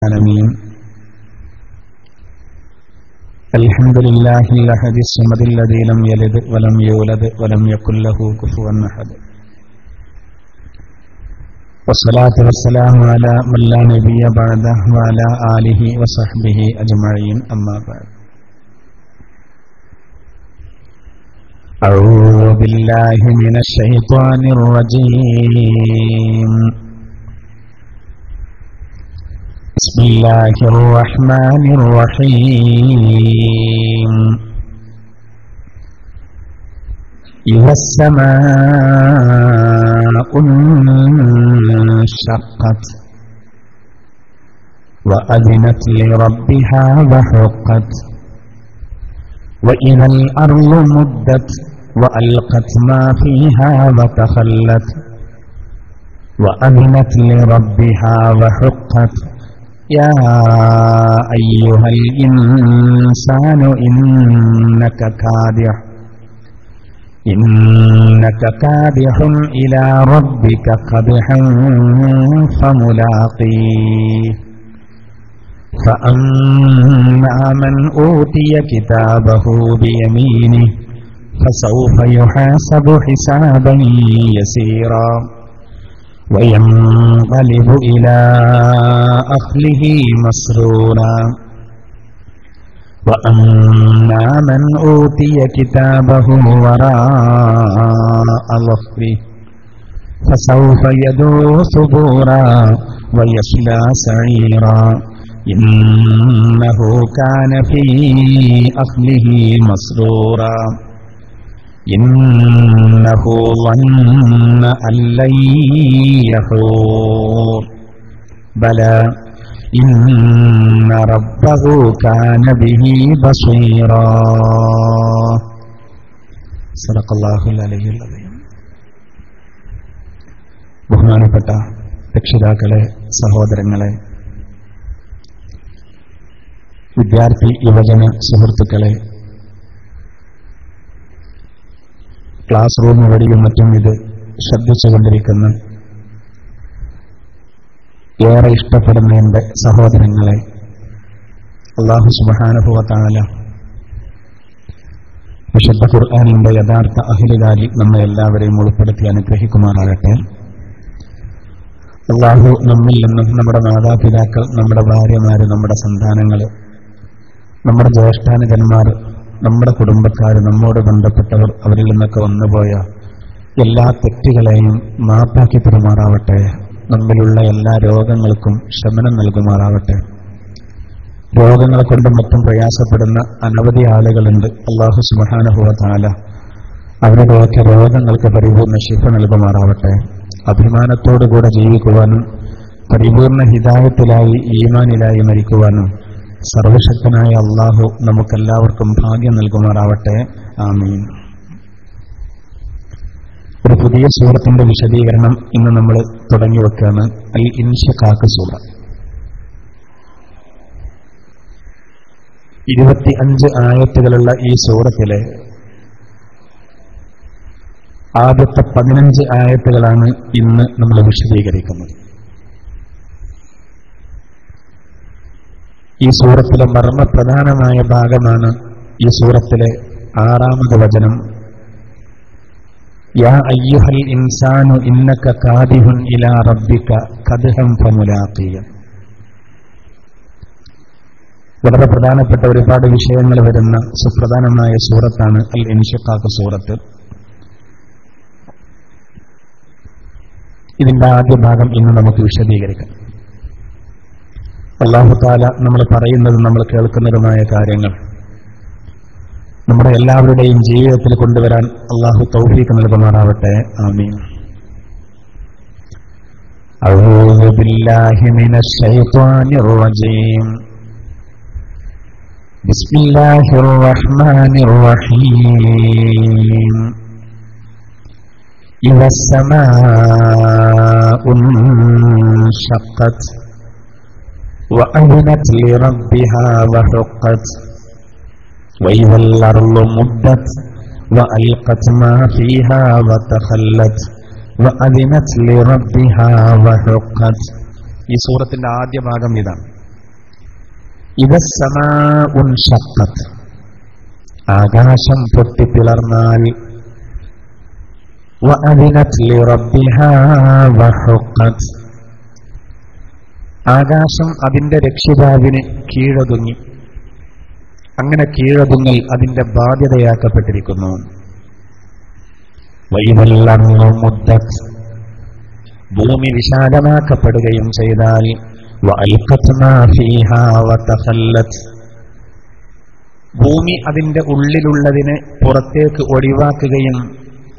العالمين الحمد لله الأحد الصمد الذي لم يلد ولم يولد ولم يكن له كفوا أحد والصلاة والسلام على من لا نبي بعده وعلى آله وصحبه أجمعين أما بعد أعوذ بالله من الشيطان الرجيم بسم الله الرحمن الرحيم إذا السماء انشقت وأذنت لربها وحقت وإذا الأرض مدت وألقت ما فيها وتخلت وأذنت لربها وحقت يا أيها الإنسان إنك كادح إلى ربك قدحا فملاقيه فأما من أوتي كتابه بيمينه فسوف يحاسب حسابا يسيرا وينقلب إلى أهله مسرورا وأما من أوتي كتابه وراء ظهره فسوف يدعو ثبورا ويصلى سعيرا إنه كان في أهله مسرورا إنه ظن أن لن يحور بلى إن ربه كان به بصيرا صدق الله العلي العظيم. ബഹുമാനപ്പെട്ട രക്ഷിതാക്കളെ, സഹോദരങ്ങളെ, വിദ്യാർത്ഥി യുവജന സുഹൃത്തുക്കളെ, ക്ലാസ് റൂം വഴിയും മറ്റും ഇത് ശ്രദ്ധിച്ചുകൊണ്ടിരിക്കുന്ന ഏറെ ഇഷ്ടപ്പെടുന്ന എന്റെ സഹോദരങ്ങളെ, അല്ലാഹു സുബ്ഹാനഹു വ തആല വിശുദ്ധ ഖുർആനിന്റെ യഥാർത്ഥ അഹ്ലുകാരിൽ നമ്മെ എല്ലാവരെയും ഉൾപ്പെടുത്തി അനുഗ്രഹിക്കുമാറാകട്ടെ. അല്ലാഹു നമ്മിൽ നിന്നും നമ്മുടെ മാതാപിതാക്കൾ, നമ്മുടെ ഭാര്യമാര്, നമ്മുടെ സന്താനങ്ങള്, നമ്മുടെ ജ്യേഷ്ഠാനുജന്മാർ, നമ്മുടെ കുടുംബക്കാർ, നമ്മോട് ബന്ധപ്പെട്ടവർ, അവരിൽ നിന്നൊക്കെ വന്നുപോയ എല്ലാ തെറ്റുകളെയും മാപ്പാക്കി പെരുമാറാവട്ടെ. നമ്മിലുള്ള എല്ലാ രോഗങ്ങൾക്കും ശമനം നൽകുമാറാവട്ടെ. രോഗങ്ങളെ കൊണ്ടും മറ്റും പ്രയാസപ്പെടുന്ന അനവധി ആളുകളുണ്ട്. അല്ലാഹു സുബ്ഹാനഹു വ തആല അവരുടെയൊക്കെ രോഗങ്ങൾക്ക് പരിപൂർണ്ണ ശിഫ നൽകുമാറാവട്ടെ. അഭിമാനത്തോടുകൂടെ ജീവിക്കുവാനും പരിപൂർണ്ണ ഹിദായത്തിലായി ഈമാനിലായി മരിക്കുവാനും സർവശക്തനായ അല്ലാഹു നമുക്കെല്ലാവർക്കും ഭാഗ്യം നൽകുമാറാവട്ടെ. ആമീൻ. ഒരു പുതിയ സൂറത്തിന്റെ വിശദീകരണം ഇന്ന് നമ്മൾ തുടങ്ങി വെക്കുകയാണ്. അൽ ഇൻഷിഖാഖ് സൂറ. 25 ആയത്തുകളുള്ള ഈ സൂറത്തിലെ ആദ്യത്തെ 15 ആയത്തുകളാണ് ഇന്ന് നമ്മൾ വിശദീകരിക്കുന്നത്. ഈ സൂറത്തിലെ മർമ്മപ്രധാനമായ ഭാഗമാണ് ഈ സൂറത്തിലെ 6ാമത് വചനം. യാ അയ്യുഹൽ ഇൻസാനു ഇന്നക കാദിഹുൻ ഇലാ റബ്ബിക കദ്ഹൻ ഫമുലാഖിയ. വളരെ പ്രധാനപ്പെട്ട ഒരുപാട് വിഷയങ്ങൾ വരുന്ന സുപ്രധാനമായ സൂറത്താണ് അൽ ഇൻഷിഖാഖ് സൂറത്ത്. ഇതിന്റെ ആദ്യ ഭാഗം ഇന്ന് നമുക്ക് വിശദീകരിക്കാം. അല്ലാഹു തആല നമ്മൾ പറയുന്നതും നമ്മൾ കേൾക്കുന്നതുമായ കാര്യങ്ങൾ നമ്മുടെ എല്ലാവരുടെയും ജീവിതത്തിൽ കൊണ്ടുവരാൻ അല്ലാഹു തൗഫീഖ് നൽകുമാറാവട്ടെ. ആമീൻ. അഊദു ബില്ലാഹി മിനശ് ശൈത്വാനിർ റജീം. ബിസ്മില്ലാഹിർ റഹ്മാനിർ റഹീം. ഇദാ السماء انشقت وأذنت لربها وحقت وإذا الأرض مدت وألقت ما فيها وتخلت وأذنت لربها وحقت. ഈ സൂറത്തിന്റെ ആദ്യ ഭാഗം ഇതാണ്. ഇദസ്സമാഉ ഇൻഷഖ്ഖത്, ആകാശം പൊട്ടിപ്പിളർന്നാൽ, വഅദിനത് ലിറബ്ബിഹാ വഹുഖത്, ആകാശം അതിന്റെ രക്ഷിതാവിന് കീഴൊതുങ്ങി. അങ്ങനെ കീഴൊതുങ്ങൽ അതിന്റെ ബാധ്യതയാക്കപ്പെട്ടിരിക്കുന്നു. വഇദൽ അർളു മുദ്ദത്, ഭൂമി വിശാലമാക്കപ്പെടുകയും ചെയ്താൽ, വഅൽഖത് മാ ഫീഹാ വതഖല്ലത്, ഭൂമി അതിന്റെ ഉള്ളിലുള്ളതിനെ പുറത്തേക്ക് ഒഴിവാക്കുകയും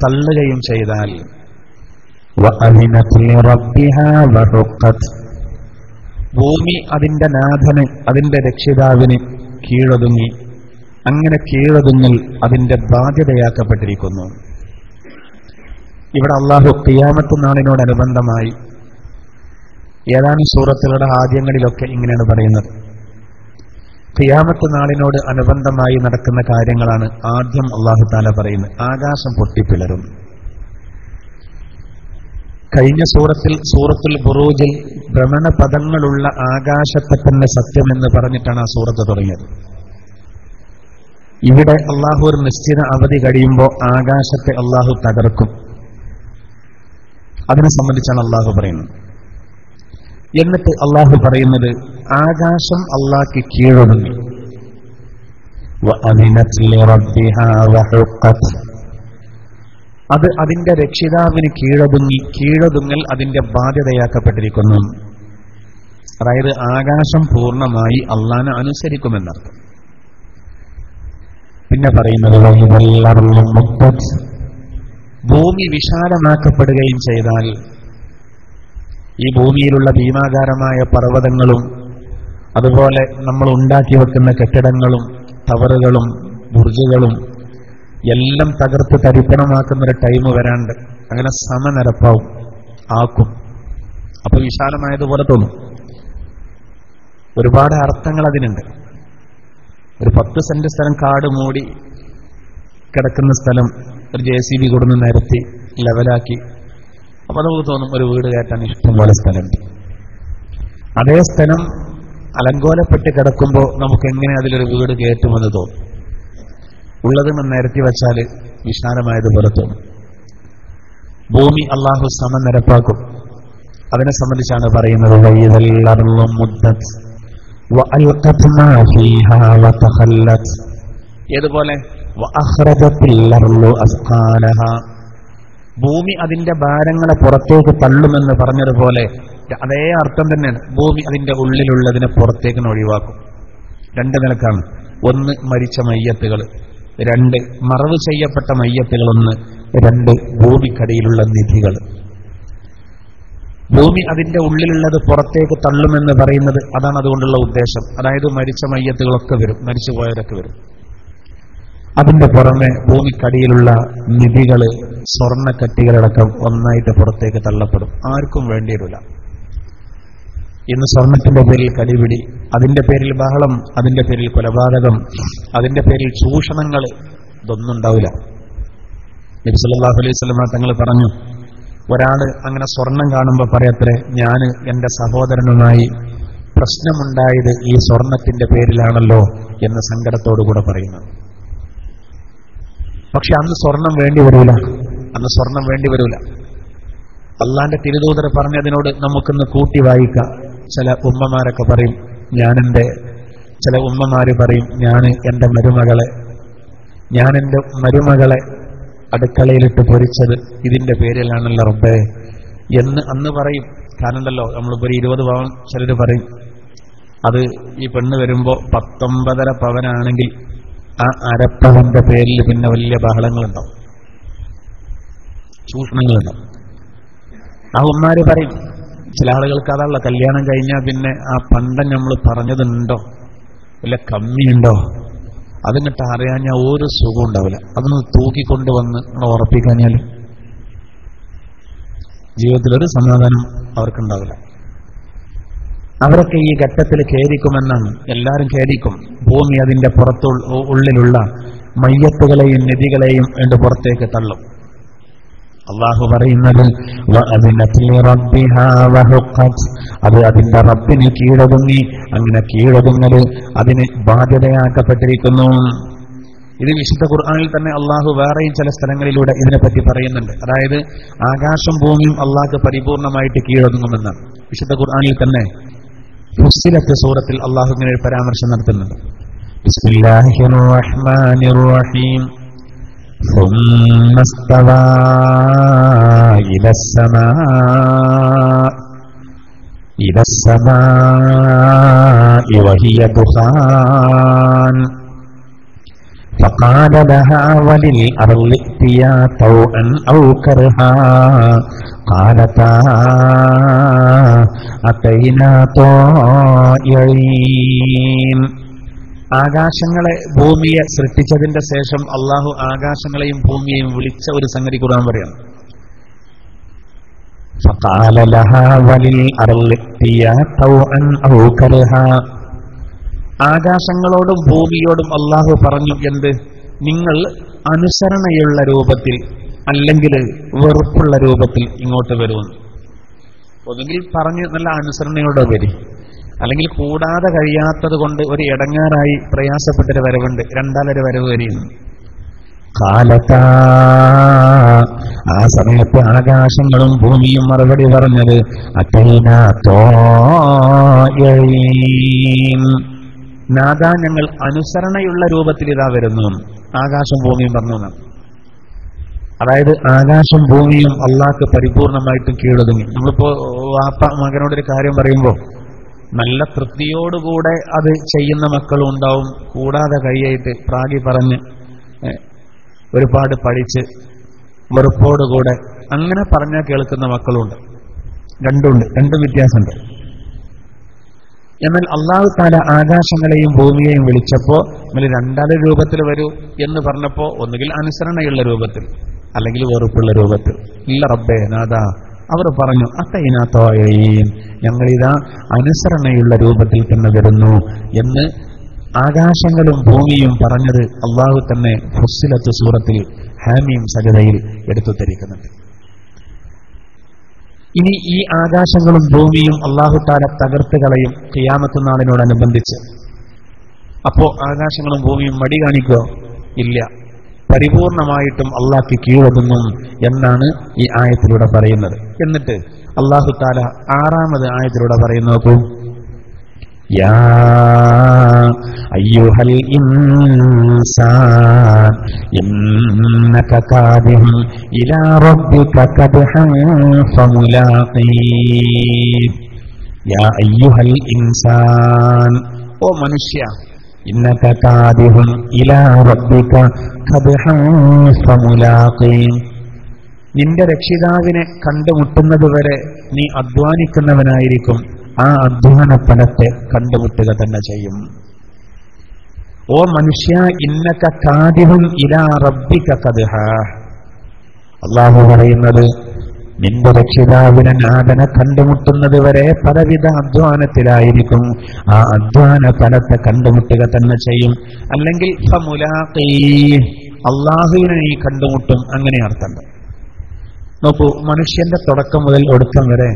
തള്ളുകയും ചെയ്താൽ, വഅദിനത് ലിറബ്ബിഹാ വഹുഖത്, ഭൂമി അതിന്റെ നാഥന് അതിന്റെ രക്ഷിതാവിന് കീഴൊതുങ്ങി. അങ്ങനെ കീഴൊതുങ്ങൽ അതിന്റെ ബാധ്യതയാക്കപ്പെട്ടിരിക്കുന്നു. ഇവിടെ അള്ളാഹു ഖിയാമത്ത് നാളിനോടനുബന്ധമായി ഏതാനും സൂറത്തുകളുടെ ആദ്യങ്ങളിലൊക്കെ ഇങ്ങനെയാണ് പറയുന്നത്. ഖിയാമത്ത് നാളിനോട് അനുബന്ധമായി നടക്കുന്ന കാര്യങ്ങളാണ് ആദ്യം അള്ളാഹു താല പറയുന്നത്. ആകാശം പൊട്ടിപ്പിളരും. കഴിഞ്ഞ സൂറത്തുൽ ബുറൂജിൽ ഭ്രമണപഥങ്ങളുള്ള ആകാശത്തെ തന്നെ സത്യമെന്ന് പറഞ്ഞിട്ടാണ് ആ സൂറത്ത് തുടങ്ങിയത്. ഇവിടെ അള്ളാഹു ഒരു നിശ്ചിത അവധി കഴിയുമ്പോൾ ആകാശത്തെ അള്ളാഹു തകർക്കും. അതിനെ സംബന്ധിച്ചാണ് അള്ളാഹു പറയുന്നത്. എന്നിട്ട് അള്ളാഹു പറയുന്നത് ആകാശം അള്ളാഹ്ക്ക് കീഴൊതുങ്ങി. വഅദിനത് ലിറബ്ബിഹാ വഹുഖത്, അത് അതിന്റെ രക്ഷിതാവിന് കീഴൊതുങ്ങി. കീഴൊതുങ്ങൽ അതിന്റെ ബാധ്യതയാക്കപ്പെട്ടിരിക്കുന്നു. അതായത് ആകാശം പൂർണ്ണമായി അള്ളാഹനെ അനുസരിക്കുമെന്നർത്ഥം. പിന്നെ പറയുന്നത് വഇദൽ അർളു മുദ്ദത്, ഭൂമി വിശാലമാക്കപ്പെടുകയും ചെയ്താൽ, ഈ ഭൂമിയിലുള്ള ഭീമാകാരമായ പർവ്വതങ്ങളും അതുപോലെ നമ്മൾ ഉണ്ടാക്കി വെക്കുന്ന കെട്ടിടങ്ങളും ടവറുകളും ബുർജുകളും എല്ലാം തകർത്ത് തരിപ്പണമാക്കുന്നൊരു ടൈം വരാണ്ട് അങ്ങനെ സമനിരപ്പാവും ആക്കും. അപ്പൊ വിശാലമായതുപോലെ തോന്നും. ഒരുപാട് അർത്ഥങ്ങൾ അതിനുണ്ട്. ഒരു 10 സെന്റ് സ്ഥലം കാട് മൂടി കിടക്കുന്ന സ്ഥലം ഒരു JCB കൊടുന്ന് നിരത്തി ലെവലാക്കി, അപ്പൊ നമുക്ക് തോന്നും ഒരു വീട് കയറ്റാൻ ഇഷ്ടംപോലെ സ്ഥലമുണ്ട്. അതേ സ്ഥലം അലങ്കോലപ്പെട്ട് കിടക്കുമ്പോൾ നമുക്ക് എങ്ങനെ അതിലൊരു വീട് കയറ്റുമെന്ന് തോന്നും. ഉള്ളത് നിരത്തി വച്ചാൽ വിശാലമായതുപോലെ തോന്നും. ഭൂമി അള്ളാഹു സമനിരപ്പാക്കും. അതിനെ സംബന്ധിച്ചാണ് പറയുന്നത് വഇദൽ അർളു മുദ്ദത് വഅൽഖത് മാ ഫീഹാ വതഖല്ലത്, ഏതുപോലെ വഅഖ്റജത്തിൽ അർളു അസ്ഖാലഹാ, ഭൂമി അതിന്റെ ഭാരങ്ങളെ പുറത്തേക്ക് തള്ളുമെന്ന് പറഞ്ഞതുപോലെ അതേ അർത്ഥം തന്നെയാണ്. ഭൂമി അതിന്റെ ഉള്ളിലുള്ളതിനെ പുറത്തേക്ക് ഒഴിവാക്കും. 2 നിലക്കാണ്. 1 മരിച്ച മയ്യത്തുകൾ, 2 മറവ് ചെയ്യപ്പെട്ട മയ്യത്തുകൾ, 2 ഭൂമിക്കടിയിലുള്ള നിധികൾ. ഭൂമി അതിന്റെ ഉള്ളിലുള്ളത് പുറത്തേക്ക് തള്ളുമെന്ന് പറയുന്നത് അതാണ് അതുകൊണ്ടുള്ള ഉദ്ദേശം. അതായത് മരിച്ച മയ്യത്തുകളൊക്കെ വരും, മരിച്ചു പോയവരൊക്കെ വരും. അതിന്റെ പുറമെ ഭൂമിക്കടിയിലുള്ള നിധികള്, സ്വർണ്ണക്കട്ടികളടക്കം ഒന്നായിട്ട് പുറത്തേക്ക് തള്ളപ്പെടും. ആർക്കും വേണ്ടിയിട്ടില്ല. ഇന്ന് സ്വർണത്തിന്റെ പേരിൽ കടിപിടി, അതിന്റെ പേരിൽ ബഹളം, അതിന്റെ പേരിൽ കൊലപാതകം, അതിന്റെ പേരിൽ ചൂഷണങ്ങൾ, ഇതൊന്നും ഉണ്ടാവില്ല. നബി സല്ലല്ലാഹു അലൈഹി വസല്ലം തങ്ങൾ പറഞ്ഞു, ഒരാള് അങ്ങനെ സ്വർണം കാണുമ്പോൾ പറയത്രേ, ഞാൻ എന്റെ സഹോദരനുമായി പ്രശ്നമുണ്ടായത് ഈ സ്വർണത്തിന്റെ പേരിലാണല്ലോ എന്ന് സങ്കടത്തോടുകൂടെ പറയുന്നത്. പക്ഷെ അന്ന് സ്വർണം വേണ്ടി വരൂല. അള്ളാന്റെ തിരുദൂതർ പറഞ്ഞതിനോട് നമുക്കിന്ന് കൂട്ടി വായിക്കാം. ചില ഉമ്മമാരൊക്കെ പറയും, ചില ഉമ്മമാര് പറയും, ഞാൻ എന്റെ മരുമകളെ അടുക്കളയിലിട്ട് പൊരിച്ചത് ഇതിന്റെ പേരിലാണല്ലോ റബ്ബേ എന്ന് അന്ന് പറയും. കാരണം ഉണ്ടല്ലോ, നമ്മളിപ്പോ 20 പവൻ ചിലർ പറയും. അത് ഈ പെണ്ണ് വരുമ്പോ 19.5 പവനാണെങ്കിൽ ആ അരപ്പവന്റെ പേരിൽ പിന്നെ വലിയ ബഹളങ്ങളുണ്ടാവും, ചൂഷണങ്ങളുണ്ടാവും. ആ ഉമ്മാര് പറയും, ചില ആളുകൾക്ക് അതാണല്ലോ, കല്യാണം കഴിഞ്ഞാൽ പിന്നെ ആ പണ്ടം നമ്മൾ പറഞ്ഞതുണ്ടോ വല്ല കമ്മിയുണ്ടോ അതിങ്ങിട്ട് അറിയാൻ ഞാൻ ഒരു സുഖം ഉണ്ടാവില്ല. അതൊന്ന് തൂക്കിക്കൊണ്ടുവന്ന് ഉറപ്പിക്കാഞ്ഞാൽ ജീവിതത്തിലൊരു സമാധാനം അവർക്കുണ്ടാവില്ല. അവരൊക്കെ ഈ ഘട്ടത്തിൽ ഖേദിക്കുമെന്നാണ്. എല്ലാവരും ഖേദിക്കും. ഭൂമി അതിന്റെ ഉള്ളിലുള്ള മയ്യത്തുകളെയും നിധികളെയും പുറത്തേക്ക് തള്ളും. അള്ളാഹു പറയുന്നത് അത് അതിന്റെ റബ്ബിന് കീഴടങ്ങി, അങ്ങനെ കീഴടങ്ങല് അതിന് ബാധ്യതയാക്കപ്പെട്ടിരിക്കുന്നു. ഇത് വിശുദ്ധ ഖുർആനിൽ തന്നെ അള്ളാഹു വേറെയും ചില സ്ഥലങ്ങളിലൂടെ ഇതിനെപ്പറ്റി പറയുന്നുണ്ട്. അതായത് ആകാശം ഭൂമിയും അള്ളാഹ്ക്ക് പരിപൂർണമായിട്ട് കീഴടങ്ങുമെന്നാണ്. വിശുദ്ധ ഖുർആനിൽ തന്നെ ഫുസ്സിലത്ത് സൂറത്തിൽ അള്ളാഹു ഇങ്ങനെ ഒരു പരാമർശം നടത്തുന്നുണ്ട്. ബിസ്മില്ലാഹിർ റഹ്മാനിർ റഹീം ثم استوى إلى السماء وهي دخان فقال لها وللأرض ائتيا طوعا أو كرها قالتا أتينا طائعين. ആകാശങ്ങളെ ഭൂമിയെ സൃഷ്ടിച്ചതിന്റെ ശേഷം അള്ളാഹു ആകാശങ്ങളെയും ഭൂമിയെയും വിളിച്ച ഒരു സംഗതി ഖുർആൻ പറയാണ്. فقال لها وللأرض ائتيا طوعا أو كرها. ആകാശങ്ങളോടും ഭൂമിയോടും അള്ളാഹു പറഞ്ഞു, എന്ത്? നിങ്ങൾ അനുസരണയുള്ള രൂപത്തിൽ അല്ലെങ്കിൽ വെറുപ്പുള്ള രൂപത്തിൽ ഇങ്ങോട്ട് വരുമെന്ന്. ഒന്നുകിൽ പറഞ്ഞ് നല്ല അനുസരണയോടെ വരി, അല്ലെങ്കിൽ കൂടാതെ കഴിയാത്തത് കൊണ്ട് ഒരു ഇടങ്ങാറായി പ്രയാസപ്പെട്ടൊരു വരവുണ്ട്, രണ്ടാലൊരു വരവ് വരികയാണ്. കാലത്താ, ആ സമയത്ത് ആകാശങ്ങളും ഭൂമിയും മറുപടി പറഞ്ഞത് അത്തൈനാ ത്വാഇഈൻ. നാദാ, ഞങ്ങൾ അനുസരണയുള്ള രൂപത്തിൽ ഇതാ വരുന്നു. ആകാശം ഭൂമിയും പറഞ്ഞു. അതായത് ആകാശം ഭൂമിയും അള്ളാഹ്ക്ക് പരിപൂർണമായിട്ടും കീഴടങ്ങി. നമ്മളിപ്പോ വാപ്പ മകനോടൊരു കാര്യം പറയുമ്പോൾ നല്ല തൃപ്തിയോടുകൂടെ അത് ചെയ്യുന്ന മക്കളും ഉണ്ടാവും, കൂടാതെ കൈയായിട്ട് പ്രാഗി പറഞ്ഞ് ഒരുപാട് പഠിച്ച് വെറുപ്പോടുകൂടെ അങ്ങനെ പറഞ്ഞാൽ കേൾക്കുന്ന മക്കളുണ്ട്. രണ്ടും വ്യത്യാസമുണ്ട്. എന്നാൽ അള്ളാഹു തആല ആകാശങ്ങളെയും ഭൂമിയെയും വിളിച്ചപ്പോ നിങ്ങൾ രണ്ടാല് രൂപത്തിൽ വരൂ എന്ന് പറഞ്ഞപ്പോ ഒന്നുകിൽ അനുസരണയുള്ള രൂപത്തിൽ അല്ലെങ്കിൽ വെറുപ്പുള്ള രൂപത്തിൽ. ഇല്ല റബ്ബേ നാദാ, അവർ പറഞ്ഞു അത്തൈനാ ത്വാഇഈൻ, ഞങ്ങളിതാ അനുസരണയുള്ള രൂപത്തിൽ തന്നെ വരുന്നു എന്ന് ആകാശങ്ങളും ഭൂമിയും പറഞ്ഞത് അള്ളാഹു തന്നെ ഫുസ്സിലത്ത് സൂറത്തിൽ ഹാമീം സജദയിൽ എടുത്തു ധരിക്കുന്നുണ്ട്. ഇനി ഈ ആകാശങ്ങളും ഭൂമിയും അള്ളാഹു തആല തകർത്ത് കളയും ഖിയാമത്ത് നാളിനോടനുബന്ധിച്ച്. അപ്പോ ആകാശങ്ങളും ഭൂമിയും മടി കാണിക്കോ? ഇല്ല, പരിപൂർണമായിട്ടും അള്ളാഹ്ക്ക് കീഴടങ്ങും എന്നാണ് ഈ ആയത്തിലൂടെ പറയുന്നത്. എന്നിട്ട് അള്ളാഹു തആല ആറാമത് ആയത്തിലൂടെ പറയുന്നു, നോക്കൂ. യാ അയ്യുഹൽ ഇൻസാൻ ഇന്നക കാദിഹുൻ ഇലാ റബ്ബിക കദ്ഹൻ ഫമുലാഖീഹ്. യാ അയ്യുഹൽ ഇൻസാൻ, ഓ മനുഷ്യ, ഇന്നക കാദിഹുൻ ഇലാ റബ്ബിക കദ്ഹൻ ഫമുലാഖീഹ്. നിന്റെ രക്ഷിതാവിനെ കണ്ടുമുട്ടുന്നതുവരെ നീ അധ്വാനിക്കുന്നവനായിരിക്കും, ആ അധ്വാന ഫലത്തെ കണ്ടുമുട്ടുക തന്നെ ചെയ്യും. ഓ മനുഷ്യ, ഇന്നക കാദിഹുൻ ഇലാ റബ്ബിക കദ്ഹ. അല്ലാഹു പറയുന്നത് നിന്റെ രക്ഷിതാവിനെ നാഥനെ കണ്ടുമുട്ടുന്നത് വരെ പലവിധ അധ്വാനത്തിലായിരിക്കും, ആ അധ്വാന ഫലത്തെ കണ്ടുമുട്ടുക തന്നെ ചെയ്യും. അല്ലെങ്കിൽ ഫമുലാഖീഹ്, അള്ളാഹുവിനെ നീ കണ്ടുമുട്ടും, അങ്ങനെ അർത്ഥമുണ്ട്. നോക്കൂ, മനുഷ്യന്റെ തുടക്കം മുതൽ ഒടുക്കം വരെ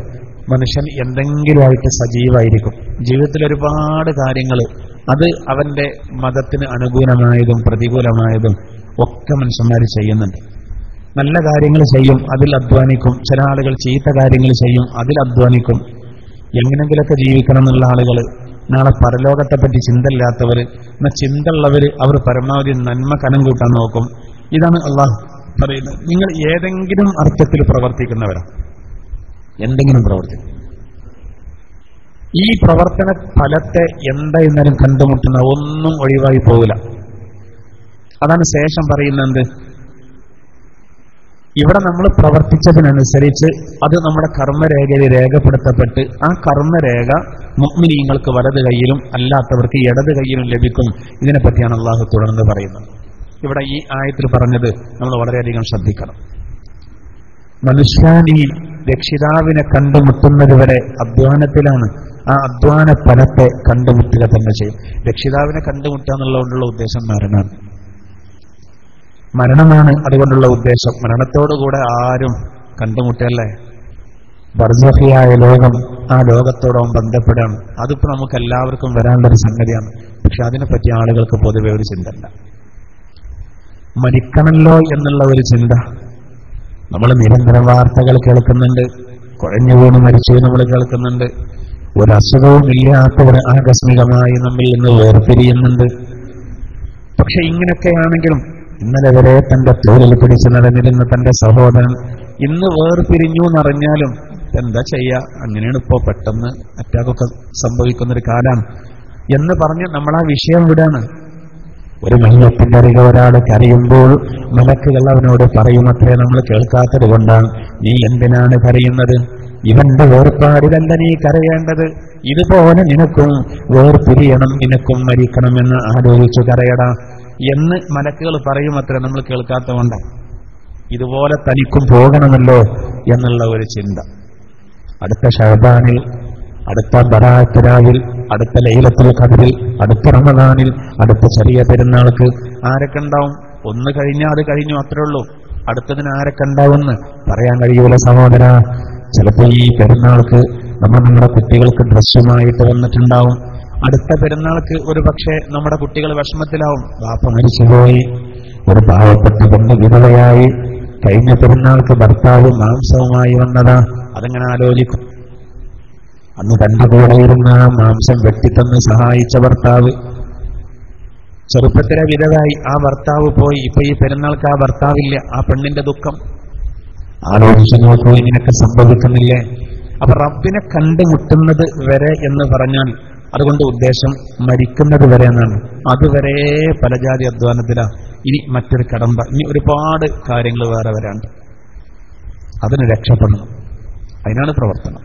മനുഷ്യൻ എന്തെങ്കിലുമായിട്ട് സജീവായിരിക്കും. ജീവിതത്തിൽ ഒരുപാട് കാര്യങ്ങൾ, അത് അവന്റെ മതത്തിന് അനുകൂലമായതും പ്രതികൂലമായതും ഒക്കെ മനുഷ്യന്മാർ ചെയ്യുന്നുണ്ട്. നല്ല കാര്യങ്ങൾ ചെയ്യും, അതിൽ അധ്വാനിക്കും. ചില ആളുകൾ ചീത്ത കാര്യങ്ങൾ ചെയ്യും, അതിൽ അധ്വാനിക്കും. എങ്ങനെങ്കിലൊക്കെ ജീവിക്കണം എന്നുള്ള ആളുകൾ, നാളെ പരലോകത്തെപ്പറ്റി ചിന്തയില്ലാത്തവർ, എന്നാൽ ചിന്തയുള്ളവർ, അവർ പരമാവധി നന്മ കനം കൂട്ടാൻ നോക്കും. ഇതാണ് അള്ളാഹു പറയുന്നത്. നിങ്ങൾ ഏതെങ്കിലും അർത്ഥത്തിൽ പ്രവർത്തിക്കുന്നവരാ, എന്തെങ്കിലും പ്രവർത്തിക്കും. ഈ പ്രവർത്തന ഫലത്തെ എന്തായിരുന്നാലും കണ്ടുമുട്ടുന്ന ഒന്നും ഒഴിവായി പോകില്ല. അതാണ് ശേഷം പറയുന്നത്. ഇവിടെ നമ്മൾ പ്രവർത്തിച്ചതിനനുസരിച്ച് അത് നമ്മുടെ കർമ്മരേഖയിൽ രേഖപ്പെടുത്തപ്പെട്ട് ആ കർമ്മരേഖ മുഅ്മിനീങ്ങൾക്ക് വലത് കൈയിലും അല്ലാത്തവർക്ക് ഇടത് കൈയിലും ലഭിക്കും. ഇതിനെപ്പറ്റിയാണ് അള്ളാഹു തുടർന്ന് പറയുന്നത്. ഇവിടെ ഈ ആയത്തിൽ പറഞ്ഞത് നമ്മൾ വളരെയധികം ശ്രദ്ധിക്കണം. മനുഷ്യാനി രക്ഷിതാവിനെ കണ്ടുമുട്ടുന്നത് വരെ അധ്വാനത്തിലാണ്, ആ അധ്വാന ഫലത്തെ കണ്ടുമുട്ടുക തന്നെ ചെയ്യും. രക്ഷിതാവിനെ കണ്ടുമുട്ടുക എന്നുള്ളതുകൊണ്ടുള്ള ഉദ്ദേശം മരണമാണ്. മരണമാണ് അതുകൊണ്ടുള്ള ഉദ്ദേശം. മരണത്തോടുകൂടെ ആരും കണ്ടുമുട്ടല്ലേ, ബർസഖിയായ ലോകം, ആ ലോകത്തോടൊപ്പം ബന്ധപ്പെടാണ്. അതിപ്പോ നമുക്ക് എല്ലാവർക്കും വരാനുള്ളൊരു സംഗതിയാണ്. പക്ഷെ അതിനെപ്പറ്റി ആളുകൾക്ക് പൊതുവെ ഒരു ചിന്തല്ല. മരിക്കണമല്ലോ എന്നുള്ള ഒരു ചിന്ത. നമ്മൾ നിരന്തരം വാർത്തകൾ കേൾക്കുന്നുണ്ട്, കുഴഞ്ഞു വീണ് മരിച്ചു നമ്മൾ കേൾക്കുന്നുണ്ട്, ഒരു അസുഖവും ഇല്ലാത്തവർ ആകസ്മികമായി നമ്മിൽ നിന്ന് വേർപിരിയുന്നുണ്ട്. പക്ഷെ ഇങ്ങനെയൊക്കെയാണെങ്കിലും ഇന്നലെ വരെ തന്റെ തോളിൽ പിടിച്ച് നടന്നിരുന്ന തന്റെ സഹോദരൻ ഇന്ന് വേർപിരിഞ്ഞു എന്നറിഞ്ഞാലും എന്താ ചെയ്യാ, അങ്ങനെയാണ് ഇപ്പോ പെട്ടെന്ന് അറ്റാക്കൊക്കെ സംഭവിക്കുന്നൊരു കാലാണ് എന്ന് പറഞ്ഞ് നമ്മൾ ആ വിഷയം വിടാണ്. ഒരു മയ്യത്തിന്റെ അരികെ ഒരാൾ കരയുമ്പോൾ മലക്കുകൾ അവനോട് പറയുമത്രേ, നമ്മൾ കേൾക്കാത്തത് കൊണ്ടാണ്. നീ എന്തിനാണ് കരയുന്നത്? ഇവന്റെ വേർപാടിലല്ല നീ കരയേണ്ടത്. ഇതുപോലെ നിനക്കും വേർപിരിയണം, നിനക്കും മരിക്കണമെന്ന് ആലോചിച്ചു കരയടാ എന്ന് മലക്കുകൾ പറയുമത്രേ, നമ്മൾ കേൾക്കാത്തതുകൊണ്ടാണ്. ഇതുപോലെ തനിക്കും പോകണമല്ലോ എന്നുള്ള ഒരു ചിന്ത. അടുത്ത ഷഅബാനിൽ, അടുത്ത ബറാഅത്ത് രാവിൽ, അടുത്ത ലൈലത്തുൽ ഖദ്റിൽ, അടുത്ത റമദാനിൽ, അടുത്ത ചെറിയ പെരുന്നാൾക്ക് ആരൊക്കെ ഉണ്ടാവും? ഒന്ന് കഴിഞ്ഞാൽ അത് കഴിഞ്ഞു, അത്രേ ഉള്ളൂ. അടുത്തതിന് ആരൊക്കെ ഉണ്ടാവുമെന്ന് പറയാൻ കഴിയൂല സഹോദര. ചിലപ്പോൾ ഈ പെരുന്നാൾക്ക് നമ്മുടെ കുട്ടികൾക്ക് ഡ്രസ്സുമായിട്ട് വന്നിട്ടുണ്ടാവും. അടുത്ത പെരുന്നാൾക്ക് ഒരു പക്ഷേ നമ്മുടെ കുട്ടികൾ വിഷമത്തിലാവും, ബാപ്പ മരിച്ചുപോയി, ഒരു പാവപ്പെട്ട പെണ്ണ് വിധവയായി, കഴിഞ്ഞ പെരുന്നാൾക്ക് ഭർത്താവ് മാംസവുമായി വന്നതാ. അതെങ്ങനെ ആലോചിക്കും? അന്ന് തന്റെ കൂടെ ഇരുന്ന മാംസം വെട്ടിത്തന്ന് സഹായിച്ച ഭർത്താവ് ചെറുപ്പത്തിലെ വിധവായി, ആ ഭർത്താവ് പോയി, ഇപ്പൊ ഈ പെരുന്നാൾക്ക് ആ ഭർത്താവില്ല. ആ പെണ്ണിന്റെ ദുഃഖം ആലോചിച്ചു നോക്കൂ, ഇങ്ങനെയൊക്കെ സംഭവിക്കുന്നില്ലേ? അപ്പൊ റബ്ബിനെ കണ്ടുമുട്ടുന്നത് വരെ എന്ന് പറഞ്ഞാൽ അതുകൊണ്ട് ഉദ്ദേശം മരിക്കുന്നത് വരെ എന്നാണ്. അതുവരെ പലജാതി അധ്വാനത്തിലാ. ഇനി മറ്റൊരു കടമ്പ, ഇനി ഒരുപാട് കാര്യങ്ങൾ വേറെ വരാണ്ട്. അതിന് രക്ഷപ്പെടണം, അതിനാണ് പ്രവർത്തനം.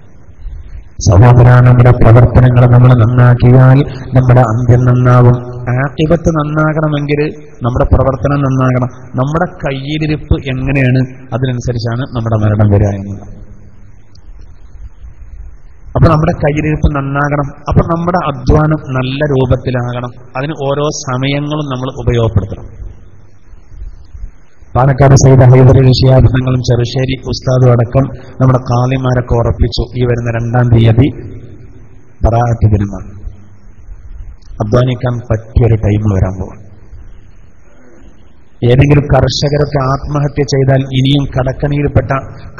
സഹോദര, നമ്മുടെ പ്രവർത്തനങ്ങൾ നമ്മൾ നന്നാക്കിയാൽ നമ്മുടെ അന്ത്യം നന്നാവും. ആഖിബത്ത് നന്നാകണമെങ്കിൽ നമ്മുടെ പ്രവർത്തനം നന്നാകണം. നമ്മുടെ കയ്യിലിരിപ്പ് എങ്ങനെയാണ് അതിനനുസരിച്ചാണ് നമ്മുടെ മരണം വരിക എന്നുള്ളത്. അപ്പൊ നമ്മുടെ കയ്യിലിരിപ്പ് നന്നാകണം. അപ്പൊ നമ്മുടെ അധ്വാനം നല്ല രൂപത്തിലാകണം. അതിന് ഓരോ സമയങ്ങളും നമ്മൾ ഉപയോഗപ്പെടുത്തണം. പാലക്കാട് സയ്യിദ് ഹൈദരലി ശിഹാബ് തങ്ങളും ചെറുശ്ശേരി ഉസ്താദും അടക്കം നമ്മുടെ ഖാലിമാരൊക്കെ ഉറപ്പിച്ചു, ഈ വരുന്ന 2-ാം തീയതി ബറാഅത്ത് ദിനമാണ്. അധ്വാനിക്കാൻ പറ്റിയൊരു ടൈം വരാൻ പോകും. ഏതെങ്കിലും കർഷകരൊക്കെ ആത്മഹത്യ ചെയ്താൽ, ഇനിയും കടക്കണിയിൽപ്പെട്ട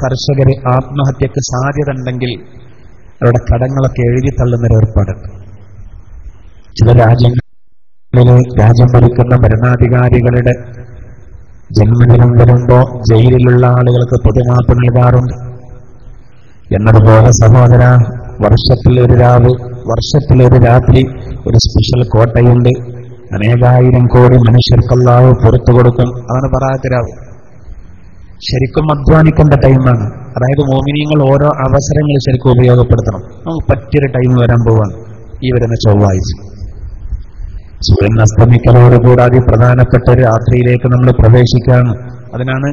കർഷകർ ആത്മഹത്യക്ക് സാധ്യത ഉണ്ടെങ്കിൽ അവരുടെ കടങ്ങളൊക്കെ എഴുതി തള്ളുന്നൊരു ഏർപ്പാടുണ്ട്. ചില രാജ്യങ്ങളിൽ രാജ്യം ഭരിക്കുന്ന ഭരണാധികാരികളുടെ ജന്മദിനം വരുമ്പോ ജയിലിലുള്ള ആളുകൾക്ക് പൊതുമാപ്പ് നൽകാറുണ്ട്. എന്നതുപോലെ സഹോദര, വർഷത്തിലൊരു രാവ്, വർഷത്തിലൊരു രാത്രി ഒരു സ്പെഷ്യൽ കോട്ടയുണ്ട്. അനേകായിരം കോടി മനുഷ്യർക്ക് അല്ലാഹു പുറത്തു കൊടുക്കും. അതാണ് ബറാഅത്ത് രാവ്. ശരിക്കും അധ്വാനിക്കേണ്ട ടൈമാണ്. അതായത് മോമിനീങ്ങൾ ഓരോ അവസരങ്ങൾ ശരിക്കും ഉപയോഗപ്പെടുത്തണം. നമുക്ക് പറ്റിയൊരു ടൈം വരാൻ പോവാണ് ഈ വരുന്ന ചൊവ്വാഴ്ച. സൂര്യൻ അസ്തമിക്കലോടുകൂടി അതിപ്രധാനപ്പെട്ട ഒരു രാത്രിയിലേക്ക് നമ്മൾ പ്രവേശിക്കുകയാണ്. അതിനാണ്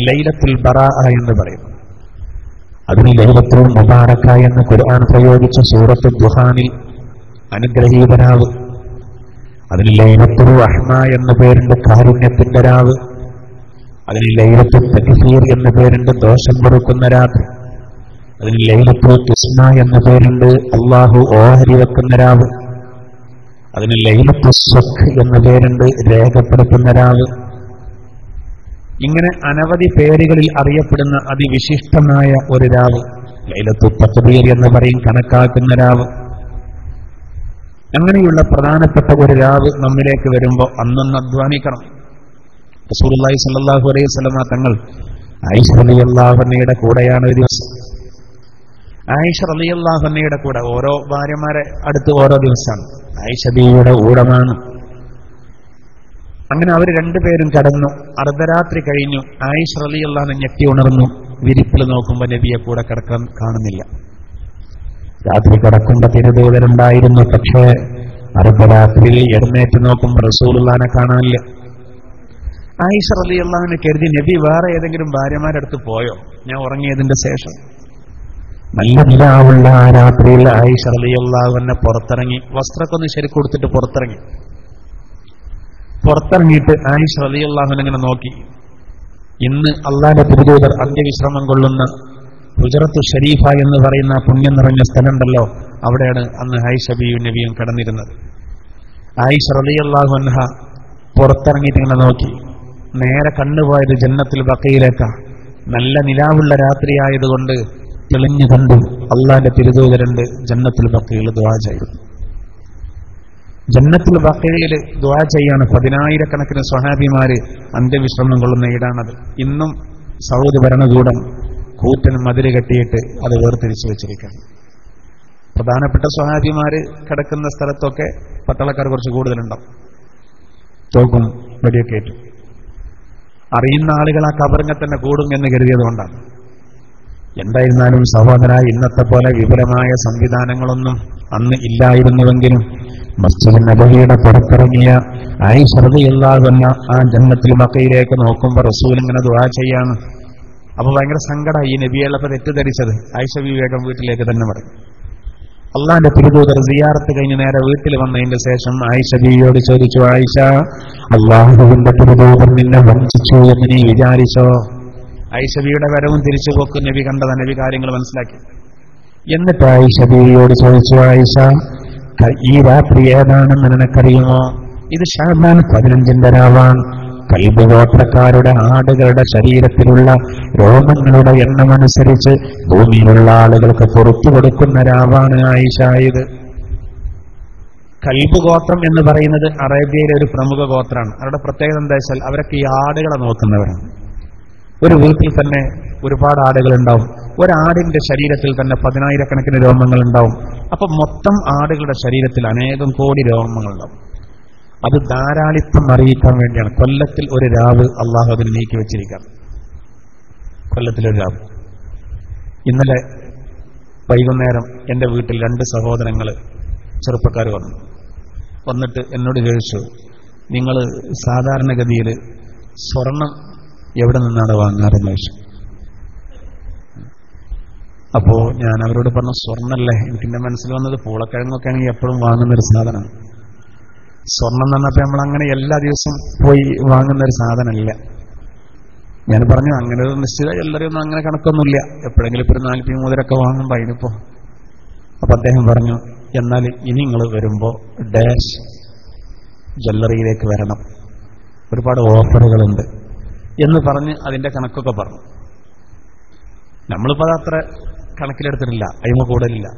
ലൈലത്തുൽ ബറാഅ എന്ന് പറയുന്നത്. അതിന് ലൈലത്തുൽ മുബാറക എന്ന് ഖുർആൻ പ്രയോഗിച്ച സൂറത്തുൽ ദുഹാനിൽ അനുഗ്രഹീത രാവ്. അതിന് ലൈലത്തുൽ റഹ്മ എന്ന പേരുണ്ട്, കാരുണ്യത്തിന്റെ രാവ്. അതിന് ലൈലത്തുൽ തക്ഫീർ എന്ന പേരുണ്ട്, ദോഷം പൊറുക്കുന്ന രാത്രി. അതിന് ലൈലത്തുൽ ഖിസ്മ എന്ന പേരുണ്ട്, അള്ളാഹു ഓഹരി വെക്കുന്ന രാവ്. അതിന് ലൈലത്തുൽ സ്വഖ് എന്ന പേരുണ്ട്, രേഖപ്പെടുത്തുന്ന രാവ്. ഇങ്ങനെ അനവധി പേരുകളിൽ അറിയപ്പെടുന്ന അതിവിശിഷ്ടമായ ഒരു രാവ് ലൈലത്തുൽ തഖ്ദീർ എന്ന് പറയും, കണക്കാക്കുന്ന രാവ്. അങ്ങനെയുള്ള പ്രധാനപ്പെട്ട ഒരു രാവ് നമ്മിലേക്ക് വരുമ്പോൾ അന്നൊന്ന് അധ്വാനിക്കണം. റസൂലുള്ളാഹി സ്വല്ലല്ലാഹു അലൈഹി വസല്ലമ തങ്ങൾ ആയിഷ റളിയല്ലാഹു അൻഹയുടെ കൂടെയാണ് ഒരു ദിവസം. ആയിഷ റളിയല്ലാഹു അൻഹയുടെ കൂടെ ഓരോ ഭാര്യമാരെ അടുത്ത് ഓരോ ദിവസമാണ്. ആയിഷ ബീവിയുടെ ഊടമാണ്. അങ്ങനെ അവർ രണ്ടുപേരും കടന്നു. അർദ്ധരാത്രി കഴിഞ്ഞു. ആയിഷ റളിയല്ലാഹു അൻഹ ഞെട്ടി ഉണർന്നു. വിരിപ്പിൽ നോക്കുമ്പോൾ നബിയെ കൂടെ കിടക്കാൻ കാണുന്നില്ല. രാത്രി കിടക്കുമ്പോൾ തിരുദൂതരുണ്ടായിരുന്നു. പക്ഷേ അർദ്ധരാത്രിയിൽ എഴുന്നേറ്റ് നോക്കുമ്പോൾ റസൂലുള്ളാഹിനെ കാണാനില്ല. ആയിഷ റളിയല്ലാഹു അൻഹ കരുതി നബി വേറെ ഏതെങ്കിലും ഭാര്യമാരടുത്ത് പോയോ, ഞാൻ ഉറങ്ങിയതിന്റെ ശേഷം. നല്ല നിലാവുള്ള ആ രാത്രിയിൽ ആയിഷ റളിയല്ലാഹു അൻഹ പുറത്തിറങ്ങി, വസ്ത്രമൊക്കെ ഒന്ന് ശരിക്കും കൊടുത്തിട്ട് പുറത്തിറങ്ങി. പുറത്തിറങ്ങിയിട്ട് ആയിഷ റളിയല്ലാഹു അൻഹ ഇങ്ങനെ നോക്കി. ഇന്ന് അള്ളാന്റെ തിരുദൂതർ അന്ത്യവിശ്രമം കൊള്ളുന്ന ഹുജറത്തു ഷരീഫ എന്ന് പറയുന്ന പുണ്യം നിറഞ്ഞ സ്ഥലമുണ്ടല്ലോ, അവിടെയാണ് അന്ന് ആയിഷ ബീവിയും നബിയും കിടന്നിരുന്നത്. ആയിഷ റളിയല്ലാഹു അൻഹ പുറത്തിറങ്ങിയിട്ട് ഇങ്ങനെ നോക്കി. നേരെ കണ്ടുപോയത് ജന്നത്തുൽ ബഖയിലേക്കാ. നല്ല നിലാവുള്ള രാത്രിയായതുകൊണ്ട് തെളിഞ്ഞു കണ്ടു അള്ളാന്റെ തിരുദൂതരുണ്ട് ജന്നത്തുൽ ബഖയിൽ ദുആ ചെയ്യുന്നു. ജന്നത്തുൽ ബഖയിൽ ദുആ ചെയ്യാണ് 10,000-കണക്കിന് സ്വഹാബിമാര് അന്ത്യവിശ്രമം കൊള്ളുന്ന ഇടാണത്. ഇന്നും സൗദി ഭരണകൂടം കൂറ്റന് മതില് കെട്ടിയിട്ട് അത് വേർതിരിച്ചു വെച്ചിരിക്കുകയാണ്. പ്രധാനപ്പെട്ട സ്വഹാബിമാര് കിടക്കുന്ന സ്ഥലത്തൊക്കെ പട്ടാളക്കാർ കുറച്ച് കൂടുതലുണ്ടാവും. തോക്കും വെടിയൊക്കെ ഏറ്റു. അറിയുന്ന ആളുകൾ ആ കബറിനെ തന്നെ കൂടും എന്ന് കരുതിയതുകൊണ്ടാണ്. എന്തായിരുന്നാലും സഹോദര, ഇന്നത്തെ പോലെ വിപുലമായ സംവിധാനങ്ങളൊന്നും അന്ന് ഇല്ലായിരുന്നുവെങ്കിലും മസ്ജിദ് നബവിയുടെ പുറത്തിറങ്ങിയ ആയിഷ റളിയല്ലാഹു അൻഹ ആ ജന്നത്തുൽ ബഖയിലേക്ക് നോക്കുമ്പോൾ റസൂൽ ഇങ്ങനെ ദുആ ചെയ്യാണ്. അപ്പൊ ഭയങ്കര സങ്കടമായി. ഈ നബിയുള്ളപ്പോൾ തെറ്റിദ്ധരിച്ചത്. ആയിഷ ബീവി വേഗം വീട്ടിലേക്ക് തന്നെ മടങ്ങി. അള്ളാന്റെ തിരുദൂതർ സിയാറത്ത് കഴിഞ്ഞ് നേരെ വീട്ടിൽ വന്നതിന്റെ ശേഷം ആയിഷ ബീവിയോട് ചോദിച്ചു, ആയിഷ, അള്ളാഹുവിന്റെ തിരുദൂതർ നിന്നെ വഞ്ചിച്ചു എന്ന് നീ വിചാരിച്ചോ? ആയിഷ ബീവിയുടെ വരവും തിരിച്ചു പോക്കും നബി കണ്ടതാ. നബി കാര്യങ്ങൾ മനസ്സിലാക്കി. എന്നിട്ട് ആയിഷ ബീവിയോട് ചോദിച്ചു, ആയിഷ, ഈ രാത്രി ഏതാണെന്ന് നിനക്കറിയുമോ? ഇത് ശഅബാൻ 15-ന്റെ രാവാണ്. കൽബ് ഗോത്രക്കാരുടെ ആടുകളുടെ ശരീരത്തിലുള്ള രോമങ്ങളുടെ എണ്ണമനുസരിച്ച് ഭൂമിയിലുള്ള ആളുകൾക്ക് പുറത്തു കൊടുക്കുന്ന രാവാണ് ആയിഷ. ഇത് കൽബ് ഗോത്രം എന്ന് പറയുന്നത് അറേബ്യയിലെ ഒരു പ്രമുഖ ഗോത്രമാണ്. അവരുടെ പ്രത്യേകത എന്താ വെച്ചാൽ അവരൊക്കെ ഈ ആടുകളെ നോക്കുന്നവരാണ്. ഒരു വീട്ടിൽ തന്നെ ഒരുപാട് ആടുകൾ ഉണ്ടാവും. ഒരാടിന്റെ ശരീരത്തിൽ തന്നെ 10,000-കണക്കിന് രോമങ്ങൾ ഉണ്ടാവും. അപ്പൊ മൊത്തം ആടുകളുടെ ശരീരത്തിൽ അനേകം കോടി രോമങ്ങൾ ഉണ്ടാവും. അത് ധാരാളിത്തം അറിയിക്കാൻ വേണ്ടിയാണ് കൊല്ലത്തിൽ ഒരു രാവ് അള്ളാഹു അതിന് നീക്കി വെച്ചിരിക്കാം. കൊല്ലത്തിലൊരു രാവ്. ഇന്നലെ വൈകുന്നേരം എൻ്റെ വീട്ടിൽ 2 സഹോദരങ്ങൾ ചെറുപ്പക്കാർ വന്നിട്ട് എന്നോട് ചോദിച്ചു, നിങ്ങൾ സാധാരണഗതിയിൽ സ്വർണം എവിടെ നിന്നാണ് വാങ്ങാറെന്ന് ചോദിച്ചു. അപ്പോ ഞാൻ അവരോട് പറഞ്ഞു, സ്വർണ്ണല്ലേ, എനിക്കെന്റെ മനസ്സിൽ വന്നത് പൂളക്കിഴങ്ങൊക്കെ ആണെങ്കിൽ എപ്പോഴും വാങ്ങുന്നൊരു സാധനമാണ്. സ്വർണം എന്ന് പറഞ്ഞപ്പോൾ നമ്മൾ അങ്ങനെ എല്ലാ ദിവസവും പോയി വാങ്ങുന്ന ഒരു സാധനമല്ല. ഞാൻ പറഞ്ഞു, അങ്ങനെ ഒരു നിശ്ചിത ജ്വല്ലറിയൊന്നും അങ്ങനെ കണക്കൊന്നുമില്ല, എപ്പോഴെങ്കിലും ഇപ്പോൾ ഒരു 40 മുതലൊക്കെ വാങ്ങുമ്പോൾ അതിനിപ്പോ. അപ്പൊ അദ്ദേഹം പറഞ്ഞു, എന്നാൽ ഇനി നിങ്ങൾ വരുമ്പോ ഡാഷ് ജ്വല്ലറിയിലേക്ക് വരണം, ഒരുപാട് ഓഫറുകളുണ്ട് എന്ന് പറഞ്ഞ് അതിന്റെ കണക്കൊക്കെ പറഞ്ഞു. നമ്മളിപ്പോൾ അതത്ര കണക്കിലെടുത്തിട്ടില്ല, അയിമ കൂടുതലില്ല.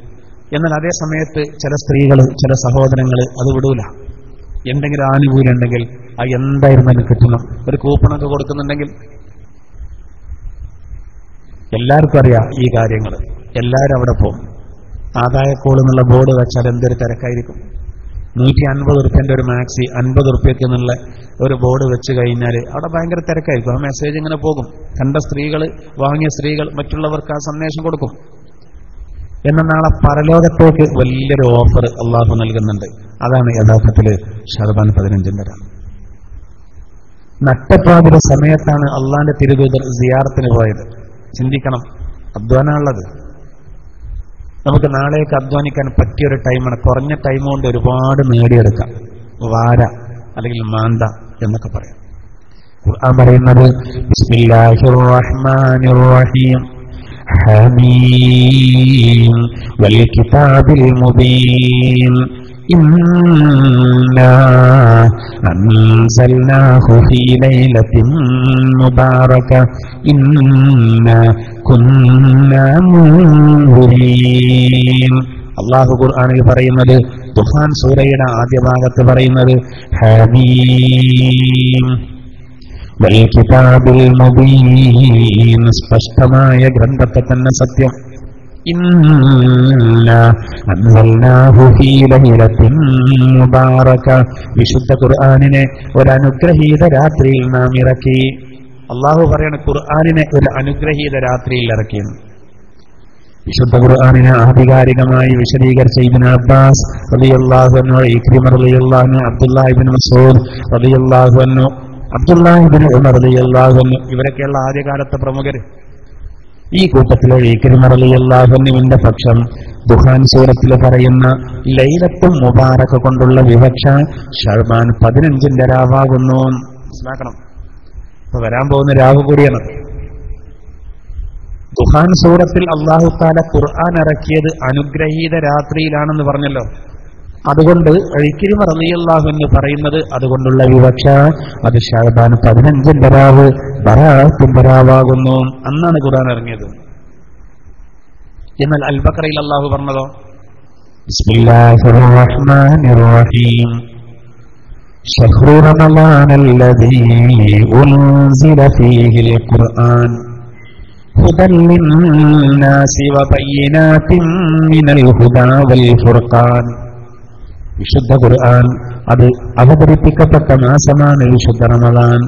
എന്നാൽ അതേ സമയത്ത് ചില സ്ത്രീകൾ, ചില സഹോദരങ്ങൾ അത് വിടൂല. എന്തെങ്കിലും ആനുകൂല്യം ഉണ്ടെങ്കിൽ അത് എന്തായിരുന്നാലും കിട്ടണം. ഒരു കൂപ്പണൊക്കെ കൊടുക്കുന്നുണ്ടെങ്കിൽ എല്ലാവർക്കും അറിയാം ഈ കാര്യങ്ങൾ. എല്ലാവരും അവിടെ പോകും. ആദായക്കോൾ എന്നുള്ള ബോർഡ് വെച്ചാൽ എന്തൊരു തിരക്കായിരിക്കും. 150 ഉറുപ്പ്യന്റെ ഒരു മാക്സി 50 ഉറുപ്പ്യക്ക് എന്നുള്ള ഒരു ബോർഡ് വെച്ച് കഴിഞ്ഞാൽ അവിടെ ഭയങ്കര തിരക്കായിരിക്കും. ആ മെസ്സേജ് ഇങ്ങനെ പോകും. കണ്ട സ്ത്രീകൾ, വാങ്ങിയ സ്ത്രീകൾ മറ്റുള്ളവർക്ക് ആ സന്ദേശം കൊടുക്കും. എന്നാൽ നാളെ പരലോകത്തേക്ക് വലിയൊരു ഓഫർ അള്ളാഹു നൽകുന്നുണ്ട്. അതാണ് യഥാർത്ഥത്തിൽ ശഅബാൻ 15-ന്റെ രാവ്. നട്ടപ്പാതിര സമയത്താണ് അള്ളാന്റെ തിരുദൂതർ സിയാറത്തിന് പോയത്. ചിന്തിക്കണം, അധ്വാനമുള്ളത്. നമുക്ക് നാളേക്ക് അധ്വാനിക്കാൻ പറ്റിയൊരു ടൈമാണ്. കുറഞ്ഞ ടൈം കൊണ്ട് ഒരുപാട് നേടിയെടുക്കാം. വാര അല്ലെങ്കിൽ മാന്ത എന്നൊക്കെ പറയാം. ഖുർആൻ പറയുന്നത് ബിസ്മില്ലാഹിർ റഹ്മാനിർ റഹീം ഹമീം വൽ കിതാബിൽ മുബീൻ ഇന്നാ അൻസൽനാഹു ഫീ ലൈലത്തിൻ മുബാറക ഇന്നാ കുന്നാ മുൻദിരീൻ. അല്ലാഹു ഖുർആനിൽ പറയുന്നത്, ദുഹാൻ സൂറയുടെ ആദ്യ ഭാഗത്ത് പറയുന്നത് ഹമീം വൽ കിതാബിൽ മുബീൻ, സ്പഷ്ടമായ ഗ്രന്ഥത്തെ തന്നെ സത്യം. ഇന്നാ അൻസൽനാഹു ഫീ ലൈലത്തിൻ മുബാറക, വിശുദ്ധ ഖുർആനിനെ ഒരു അനുഗ്രഹീത രാത്രിയിൽ നാം ഇറക്കി. അള്ളാഹു പറയാണ് ഖുർആനിനെ ഒരു അനുഗ്രഹീത രാത്രിയിൽ ഇറക്കിയെന്ന്. വിശുദ്ധ ഖുർആനിനെ ആധികാരികമായി വിശദീകരിച്ച ഇബ്നു അബ്ബാസ് റളിയല്ലാഹു അൻഹു, ഇക്രിമ റളിയല്ലാഹു അൻഹു, അബ്ദുല്ലാഹി ഇബ്നു മസ്ഊദ് റളിയല്ലാഹു അൻഹു, അബ്ദുല്ലാഹി ഇബ്നു ഉമർ റളിയല്ലാഹു അൻഹു, ഇവരൊക്കെയുള്ള ആദ്യകാലത്തെ പ്രമുഖര്. ഈ കൂട്ടത്തിലെ ഇക്രിമ റളിയല്ലാഹു അൻഹുവിന്റെ പക്ഷം ദുഹാൻ സൂറത്തിൽ പറയുന്ന ലൈലത്തുൽ മുബാറക കൊണ്ടുള്ള വിവക്ഷ ശഅബാൻ 15ന്റെ രാവാകുന്നു. മനസ്സിലാക്കണം, ഇപ്പൊ വരാൻ പോകുന്ന രാവ് കൂടിയാണ്. ദുഹാൻ സൂറത്തിൽ അല്ലാഹു തആല ഖുർആൻ ഇറക്കിയത് അനുഗ്രഹീത രാത്രിയിലാണെന്ന് പറഞ്ഞല്ലോ. അതുകൊണ്ട് ഇക്രിമ റളിയല്ലാഹു അൻഹു പറയുന്നത് അതുകൊണ്ടുള്ള വിവക്ഷ അത് ശഅബാൻ 15ന്റെ രാവ് ബറാഅത്തിന്റെ രാവാകുന്നു. അന്നാണ് ഖുർആൻ ഇറങ്ങിയത്. എന്നാൽ അൽ ബഖറയിൽ അല്ലാഹു പറഞ്ഞതോ ബിസ്മില്ലാഹിർ റഹ്മാനിർ റഹീം ശഹ്റു റമളാനല്ലദീ ഉൻസില ഫീഹിൽ ഖുർആൻ ഹുദൻ ലിന്നാസി വബയ്യിനാതിൻ മിനൽ ഹുദാ വൽ ഫുർഖാൻ. വിശുദ്ധ ഖുർആൻ അത് അവതരിപ്പിക്കപ്പെട്ട മാസമാണ് വിശുദ്ധ റമളാൻ.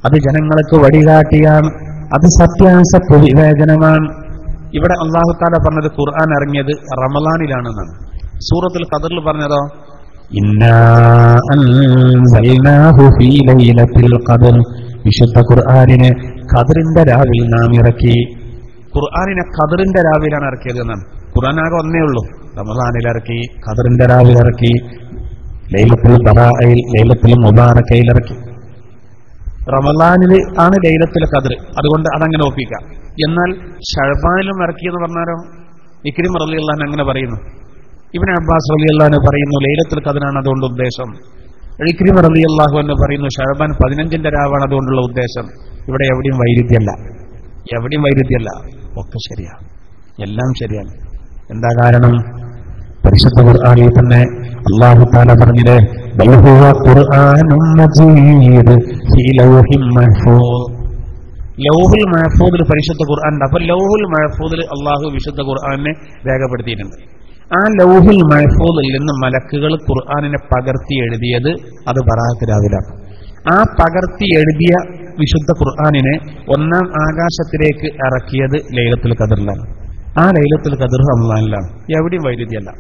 അത് ജനങ്ങൾക്ക് വഴികാട്ടിയാണ്, അത് സത്യാസത്യ വിവേചനമാണ്. ഇവിടെ അല്ലാഹു തആല പറഞ്ഞത് ഖുർആൻ ഇറങ്ങിയത് റമളാനിലാണെന്നാണ്. സൂറത്തുൽ ഖദറിൽ പറഞ്ഞതോ ഇന്നാ അൻസൽനാഹു ഫീ ലൈലത്തിൽ ഖദർ. വിശുദ്ധ ഖുർആനിനെ ഖദറിന്റെ രാവിൽ നാം ഇറക്കി. ഖുർആനിനെ ഖദറിന്റെ രാവിലാണ് ഇറക്കിയത് എന്നാണ്. ഖുർആൻ ആകെ ഒന്നേ ഉള്ളൂ, റമളാനിൽ ഇറക്കി, ഖദറിന്റെ രാവിൽ ഇറക്കി, ലൈലത്തുൽ ബറാഅയിൽ ലൈലത്തുൽ മുബാറകയിൽ ഇറക്കി. റമളാനിൽ ആണ് ലൈലത്തുൽ ഖദർ, അതുകൊണ്ട് അതങ്ങനെ ഒപ്പിക്കാം. എന്നാൽ ശഅബാനിലും ഇറക്കിയെന്ന് പറഞ്ഞാലോ ഇക്രിമ റളിയല്ലാഹു അൻഹു അങ്ങനെ പറയുന്നു. ഇബ്നു അബ്ബാസ് റളിയല്ലാഹു അൻഹു പറയുന്നു ലൈലത്തുൽ ഖദറാണ് അതുകൊണ്ട് ഉദ്ദേശം. ഇക്രിമ റളിയല്ലാഹു അൻഹു പറയുന്നു ശഅബാൻ 15ന്റെ രാവാണ് അതുകൊണ്ടുള്ള ഉദ്ദേശം. ഇവിടെ എവിടെയും വൈരുദ്ധ്യമല്ല, എവിടെയും വൈരുദ്ധ്യമല്ല, ഒക്കെ ശരിയാണ്, എല്ലാം ശരിയാണ്. എന്താ കാരണം? പരിശുദ്ധ ഖുർആനിൽ തന്നെ അല്ലാഹു തആല പറഞ്ഞില്ലേ ബൽ ഹുവ ഖുർആനുൻ മജീദ് ഫീ ലൗഹിൻ മഹ്ഫൂദ്. ലൗഹുൽ മഹ്ഫൂദിൽ പരിശുദ്ധ ഖുർആൻ ഉണ്ട്. അപ്പൊ ലൗഹുൽ മഹ്ഫൂദിൽ അല്ലാഹു വിശുദ്ധ ഖുർആനെ രേഖപ്പെടുത്തിയിട്ടുണ്ട്. ആ ലൗഹുൽ മഹ്ഫൂദിൽ നിന്ന് മലക്കുകൾ ഖുർആനിനെ പകർത്തി എഴുതിയത് അത് ബറാഅത്ത് രാവിലാണ്. ആ പകർത്തി എഴുതിയ വിശുദ്ധ ഖുർആനിനെ ഒന്നാം ആകാശത്തിലേക്ക് ഇറക്കിയത് ലൈലത്തുൽ ഖദറിലാണ്. ആ ലൈലത്തുൽ ഖദർ റമളാനിലാണ്. എവിടെയും വൈരുദ്ധ്യമല്ല.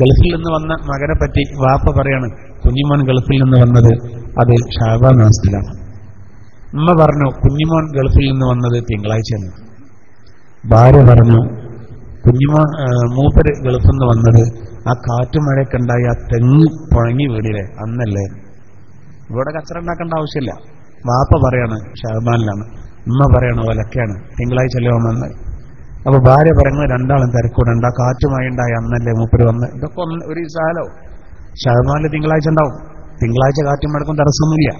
ഗൾഫിൽ നിന്ന് വന്ന മകനെ പറ്റി വാപ്പ പറയാണ് കുഞ്ഞിമോൻ ഗൾഫിൽ നിന്ന് വന്നത് അത് ശഅബാൻ മാസത്തിലാണ്. ഉമ്മ പറഞ്ഞു കുഞ്ഞിമോൻ ഗൾഫിൽ നിന്ന് വന്നത് തിങ്കളാഴ്ചയാണ്. ഭാര്യ പറഞ്ഞു കുഞ്ഞിമോൻ മൂപ്പര് ഗൾഫിൽ നിന്ന് വന്നത് ആ കാറ്റും മഴയൊക്കെ ഉണ്ടായി ആ തെങ്ങ് പുഴങ്ങി വീടില്ലേ അന്നല്ലേ. ഇവിടെ കച്ചറ ഉണ്ടാക്കേണ്ട ആവശ്യമില്ല. വാപ്പ പറയാണ് ശഅബാനിലാണ്, ഉമ്മ പറയാണ് ഒലക്കയാണ്, തിങ്കളാഴ്ചയല്ലേ വന്നത്. അപ്പൊ ഭാര്യ പറയുന്നത് രണ്ടാളും തിരക്കൂടണ്ട, കാറ്റുമായി ഉണ്ടായി അന്നല്ലേ മൂപ്പര് വന്ന്. ഇതൊക്കെ ഒരു സാലോ ശഅബാനിൽ തിങ്കളാഴ്ച ഉണ്ടാവും, തിങ്കളാഴ്ച കാറ്റും മഴക്കും തടസ്സമൊന്നുമില്ല.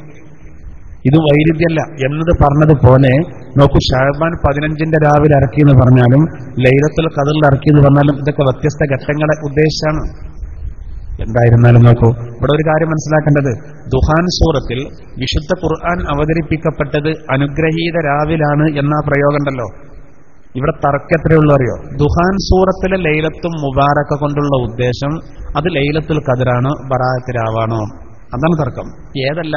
ഇത് വൈരുദ്ധ്യമല്ല എന്നത് പറഞ്ഞതുപോലെ നോക്കൂ, ശഅബാൻ 15ന്റെ രാവിലെ ഇറക്കിയെന്ന് പറഞ്ഞാലും ലൈലത്തുൽ ഖദറിൽ ഇറക്കിയെന്ന് പറഞ്ഞാലും ഇതൊക്കെ വ്യത്യസ്ത ഘട്ടങ്ങളെ ഉദ്ദേശിച്ചാണ്. എന്തായിരുന്നാലും നോക്കൂ, ഇവിടെ ഒരു കാര്യം മനസ്സിലാക്കേണ്ടത്, ദുഹാൻ സൂറത്തിൽ വിശുദ്ധ ഖുർആൻ അവതരിപ്പിക്കപ്പെട്ടത് അനുഗ്രഹീത രാവിലാണ് എന്ന പ്രയോഗം ഉണ്ടല്ലോ. ഇവിടെ തർക്കത്രയുള്ളൂ അറിയോ? ദുഹാൻ സൂറത്തിലെ ലൈലത്തുൽ മുബാറക കൊണ്ടുള്ള ഉദ്ദേശം അത് ലൈലത്തുൽ ഖദറാണോ ബറാഅത്ത് രാവാണോ? അതാണ് തർക്കം. ഏതല്ല,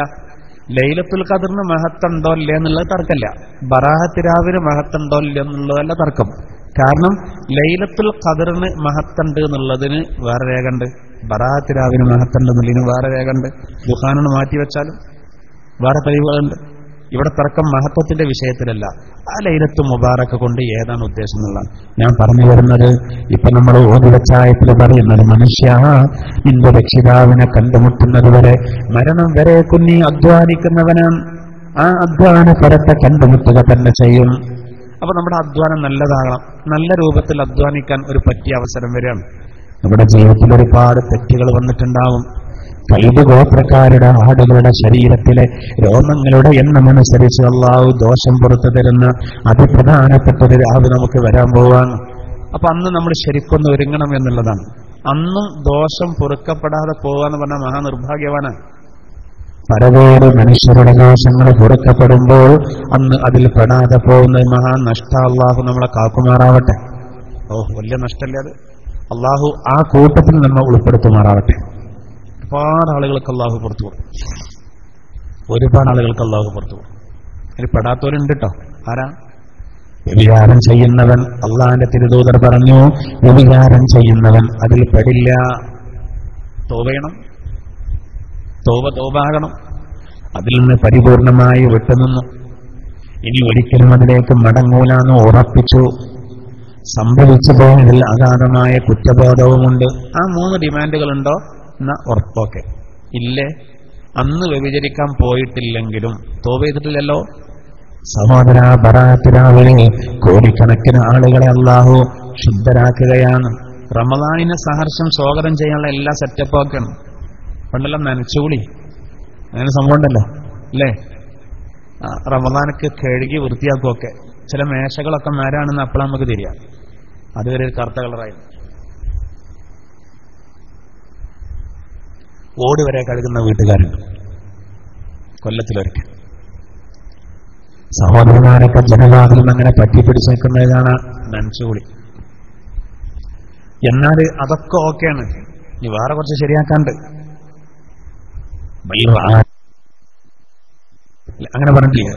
ലൈലത്തുൽ ഖദറിന് മഹത്തുണ്ടോ ഇല്ലേ എന്നുള്ളത് തർക്കമില്ല, ബറാഅത്ത് രാവിന് മഹത്തുണ്ടോ ഇല്ല എന്നുള്ളതല്ല തർക്കം. കാരണം ലൈലത്തുൽ ഖദറിന് മഹത്തുണ്ട് എന്നുള്ളതിന് വേറെ രേഖണ്ട്, ബറാഅത്ത് രാവിന് മഹത്തുണ്ട് എന്നുള്ളതിന് വേറെ രേഖണ്ട്. ദുഹാനെന്ന് മാറ്റിവെച്ചാലും വേറെ തെളിവുകളുണ്ട്. ഇവിടെ തർക്കം മഹത്വത്തിന്റെ വിഷയത്തിലല്ല, ആ ലൈലത്തുൽ മുബാറക കൊണ്ട് ഏതാണ് ഉദ്ദേശം എന്നുള്ളതാണ് ഞാൻ പറഞ്ഞു വരുന്നത്. ഇപ്പൊ നമ്മൾ ഓതിവച്ചായത്തിൽ പറയുന്നത്, മനുഷ്യ നിന്റെ രക്ഷിതാവിനെ കണ്ടുമുട്ടുന്നത് വരെ മരണം വരെ കുഞ്ഞി അധ്വാനിക്കുന്നവനാണ്, ആ അധ്വാന ഫലത്തെ കണ്ടുമുട്ടുക തന്നെ ചെയ്യും. അപ്പൊ നമ്മുടെ അധ്വാനം നല്ലതാകണം, നല്ല രൂപത്തിൽ അധ്വാനിക്കാൻ ഒരു പറ്റിയ അവസരം വരികയാണ്. നമ്മുടെ ജീവിതത്തിൽ ഒരുപാട് തെറ്റുകൾ വന്നിട്ടുണ്ടാവും. കൽബ് ഗോത്രക്കാരുടെ ആടുകളുടെ ശരീരത്തിലെ രോമങ്ങളുടെ എണ്ണമനുസരിച്ച് അല്ലാഹു ദോഷം പുറത്തു തരുന്ന അതിപ്രധാനപ്പെട്ട ഒരു രാവ് നമുക്ക് വരാൻ പോവാണ്. അപ്പൊ അന്ന് നമ്മൾ ശരിക്കൊന്ന് ഒരുങ്ങണം എന്നുള്ളതാണ്. അന്നും ദോഷം പൊറുക്കപ്പെടാതെ പോവാന്ന് പറഞ്ഞാൽ മഹാനിർഭാഗ്യമാണ്. പരവേട് മനുഷ്യരുടെ ദോഷങ്ങൾ പൊറുക്കപ്പെടുമ്പോൾ അന്ന് അതിൽ പെടാതെ പോകുന്ന മഹാ നഷ്ട. അല്ലാഹു നമ്മളെ കാക്കുമാറാവട്ടെ. വലിയ നഷ്ടല്ലേ അത്. അല്ലാഹു ആ കൂട്ടത്തിൽ നമ്മൾ ഉൾപ്പെടുത്തുമാറാവട്ടെ. ഒരുപാട് ആളുകൾക്ക് അല്ലാഹു പുറത്തു കൊടുക്കും, ഒരുപാട് ആളുകൾക്ക് അല്ലാഹു പുറത്തു കൊടുക്കും. അതിൽ പെടാത്തവരുണ്ട് കേട്ടോ. ആരാ? വ്യഭിചാരം ചെയ്യുന്നവൻ. അള്ളാഹിന്റെ തിരുദൂതർ പറഞ്ഞു വ്യഭിചാരം ചെയ്യുന്നവൻ അതിൽ പെടില്ല. തൗബ ചെയ്യണം, തൗബ ആകണം, അതിൽ നിന്ന് പരിപൂർണമായി വിട്ടുനിന്നു. ഇനി ഒരിക്കലും അതിലേക്ക് മടങ്ങൂലാന്ന് ഉറപ്പിച്ചു. സംഭവിച്ചു പോയതിൽ അഗാധമായ കുറ്റബോധവുമുണ്ട്. ആ 3 ഡിമാൻഡുകളുണ്ടോ എന്നാ ഉറപ്പൊക്കെ ഇല്ലേ? അന്ന് വ്യഭിചരിക്കാൻ പോയിട്ടില്ലെങ്കിലും തൗബ ചെയ്തിട്ടില്ലല്ലോ. സഹോദര, ബറാഅത്ത് രാവിലെ കോടിക്കണക്കിന് ആളുകളെ അല്ലാഹു ശുദ്ധരാക്കുകയാണ്. റമദാനിനെ സഹർഷം സ്വാഗതം ചെയ്യാനുള്ള എല്ലാ സെറ്റപ്പും ഒക്കെയാണ്. പണ്ടെല്ലാം നനച്ചുകൂളി അങ്ങനെ സംഭവം ഉണ്ടല്ലോ അല്ലേ? റമദാനൊക്കെ കഴുകി വൃത്തിയാക്കുമൊക്കെ. ചില മേശകളൊക്കെ മരാണെന്ന് അപ്പോഴാണ് നമുക്ക് തിരിയാം. അതുവരെ ഒരു കറുത്ത കളറായിരുന്നു. ഓട് വരെ കഴുകുന്ന വീട്ടുകാരുണ്ട് കൊല്ലത്തിലൊരിക്കൽ. സഹോദരന്മാരൊക്കെ ജനവാതിൽ നിന്ന് അങ്ങനെ പറ്റിപ്പിടിച്ചേക്കുന്നത് കാണാൻ നനച്ചുകൂളി. എന്നാൽ അതൊക്കെ ഓക്കെയാണ്. ഇനി വേറെ കുറച്ച് ശരിയാക്കാണ്ട്. അങ്ങനെ പറഞ്ഞിട്ടില്ലേ,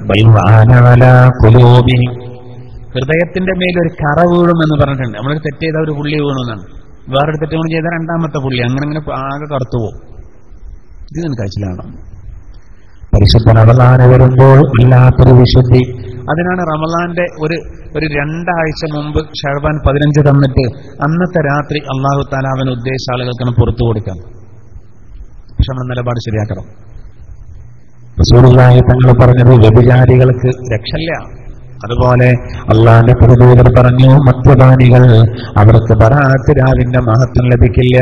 ഹൃദയത്തിന്റെ മേലൊരു കറ വീഴും എന്ന് പറഞ്ഞിട്ടുണ്ട്. നമ്മളൊരു തെറ്റ് ചെയ്താൽ ഒരു പുള്ളി വീണമെന്നാണ്. വേറൊരു തെറ്റ് കൂടി ചെയ്താൽ 2ാമത്തെ പുള്ളി. അങ്ങനെ ആകെ കറുത്തു പോകും. ഇത് നിനക്ക് കഴിച്ചിലാണോ? പരിശുദ്ധ റമളാൻ വരുമ്പോൾ ഇല്ലാത്തൊരു വിശുദ്ധി. അതിനാണ് റമളാന്റെ ഒരു 2 ആഴ്ച മുമ്പ് ശഅബാൻ 15 തന്നിട്ട് അന്നത്തെ രാത്രി അല്ലാഹു തആല അവൻ ഉദ്ദേശിച്ച ആളുകൾക്കാണ് പുറത്തു കൊടുക്കാൻ. പക്ഷെ നമ്മൾ നിലപാട് ശരിയാക്കണം. റസൂലുള്ളാഹി തങ്ങൾ പറഞ്ഞത് വ്യഭിചാരികൾക്ക് രക്ഷയില്ല. അതുപോലെ അള്ളാന്റെ പുറതൂതർ പറഞ്ഞു, മദ്യപാനികൾ അവർക്ക് ബറാഅത്ത് രാവിന്റെ മഹത്വം ലഭിക്കില്ല.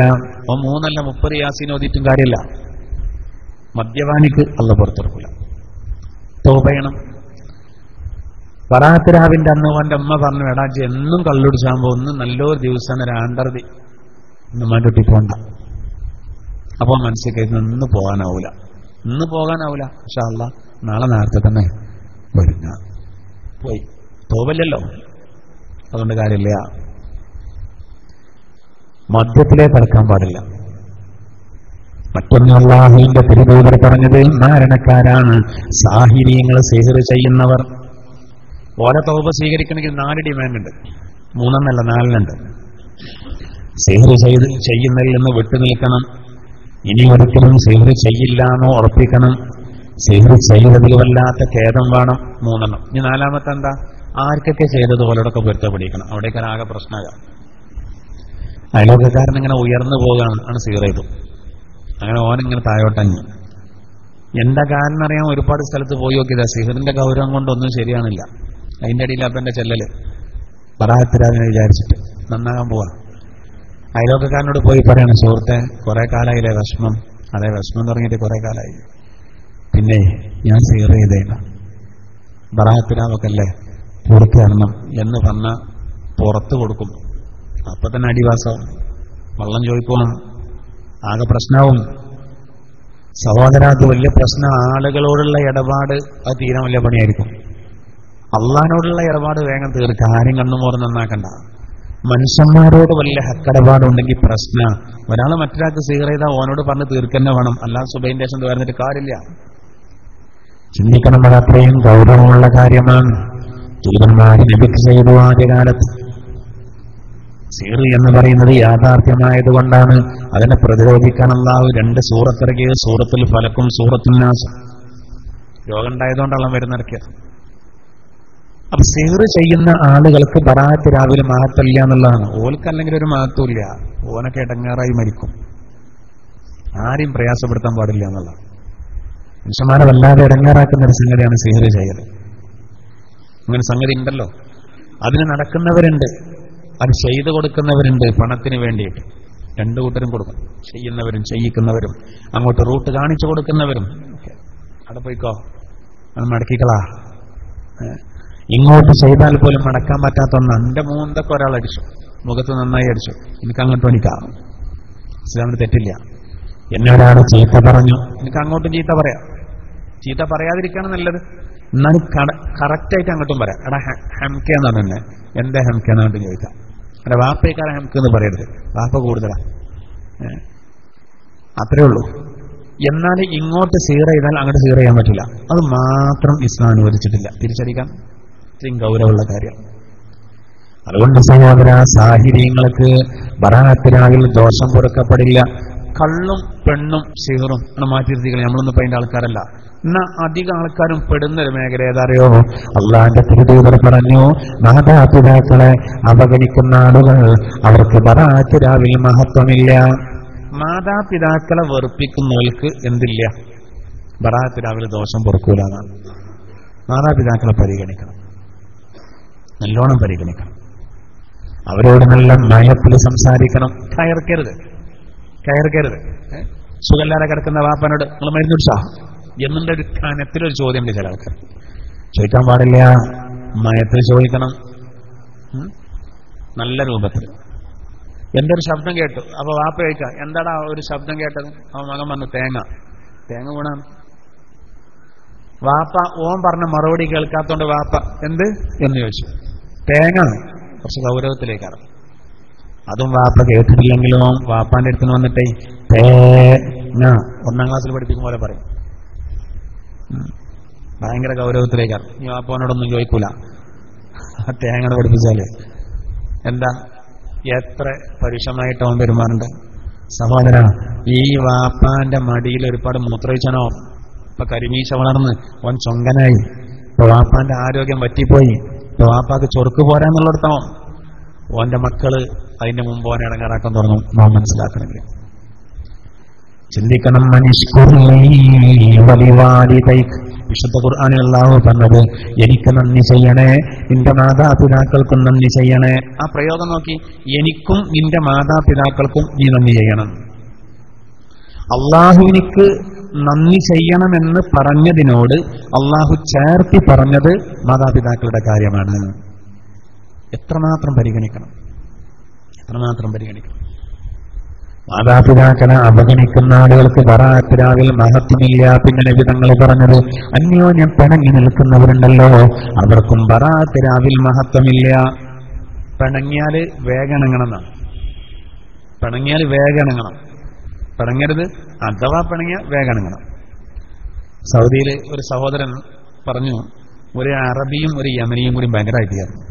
3 അല്ല 30 യാസീൻ ഓതിയിട്ടും കാര്യമില്ല. മദ്യപാനിക്ക് അള്ളാഹു പുറത്തിറക്കില്ല. തൗബ ചെയ്യണം. ബറാഅത്ത് രാവിന്റെ അന്ന് അവന്റെ അമ്മ പറഞ്ഞു, എടാജി എന്നും കള്ളുടിച്ചാകുമ്പോ ഒന്ന് നല്ലൊരു ദിവസമാണ് രാണ്ടർതി ഇന്ന് മാറ്റി പോണ്ട. അപ്പൊ മനസ്സിൽ കരുതുന്നു ഇന്ന് പോകാനാവൂല. പക്ഷെ അള്ളാഹ് നാളെ നേരത്തെ തന്നെ വരും. പോയി തോവല്ലല്ലോ, അതുകൊണ്ട് കാര്യമില്ല. മദ്യത്തിലേക്ക് കടക്കാൻ പാടില്ല. മറ്റൊന്ന് അല്ലാഹുവിന്റെ തിരുദൂതർ പറഞ്ഞത് മാരണക്കാരാണ് സാഹിര്യങ്ങൾ സിഹ്ർ ചെയ്യുന്നവർ. ഓരോ തൗബ സ്വീകരിക്കണമെങ്കിൽ 4 ഡിമാൻഡ് ഉണ്ട്. 3 എന്നല്ല 4 ഉണ്ട്. സിഹ്ർ ചെയ്യുന്നതിൽ നിന്ന് വിട്ടുനിൽക്കണം. ഇനി ഒരിക്കലും സിഹ്ർ ചെയ്യില്ല എന്ന് ഉറപ്പിക്കണം. സിഹ്ർ ചെയ്തതിൽ വല്ലാത്ത ഖേദം വേണം. 3 ഇനി 4ാമത്തെ എന്താ? ആർക്കൊക്കെ ചെയ്തതുപോലൊക്കെ പൊരുത്തപ്പെടിക്കണം. അവിടേക്ക് ആകെ പ്രശ്നമാകാം. അയലോക്കക്കാരൻ ഇങ്ങനെ ഉയർന്നു പോകാണ് സിഹ്ർ ചെയ്തു. അങ്ങനെ ഓനിങ്ങനെ താഴോട്ടങ്ങി. എന്താ കാരണം അറിയാൻ ഒരുപാട് സ്ഥലത്ത് പോയി നോക്കിയതാ. സിഹ്റിന്റെ ഗൗരവം കൊണ്ടൊന്നും ശരിയാണില്ല. അതിന്റെ അടിയിൽ അപ്പന്റെ ചെല്ലല് ബറാഅത്ത് രാവിനെ വിചാരിച്ചിട്ട് നന്നാകാൻ പോവാ. അയലോക്കക്കാരനോട് പോയി പറയണം, സുഹൃത്തെ കുറെ കാലമായില്ലേ വിഷമം. അതെ, വിഷമം തുടങ്ങിയിട്ട് കുറെ കാലമായി. പിന്നെ ഞാൻ സിഹ്ർ ചെയ്തേന ബറാഅത്ത് രാവൊക്കെ അല്ലേ പൂർത്തിയാകണം എന്ന് പറഞ്ഞ പുറത്ത് കൊടുക്കും. അപ്പൊ തന്നെ അടിവാസം, വെള്ളം ചോദിക്കണം, ആകെ പ്രശ്നവും. സഹോദരാത് വലിയ പ്രശ്നം. ആളുകളോടുള്ള ഇടപാട് അത് തീരാൻ വലിയ പണിയായിരിക്കും. അള്ളാഹിനോടുള്ള ഇടപാട് വേഗം തീർക്കുക. ആരും കണ്ണുമോറ് നന്നാക്കണ്ട. മനുഷ്യന്മാരോട് വലിയ ഹക്കിടപാടുണ്ടെങ്കിൽ പ്രശ്ന. ഒരാൾ മറ്റൊരാൾക്ക് സിഹ്ർ ചെയ്താൽ ഓനോട് പറഞ്ഞ് തീർക്കന്നെ വേണം. അല്ലാതെ സുബൈന്റെ ശേഷം വരുന്നിട്ട് കാര്യമില്ല. ചിന്തിക്കണം, അത് അത്രയും ഗൗരവമുള്ള കാര്യമാണ്. ദൂതന്മാര് നബിക്ക് ചെയ്തു ആദ്യകാലത്ത്. സിഹ്ർ എന്ന് പറയുന്നത് യാഥാർത്ഥ്യമായതുകൊണ്ടാണ് അതിനെ പ്രതിരോധിക്കാൻ അല്ലാഹു 2 സൂറത്തിറക്കിയ സൂറത്തുൽ ഫലക്കും സൂറത്തുൽ നാസും. രോഗം ഉണ്ടായതുകൊണ്ടാണ് മരുന്നിറക്കിയത്. അപ്പൊ സിഹ്ർ ചെയ്യുന്ന ആളുകൾക്ക് ബറാഅത്ത് രാവിലെ മഹത്വമില്ല എന്നുള്ളതാണ്. ഓൽക്കല്ലെങ്കിൽ ഒരു മഹത്വമില്ല. ഓനൊക്കെ ഇടങ്ങേറായി മരിക്കും. ആരെയും പ്രയാസപ്പെടുത്താൻ പാടില്ല എന്നുള്ളതാണ്. മനുഷ്യന്മാരെ വല്ലാതെ ഇടങ്ങേറാക്കുന്ന ഒരു സംഗതിയാണ് സിഹ്ർ ചെയ്യൽ. അങ്ങനെ സംഗതി ഉണ്ടല്ലോ. അതിന് നടക്കുന്നവരുണ്ട്, അത് ചെയ്തു കൊടുക്കുന്നവരുണ്ട് പണത്തിന് വേണ്ടിയിട്ട്. 2 കൂട്ടരും കൊടുക്കും. ചെയ്യുന്നവരും ചെയ്യിക്കുന്നവരും. അങ്ങോട്ട് റൂട്ട് കാണിച്ചു കൊടുക്കുന്നവരും. അവിടെ പോയിക്കോ, അത് മടക്കിക്കളാ. ഇങ്ങോട്ട് ചെയ്താൽ പോലും മടക്കാൻ പറ്റാത്ത ഒന്നാണ്. എന്റെ മൂന്നൊക്കെ ഒരാൾ അടിച്ചു, മുഖത്ത് നന്നായി അടിച്ചു, എനിക്ക് അങ്ങോട്ടും എനിക്കാം. ഇസ്ലാമിന് തെറ്റില്ല. എന്നെ ഒരാൾ ചീത്ത പറഞ്ഞു, എനിക്ക് അങ്ങോട്ടും ചീത്ത പറയാം. ചീത്ത പറയാതിരിക്കാണ് നല്ലത്. എന്നാലും കറക്റ്റായിട്ട് അങ്ങോട്ടും പറയാം. എടാ ഹെംക എന്നാണ് എന്നെ, എന്താ ഹെംക എന്നാണ് ചോദിക്കാം. എന്റെ വാപ്പയേക്കാൾ ഹെംക എന്ന് പറയരുത്, വാപ്പ കൂടുതലാ. അത്രേ ഉള്ളൂ. എന്നാൽ ഇങ്ങോട്ട് സിഹ്ർ ചെയ്താൽ അങ്ങോട്ട് സിഹ്ർ ചെയ്യാൻ പറ്റില്ല. അത് മാത്രം ഇസ്ലാം അനുവദിച്ചിട്ടില്ല. തിരിച്ചടിക്കാൻ ഇത്രയും ഗൗരവമുള്ള കാര്യം. അതുകൊണ്ട് സഹോദര, സാഹിര്യങ്ങൾക്ക് ബറാഅത്ത് രാവിൽ ദോഷം പൊറുക്കപ്പെടില്ല. കള്ളും പെണ്ണും സിഹ്റും മാറ്റിയിരുത്തികളെ നമ്മളൊന്നും അതിന്റെ ആൾക്കാരല്ല. എന്നാ അധിക ആൾക്കാരും പെടുന്നൊരു മേഖല ഏതറിയോ? അള്ളാന്റെ തിരുദൂതർ പറഞ്ഞു, മാതാപിതാക്കളെ അവഗണിക്കുന്ന ആളുകൾ അവർക്ക് ബറാഅത്ത് രാവിൽ മഹത്വമില്ല. മാതാപിതാക്കളെ വെറുപ്പിക്കുന്നവർക്ക് എന്തില്ല? ബറാഅത്ത് രാവിലെ ദോഷം പൊറുക്കൂല എന്നാണ്. മാതാപിതാക്കളെ പരിഗണിക്കണം, നല്ലോണം പരിഗണിക്കണം. അവരോട് നല്ല നയത്തിൽ സംസാരിക്കണം. കയർക്കരുത്. സുഖല്ലാതെ കിടക്കുന്ന വാപ്പനോട് നിങ്ങൾ മരുന്ന് കുടിച്ചാ എന്നിന്റെ ഒരു കനത്തിലൊരു ചോദ്യമുണ്ട് ചില ആൾക്കാർ. ചോദിക്കാൻ പാടില്ല, മയത്തിൽ ചോദിക്കണം, നല്ല രൂപത്തിൽ. എന്തൊരു ശബ്ദം കേട്ടു, അപ്പൊ വാപ്പ ചോദിക്കാം, എന്താടാ ഒരു ശബ്ദം കേട്ടത്? അവൻ മകൻ പറഞ്ഞു, തേങ്ങ വീണാണ്. വാപ്പ ഓൻ പറഞ്ഞ മറുപടി കേൾക്കാത്തോണ്ട് വാപ്പ എന്ത് എന്ന് ചോദിച്ചു. തേങ്ങ. കുറച്ച് ഗൗരവത്തിലേക്കാണ്. അതും വാപ്പ കേട്ടിട്ടില്ലെങ്കിലും വാപ്പാന്റെ അടുത്ത് വന്നിട്ടേ തേങ്ങ 1ാം ക്ലാസ്സിൽ പഠിപ്പിക്കും പോലെ പറയും. ഭയങ്കര ഗൗരവത്തിലേക്കാണ്. ഈ വാപ്പാനോടൊന്നും ചോദിക്കൂല. തേങ്ങ പഠിപ്പിച്ചാല് എന്താ എത്ര പരുഷമായിട്ട് അവൻ പെരുമാറുണ്ട്. സഹോദര, ഈ വാപ്പാന്റെ മടിയിൽ ഒരുപാട് മൂത്രയിച്ചനോ, ഇപ്പൊ കരിമീശ വളർന്ന് ഓൻ ചൊങ്കനായി, ഇപ്പൊ വാപ്പാന്റെ ആരോഗ്യം പറ്റിപ്പോയി, ഇപ്പൊ വാപ്പാക്ക് ചൊറുക്ക് പോരാന്നുള്ളിടത്തോ ഓന്റെ മക്കള് അതിന്റെ മുമ്പ് ഓനെ ഇടങ്ങാറാക്കാൻ തുടങ്ങും. നാം മനസ്സിലാക്കണമെങ്കിൽ ചിന്തിക്കണം. വിശുദ്ധ ഖുർആനിൽ അല്ലാഹു പറഞ്ഞത്, എനിക്ക് നന്ദി ചെയ്യണേ, നിന്റെ മാതാപിതാക്കൾക്കും നന്ദി ചെയ്യണേ. ആ പ്രയോഗം നോക്കി, എനിക്കും നിന്റെ മാതാപിതാക്കൾക്കും നീ നന്ദി ചെയ്യണം. അള്ളാഹുവിനിക്ക് നന്ദി ചെയ്യണമെന്ന് പറഞ്ഞതിനോട് അള്ളാഹു ചേർത്തി പറഞ്ഞത് മാതാപിതാക്കളുടെ കാര്യമാണ്. എത്രമാത്രം പരിഗണിക്കണം. മാതാപിതാക്കളെ അവഗണിക്കുന്ന ആളുകൾക്ക് ബറാഅത്ത് രാവിൽ മഹത്വമില്ല. പിന്നെ നബി തങ്ങൾ പറഞ്ഞത്, അന്യോന്യം പിണങ്ങി നിൽക്കുന്നവരുണ്ടല്ലോ അവർക്കും ബറാഅത്ത് രാവിൽ മഹത്വമില്ല. പിണങ്ങിയാല് വേഗണങ്ങണമെന്നാണ്. പിണങ്ങരുത്, അഥവാ പിണങ്ങിയ വേഗണങ്ങണം. സൗദിയിൽ ഒരു സഹോദരൻ പറഞ്ഞു, ഒരു അറബിയും ഒരു യമനിയും കൂടി ഭയങ്കരമായിട്ട് ചേർന്നു.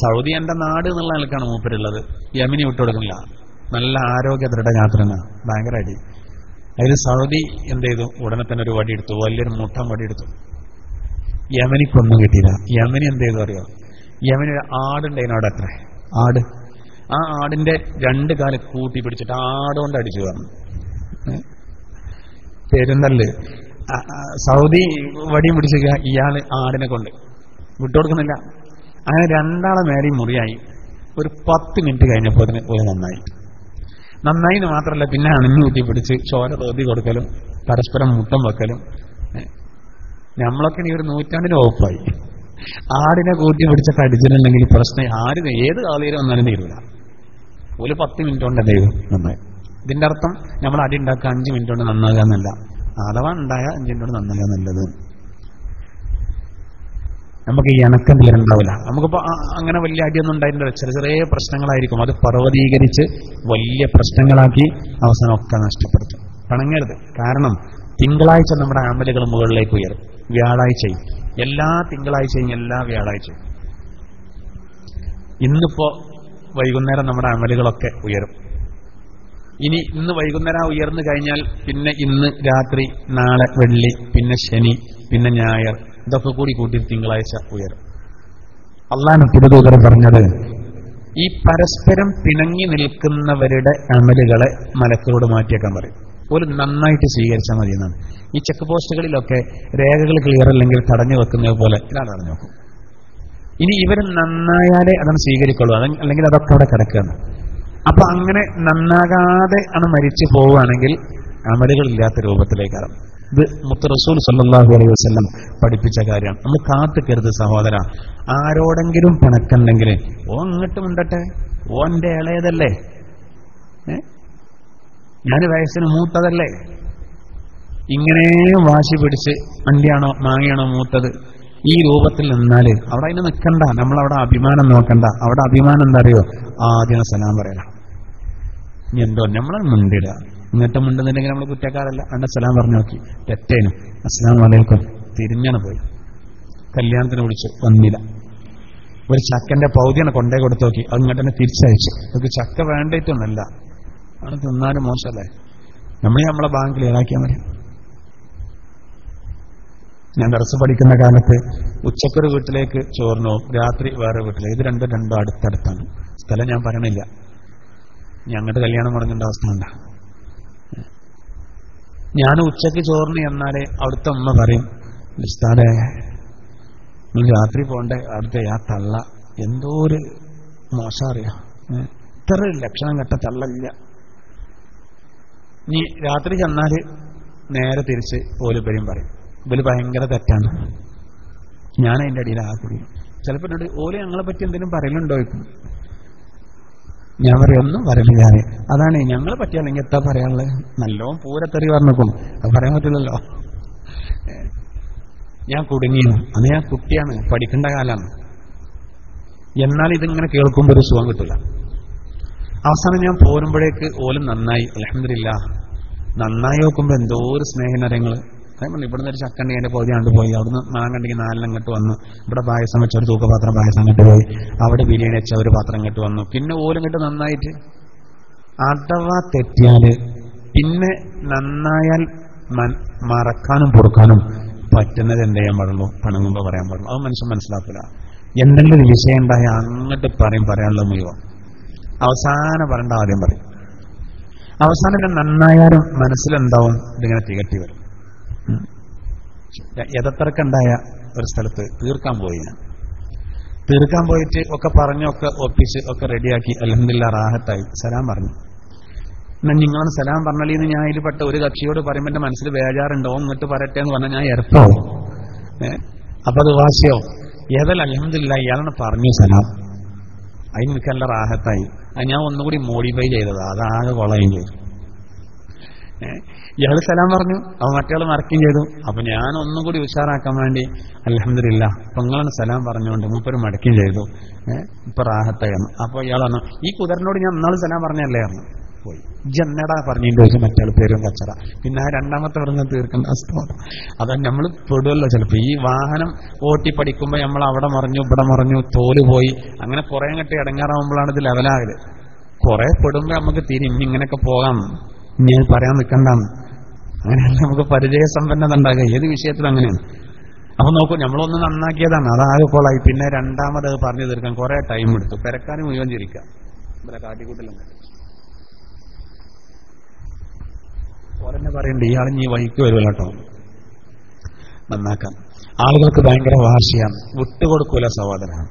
സൗദി എന്റെ നാട് എന്നുള്ള നിലക്കാണ് മൂപ്പരുള്ളത്. യമനി വിട്ടുകൊടുക്കുന്നില്ല. നല്ല ആരോഗ്യ ദൃഢഗാത്രനാണ്, ഭയങ്കരമായിട്ട്. അതിൽ സൗദി എന്ത് ചെയ്തു? ഉടനെ തന്നെ ഒരു വടിയെടുത്തു, വലിയൊരു മുട്ടം വടിയെടുത്തു. യമനിക്കൊന്നും കിട്ടിയില്ല. യമനി എന്ത് ചെയ്തു അറിയോ? യമനി ആടുണ്ടതിനോട് അത്ര ആട്, ആ ആടിന്റെ 2 കാല് കൂട്ടി പിടിച്ചിട്ട് ആടുകൊണ്ട് അടിച്ചു പറഞ്ഞു. പെരുന്നല്ല്. സൗദി വടിയും പിടിച്ചിരിക്കുക, ഇയാള് ആടിനെ കൊണ്ട് വിട്ടുകൊടുക്കുന്നില്ല. അങ്ങനെ 2ആളെ മേലെയും മുറിയായി. ഒരു 10 മിനിറ്റ് കഴിഞ്ഞപ്പോൾ ഒരു നന്നായി എന്ന് മാത്രമല്ല, പിന്നെ അണിഞ്ഞു കൂട്ടി പിടിച്ച് ചോര തോതി കൊടുക്കലും പരസ്പരം മുട്ടം വെക്കലും. നമ്മളൊക്കെ ഈ ഒരു നൂറ്റാണ്ടിന് വകുപ്പായി. ആടിനെ കൂട്ടി പിടിച്ചൊക്കെ അടിച്ചിട്ടുണ്ടെങ്കിൽ പ്രശ്നം ഏത് കാലയിലും വന്നാലും തീരൂല. ഒരു 10 മിനിറ്റ് കൊണ്ട് ദൈവം നന്നായി. ഇതിന്റെ അർത്ഥം നമ്മൾ അടി ഉണ്ടാക്കുക 5 മിനിറ്റ് കൊണ്ട് നന്നാകുക എന്നല്ല. അഥവാ ഉണ്ടായ 5 മിനിറ്റ് കൊണ്ട് നന്നാകുക നല്ലത്. നമുക്ക് ഈ ഇണക്കം തീരുണ്ടാവില്ല. നമുക്കിപ്പോ അങ്ങനെ വലിയ അടിയൊന്നും ഉണ്ടായിട്ടില്ല. ചെറിയ പ്രശ്നങ്ങളായിരിക്കും. അത് പർവ്വതീകരിച്ച് വലിയ പ്രശ്നങ്ങളാക്കി അവസാനം ഒക്കെ നഷ്ടപ്പെടുത്തും. പിണങ്ങരുത്. കാരണം തിങ്കളാഴ്ച നമ്മുടെ അമലുകൾ മുകളിലേക്ക് ഉയരും. വ്യാഴാഴ്ചയും എല്ലാ തിങ്കളാഴ്ചയും എല്ലാ വ്യാഴാഴ്ചയും. ഇന്നിപ്പോ വൈകുന്നേരം നമ്മുടെ അമലുകളൊക്കെ ഉയരും. ഇന്ന് വൈകുന്നേരം ഉയർന്നു കഴിഞ്ഞാൽ പിന്നെ ഇന്ന് രാത്രി, നാളെ വെള്ളി, പിന്നെ ശനി, പിന്നെ ഞായർ, ഇതൊക്കെ കൂടി കൂട്ടി തിങ്കളാഴ്ച ഉയരും. അള്ളാഹു തിരുദൂതർ പറഞ്ഞത്, ഈ പരസ്പരം പിണങ്ങി നിൽക്കുന്നവരുടെ അമലുകളെ മലക്കളോട് മാറ്റിയേക്കാൻ പറയും. ഒരു നന്നായിട്ട് സ്വീകരിച്ചാൽ മതി എന്നാണ്. ഈ ചെക്ക് പോസ്റ്റുകളിലൊക്കെ രേഖകൾ ക്ലിയർ അല്ലെങ്കിൽ തടഞ്ഞു വെക്കുന്നത് പോലെ ഇതാണ് തടഞ്ഞു നോക്കും. ഇനി ഇവർ നന്നായാലേ അതാണ് സ്വീകരിക്കുള്ളൂ, അല്ലെങ്കിൽ അതൊക്കെ അവിടെ കിടക്കുകയാണ്. അപ്പൊ അങ്ങനെ നന്നാകാതെ ആണ് മരിച്ചു പോവുകയാണെങ്കിൽ അമലുകൾ ഇല്ലാത്ത രൂപത്തിലേക്കാണ്. ഇത് മുത്ത് റസൂൽ സല്ലല്ലാഹു അലൈഹി വസല്ലം പഠിപ്പിച്ച കാര്യമാണ്. നമ്മൾ കാത്തുക്കരുത് സഹോദര. ആരോടെങ്കിലും പിണക്കുണ്ടെങ്കിൽ അങ്ങോട്ട് മിണ്ടട്ടെ, ഓന്റെ ഇളയതല്ലേ, ഞാൻ വയസ്സിന് മൂത്തതല്ലേ, ഇങ്ങനെ വാശി പിടിച്ച് അണ്ടിയാണോ മാങ്ങയാണോ മൂത്തത് ഈ രൂപത്തിൽ നിന്നാല് അവിടെ അതിന് നിൽക്കണ്ട. നമ്മളവിടെ അഭിമാനം നോക്കണ്ട. അവിടെ അഭിമാനം എന്താ അറിയോ? ആദ്യം സലാം പറയല. ഇനി എന്തോ നമ്മളെ മുണ്ടിടുക. ഇങ്ങോട്ട് മുണ്ടുന്നുണ്ടെങ്കിൽ നമ്മൾ കുറ്റക്കാരല്ല. അന്റെ സലാം പറഞ്ഞു നോക്കി തെറ്റേനും അസ്സലാമു അലൈക്കും തിരിഞ്ഞാണ് പോയി. കല്യാണത്തിന് വിളിച്ചു, വന്നില്ല. ഒരു ചക്കന്റെ പൗതിയാണ് കൊണ്ടേ കൊടുത്തു നോക്കി, അത് ഇങ്ങോട്ട് തന്നെ തിരിച്ചയച്ചു. നമുക്ക് ചക്ക വേണ്ടിയിട്ടൊന്നല്ല, അത് തിന്നാലും മോശമല്ലേ. നമ്മളെ ബാങ്ക് ക്ലിയറാക്കിയാൽ മതി. ഞാൻ ദർസ് പഠിക്കുന്ന കാലത്ത് ഉച്ചക്കൊരു വീട്ടിലേക്ക് ചോറിനോ രാത്രി വേറെ വീട്ടിലേക്ക്, ഇത് രണ്ടും അടുത്തടുത്താണ്. സ്ഥലം ഞാൻ പറയണില്ല, ഞങ്ങളുടെ കല്യാണം മുടങ്ങേണ്ട അവസ്ഥ ഉണ്ടാ. ഞാൻ ഉച്ചക്ക് ചോറിന് എന്നാലേ അവിടുത്തെ അമ്മ പറയും, ഉസ്താദേ നിങ്ങൾ രാത്രി പോണ്ടേ, അവിടുത്തെ ആ തള്ള എന്തോ ഒരു മോശം അറിയാം, ഇത്ര ലക്ഷണം കെട്ട തള്ളല്ല. നീ രാത്രി ചെന്നാല് നേരെ തിരിച്ച് ഓല് പേരും പറയും, ഇവര് ഭയങ്കര തെറ്റാണ്. ഞാൻ അതിൻ്റെ അടിയിൽ ആ കുടി ചിലപ്പോൾ എന്നോട് ഓല് ഞങ്ങളെ പറ്റി എന്തെങ്കിലും പറയലുണ്ടോ? ഞാൻ പറയും ഒന്നും പറയില്ല. അതാണ് ഞങ്ങളെ പറ്റിയാണെങ്കിൽ എത്താ പറയാനുള്ളത്, നല്ലോണം പൂരത്തെറി പറഞ്ഞേക്കും, അത് പറയാൻ പറ്റില്ലല്ലോ. ഞാൻ കുടുങ്ങിയാണ്, അന്ന് ഞാൻ കുട്ടിയാണ്, പഠിക്കേണ്ട കാലമാണ്. എന്നാൽ ഇതിങ്ങനെ കേൾക്കുമ്പോൾ ഒരു സുഖം കിട്ടില്ല. അവസാനം ഞാൻ പോരുമ്പോഴേക്ക് ഓലും നന്നായി, അൽഹംദുലില്ലാഹ് നന്നായി നോക്കുമ്പോൾ എന്തോ ഒരു സ്നേഹനരങ്ങൾ. ഇവിടുന്ന് ഒരു ചക്കണ്ടി അതിന്റെ പകുതി ആണ്ട് പോയി, അവിടുന്ന് മാങ്ങണ്ടെങ്കിൽ 4 അങ്ങോട്ട് വന്നു, ഇവിടെ പായസം വെച്ച ഒരു തൂക്കപാത്രം പായസം അങ്ങോട്ട് പോയി, അവിടെ ബിരിയാണി വെച്ച ഒരു പാത്രം അങ്ങോട്ട് വന്നു. പിന്നെ ഓലും ഇങ്ങോട്ട് നന്നായിട്ട് അഥവാ തെറ്റിയാല് പിന്നെ നന്നായാൽ മറക്കാനും പൊറുക്കാനും പറ്റുന്നത് എന്ത് ചെയ്യാൻ പാടുള്ളൂ, പണങ്ങുമ്പോ പറയാൻ പാടുള്ളൂ. അത് മനുഷ്യൻ മനസ്സിലാക്കില്ല. എന്തെങ്കിലും ഒരു വിഷയം ഉണ്ടായാൽ അങ്ങോട്ട് പറയാനുള്ളത് മുഴുവൻ അവസാനം പറയേണ്ട ആദ്യം പറയും. അവസാനം നന്നായാലും മനസ്സിലെന്താവും, ഇതിങ്ങനെ തികട്ടി വരും. എതത്രക്കുണ്ടായ ഒരു സ്ഥലത്ത് തീർക്കാൻ പോയി. ഞാൻ തീർക്കാൻ പോയിട്ട് ഒക്കെ പറഞ്ഞൊക്കെ ഒപ്പിച്ച് ഒക്കെ റെഡിയാക്കി അൽഹംദുലില്ലാഹ് റാഹത്തായി. സലാം പറഞ്ഞു. എന്നാൽ നിങ്ങളൊന്ന് സലാം പറഞ്ഞാലീന്ന് ഞാൻ ഇതിൽ പെട്ട ഒരു കക്ഷിയോട് പറയുമ്പോൾ എന്റെ മനസ്സിൽ ബേജാറുണ്ടോ, ഇങ്ങോട്ട് പറയട്ടെ എന്ന് പറഞ്ഞാൽ ഞാൻ എരപ്പാവും. അപ്പൊ അത് വാശിയോ ഏതല്ല അൽഹംദുലില്ലാഹ് ഇയാളാണ് പറഞ്ഞു സലാം, അതിന് എനിക്ക് നല്ല റാഹത്തായി. അത് ഞാൻ ഒന്നുകൂടി മോഡിഫൈ ചെയ്തത്, അതാകെ കൊളയും ചെയ്തു. ഇയാള് സലാം പറഞ്ഞു, അപ്പൊ മറ്റേയാൾ മറക്കുകയും ചെയ്തു. അപ്പൊ ഞാൻ ഒന്നുകൂടി ഉഷാറാക്കാൻ വേണ്ടി അൽഹംദുലില്ലാഹ് അപ്പൊ നിങ്ങളാണ് സലാം പറഞ്ഞുകൊണ്ട് മൂപ്പര് മടക്കുകയും ചെയ്തു. ഇപ്പൊ റാഹത്തായിരുന്നു. അപ്പൊ ഇയാൾ പറഞ്ഞു, ഈ കുതിരനോട് ഞാൻ ഒന്നാൾ സലാം പറഞ്ഞല്ലേ പറഞ്ഞു. പോയി ജന്നടാ പറഞ്ഞതിന്റെ ചോദിച്ചു മറ്റേയാൾ പേരും കച്ചറ. പിന്നെ ആ രണ്ടാമത്തെ പറഞ്ഞ തീർക്കേണ്ട അവസ്ഥ. അതാ നമ്മൾ പെടുമല്ലോ ചിലപ്പോ. ഈ വാഹനം ഓട്ടി പഠിക്കുമ്പോ നമ്മൾ അവിടെ മറിഞ്ഞു ഇവിടെ മറിഞ്ഞു തോല് പോയി അങ്ങനെ കുറെ അങ്ങോട്ട് ഇടങ്ങാറാവുമ്പോഴാണ് ഇത് ലെവലാകല്. കുറെ പെടുമ്പോ നമുക്ക് തിരി ഇങ്ങനെയൊക്കെ പോകാം, ഇനി പറയാൻ നിൽക്കണ്ടാന്ന്. അങ്ങനെയല്ല നമുക്ക് പരിചയസമ്പന്നത ഉണ്ടാകുക ഏത് വിഷയത്തിലും അങ്ങനെയാണ്. അപ്പൊ നോക്കൂ, നമ്മളൊന്ന് നന്നാക്കിയതാണ്, അതാകെ കോളായി. പിന്നെ രണ്ടാമത് അത് പറഞ്ഞു തീർക്കാൻ കുറെ ടൈം എടുത്തു. പെരക്കാനും മുഴുവൻ ചിരിക്കാം. ഇവിടെ കാട്ടിക്കൂട്ടിലുണ്ട് ഓരെന്നെ പറയണ്ടേ ഇയാൾ ഈ വഴിക്ക് വരുമല്ലോ കേട്ടോ നന്നാക്കാൻ. ആളുകൾക്ക് ഭയങ്കര വാശിയാണ്, വിട്ടുകൊടുക്കൂല സഹോദരൻ.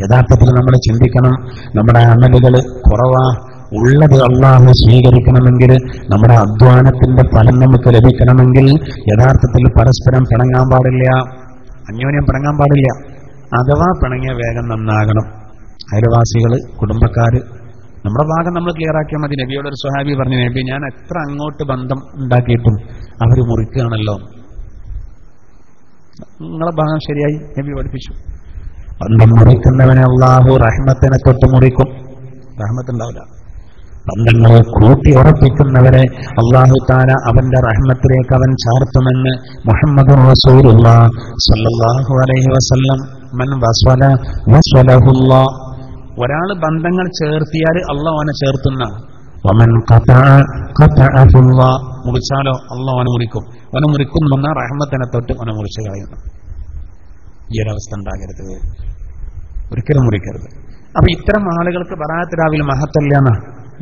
യഥാർത്ഥത്തിൽ നമ്മൾ ചിന്തിക്കണം, നമ്മുടെ അമലുകൾ കുറവാ. ഉള്ളത് അല്ലാഹു സ്വീകരിക്കണമെങ്കിൽ, നമ്മുടെ അധ്വാനത്തിന്റെ ഫലം നമുക്ക് ലഭിക്കണമെങ്കിൽ യഥാർത്ഥത്തിൽ പരസ്പരം പിണങ്ങാൻ പാടില്ല, അന്യോന്യം പിണങ്ങാൻ പാടില്ല. അഥവാ പിണങ്ങിയ വേഗം നന്നാകണം. അയൽവാസികള്, കുടുംബക്കാര്, നമ്മുടെ ഭാഗം നമ്മൾ ക്ലിയർ ആക്കിയാൽ മതി. നബിയോട് ഒരു സ്വഹാബി പറഞ്ഞു, നബി ഞാൻ എത്ര അങ്ങോട്ട് ബന്ധം ഉണ്ടാക്കിയിട്ടും അവർ മുറിക്കുകയാണല്ലോ, നിങ്ങളെ ഭാഗം ശരിയായി നബി പഠിപ്പിച്ചു. ബന്ധം മുറിക്കുന്നവനെ അല്ലാഹു റഹ്മത്തിനെ തൊട്ട് മുറിക്കും, റഹ്മത്തുണ്ടാവില്ല. ബന്ധങ്ങളെ കൂട്ടി ഉറപ്പിക്കുന്നവരെ അല്ലാഹു തആല അവന്റെ റഹ്മത്തിലേക്ക് അവൻ ചാർത്തുമെന്ന് മുഹമ്മദുർ റസൂലുള്ളാഹി സ്വല്ലല്ലാഹു അലൈഹി വസല്ലം. മൻ വസ്വല വസ്വലഹുല്ലാഹ്. ഒരാൾ ബന്ധങ്ങൾ ചേർത്തിയാൽ അല്ലാഹു അവനെ ചേർത്തുന്ന. വമൻ ഖതഅ ഖതഅഹുല്ലാഹ്. മുറിച്ചാലോ അല്ലാഹു അവനെ മുറിക്കും. അവനെ മുറിക്കുമെന്ന റഹ്മത്തിനെ തൊട്ട് അവനെ മുറിച്ചു കളയുന്നു. ഈ ഒരവസ്ഥ ഉണ്ടാകരുത്, ഒരിക്കലും മുറിക്കരുത്. അപ്പൊ ഇത്തരം ആളുകൾക്ക് ബറാഅത്ത് രാവിലെ മഹത്തല്ലാണ്.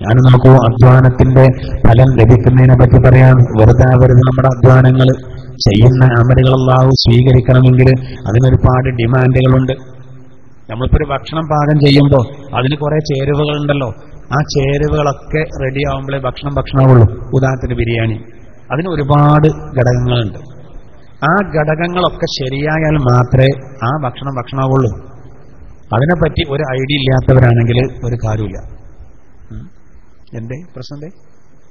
ഞാൻ നോക്കൂ, അധ്വാനത്തിന്റെ ഫലം ലഭിക്കുന്നതിനെ പറ്റി പറയാൻ വെറുതെ നമ്മുടെ അധ്വാനങ്ങൾ ചെയ്യുന്ന അമലുകൾ അല്ലാഹു സ്വീകരിക്കണമെങ്കിൽ അതിനൊരുപാട് ഡിമാൻഡുകളുണ്ട്. നമ്മളിപ്പോ ഒരു ഭക്ഷണം പാകം ചെയ്യുമ്പോൾ അതിന് കുറെ ചേരുവകളുണ്ടല്ലോ. ആ ചേരുവകളൊക്കെ റെഡി ആവുമ്പോഴേ ഭക്ഷണമാവുള്ളൂ. ഉദാഹരണത്തിന് ബിരിയാണി, അതിന് ഒരുപാട് ഘടകങ്ങളുണ്ട്. ആ ഘടകങ്ങളൊക്കെ ശരിയായാൽ മാത്രമേ ആ ഭക്ഷണമാവുള്ളൂ. അതിനെപ്പറ്റി ഒരു ഐഡിയ ഇല്ലാത്തവരാണെങ്കിൽ ഒരു കാര്യമില്ല. എന്തേ പ്രശ്നം എന്തേ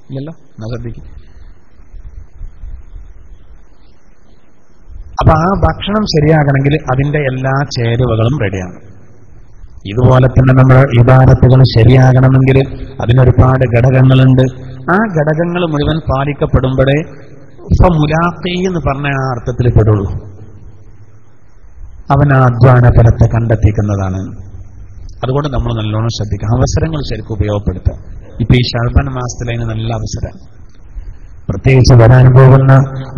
ഇല്ലല്ലോ, ശ്രദ്ധിക്കും. അപ്പൊ ആ ഭക്ഷണം ശരിയാകണമെങ്കിൽ അതിന്റെ എല്ലാ ചേരുവകളും റെഡിയാണ്. ഇതുപോലെ തന്നെ നമ്മുടെ ഇബാദത്തുകൾ ശരിയാകണമെങ്കിൽ അതിനൊരുപാട് ഘടകങ്ങളുണ്ട്. ആ ഘടകങ്ങൾ മുഴുവൻ പാലിക്കപ്പെടുമ്പോഴേ ഇപ്പൊ മുലാഖി എന്ന് പറഞ്ഞ ആ അർത്ഥത്തിൽ പെടുള്ളൂ. അവൻ ആ അധ്വാന ഫലത്തെ കണ്ടെത്തിക്കുന്നതാണ്. അതുകൊണ്ട് നമ്മൾ നല്ലോണം ശ്രദ്ധിക്കുക, അവസരങ്ങൾ ശരിക്കും ഉപയോഗപ്പെടുത്തുക. ഇപ്പൊ ഈ ശഅബാൻ മാസത്തിൽ അതിന് നല്ല അവസരം. പ്രത്യേകിച്ച് വരാൻ പോകുന്ന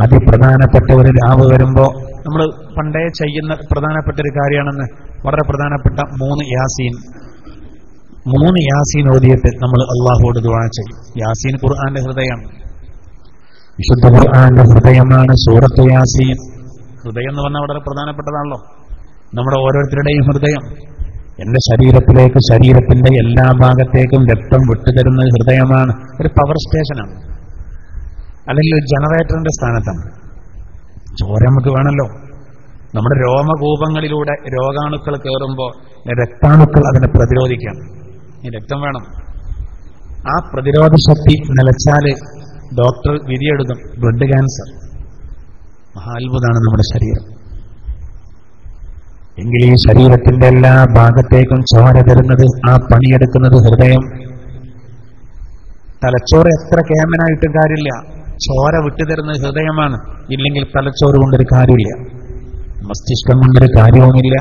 അതിപ്രധാനപ്പെട്ട ഒരു രാവ് വരുമ്പോ നമ്മൾ പണ്ടേ ചെയ്യുന്ന പ്രധാനപ്പെട്ട ഒരു കാര്യമാണെന്ന്, വളരെ പ്രധാനപ്പെട്ട 3 യാസീൻ ഓതിയിട്ട് നമ്മൾ അള്ളാഹുവോട് ദുആ ചെയ്യും. യാസീൻ ഖുർആന്റെ ഹൃദയം, വിശുദ്ധ ഖുർആന്റെ ഹൃദയമാണ് സൂറത്ത് യാസീൻ. ഹൃദയം എന്ന് പറഞ്ഞാൽ വളരെ പ്രധാനപ്പെട്ടതാണല്ലോ. നമ്മുടെ ഓരോരുത്തരുടെയും ഹൃദയം, എന്റെ ശരീരത്തിലേക്ക്, ശരീരത്തിന്റെ എല്ലാ ഭാഗത്തേക്കും രക്തം വിട്ടുതരുന്ന ഹൃദയമാണ്. ഒരു പവർ സ്റ്റേഷനാണ്, അല്ലെങ്കിൽ ഒരു ജനറേറ്ററിന്റെ സ്ഥാനത്താണ്. ചോര നമുക്ക് വേണമല്ലോ. നമ്മുടെ രോമകൂപങ്ങളിലൂടെ രോഗാണുക്കൾ കയറുമ്പോൾ രക്താണുക്കൾ അതിനെ പ്രതിരോധിക്കാം. ഈ രക്തം വേണം. ആ പ്രതിരോധ ശക്തി നിലച്ചാല് ഡോക്ടർ വിധിയെഴുതും ബ്ലഡ് ക്യാൻസർ. മഹാത്ഭുതമാണ് നമ്മുടെ ശരീരം. എങ്കിൽ ഈ ശരീരത്തിന്റെ എല്ലാ ഭാഗത്തേക്കും ചോര തരുന്നത്, ആ പണിയെടുക്കുന്നത് ഹൃദയം. തലച്ചോറ് എത്ര കേമനായിട്ടും കാര്യമില്ല, ചോര വിട്ടുതരുന്നത് ഹൃദയമാണ്. ഇല്ലെങ്കിൽ തലച്ചോറ് കൊണ്ടൊരു കാര്യമില്ല, മസ്തിഷ്കം കൊണ്ടൊരു കാര്യവുമില്ല.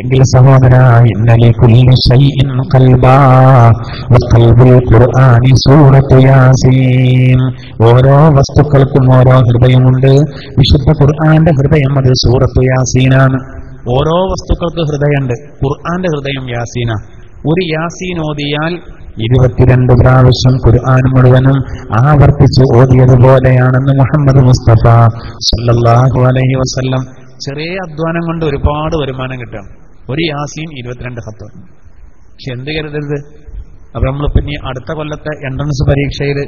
എങ്കിൽ സഹോദരാ, ഇന്നലെ കുല്ലി ശൈഇൻ ഖൽബാ വഖൽബുൽ ഖുർആനി സൂറത്തു യാസീൻ. ഓരോ വസ്തുക്കൾക്കും ഓരോ ഹൃദയമുണ്ട്. വിശുദ്ധ ഖുർആന്റെ ഹൃദയം അത് സൂറത്തു യാസീനാണ്. ഓരോ വസ്തുക്കൾക്ക് ഹൃദയമുണ്ട്. ഖുർആന്റെ ഹൃദയം യാസീന. ഒരു യാസീൻ ഓതിയാൽ 22 പ്രാവശ്യം ഖുർആൻ മുഴുവനും ആവർത്തിച്ച് ഓതിയതുപോലെയാണെന്ന് മുഹമ്മദ് മുസ്തഫ സല്ലല്ലാഹു അലൈഹി വസല്ലം. ചെറിയ അധ്വാനം കൊണ്ട് ഒരുപാട് വരുമാനം കിട്ടാം. ഒരു യാസീൻ 22 ഖത്ത്. പക്ഷെ എന്ത് കരുതരുത്, അപ്പൊ നമ്മളിപ്പോ ഇനി അടുത്ത കൊല്ലത്തെ എൻട്രൻസ് പരീക്ഷയിൽ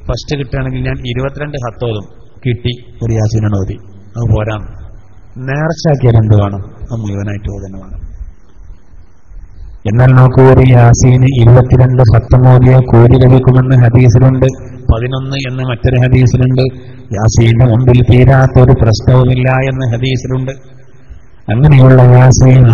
ഫസ്റ്റ് കിട്ടുകയാണെങ്കിൽ ഞാൻ 22 ഖത്ത് ഓതും. കിട്ടി, ഒരു യാസീനാണ് ഓതി, അത് പോരാ. നേർച്ചയാക്കിയാൽ എന്ത് വേണം? അത് മുഴുവനായിട്ട് ഓതുന്നു വേണം. എന്നാൽ നോക്കൂ, ഒരു യാസീന് 22 ഖത്തം ഓതിയ കൂലി ലഭിക്കുമെന്ന് ഹദീസിലുണ്ട്. 11 എന്ന് മറ്റൊരു ഹദീസിലുണ്ട്. യാസീന്റെ മുമ്പിൽ തീരാത്തൊരു പ്രശ്നവുമില്ല എന്ന് ഹദീസിലുണ്ട്. അങ്ങനെയുള്ള യാസീൻ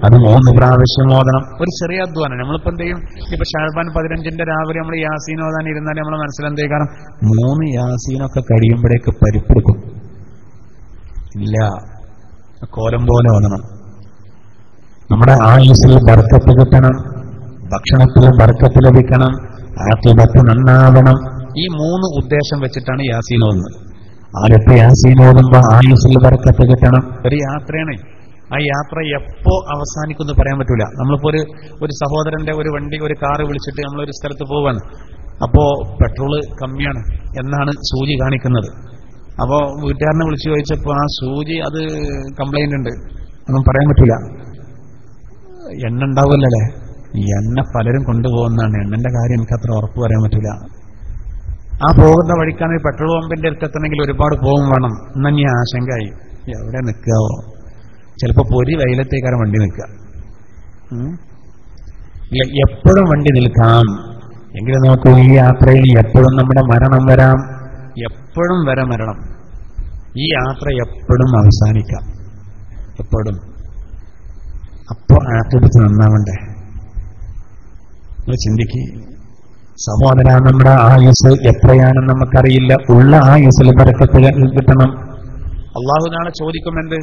അത് 3 പ്രാവശ്യം ഓതണം. ഒരു ചെറിയ അധ്വാനം. നമ്മളിപ്പോ എന്ത് ചെയ്യും? ഇപ്പൊ ഷാബാൻ 15 രാവിലെ നമ്മൾ യാസീൻ ഓതാൻ ഇരുന്നാൽ നമ്മളെ മനസ്സിലെന്തേ കാരണം 3 യാസീനൊക്കെ കഴിയുമ്പോഴേക്ക് പരിപ്പെടുക്കും. ഇല്ല, കോലം പോലെ ഓതണം. നമ്മുടെ ആയുസ്സിൽ ബർക്കത്ത് കിട്ടണം, ഭക്ഷണത്തിൽ ബർക്കത്ത് ലഭിക്കണം, ആഖിബത്ത് നന്നാവണം. ഈ 3 ഉദ്ദേശം വെച്ചിട്ടാണ് യാസീൻ ഓതുന്നത്. ആദ്യത്തെ യാസീൻ ഓതുമ്പോ ആയുസ്സിൽ ബർക്കത്ത് കിട്ടണം. ഒരു യാത്രയാണ്. ആ യാത്ര എപ്പോ അവസാനിക്കും എന്ന് പറയാൻ പറ്റൂല. നമ്മളിപ്പോ ഒരു സഹോദരന്റെ ഒരു വണ്ടി, ഒരു കാറ് വിളിച്ചിട്ട് നമ്മളൊരു സ്ഥലത്ത് പോവാണ്. അപ്പോ പെട്രോള് കമ്മിയാണ് എന്നാണ് സൂചി കാണിക്കുന്നത്. അപ്പോ വീട്ടുകാരനെ വിളിച്ചു ചോദിച്ചപ്പോ ആ സൂചി അത് കംപ്ലൈന്റ് ഉണ്ട്, ഒന്നും പറയാൻ പറ്റൂല. എണ്ണ ഉണ്ടാവില്ലല്ലേ? ഈ എണ്ണ പലരും കൊണ്ടുപോകുന്നതാണ്. എണ്ണന്റെ കാര്യം എനിക്ക് അത്ര ഉറപ്പ് പറയാൻ പറ്റില്ല. ആ പോകുന്ന വഴിക്കാണ് പെട്രോൾ പമ്പിന്റെ അടുത്തെത്തണമെങ്കിൽ ഒരുപാട് പോകും വേണം. എന്നാ നീ ആശങ്കയായി, എവിടെ നിൽക്കാവോ? ചിലപ്പോ പൊരി വെയിലത്തേക്കാരം വണ്ടി നിൽക്കുക. ഇല്ല, എപ്പോഴും വണ്ടി നിൽക്കാം. എങ്കിലും നോക്കൂ, ഈ യാത്രയിൽ എപ്പോഴും നമ്മുടെ മരണം വരാം. എപ്പോഴും വരാം മരണം. ഈ യാത്ര എപ്പോഴും അവസാനിക്കാം, എപ്പോഴും. അപ്പോ ആഖിബത്ത് നന്നാവണ്ടേ? നിങ്ങൾ ചിന്തിക്ക് സഹോദര. നമ്മുടെ ആയുസ് എത്രയാണെന്ന് നമുക്കറിയില്ല. ഉള്ള ആയുസ്സിൽ ബർക്കത്ത് കിട്ടണം. അള്ളാഹു നാളെ ചോദിക്കുമെന്ത്?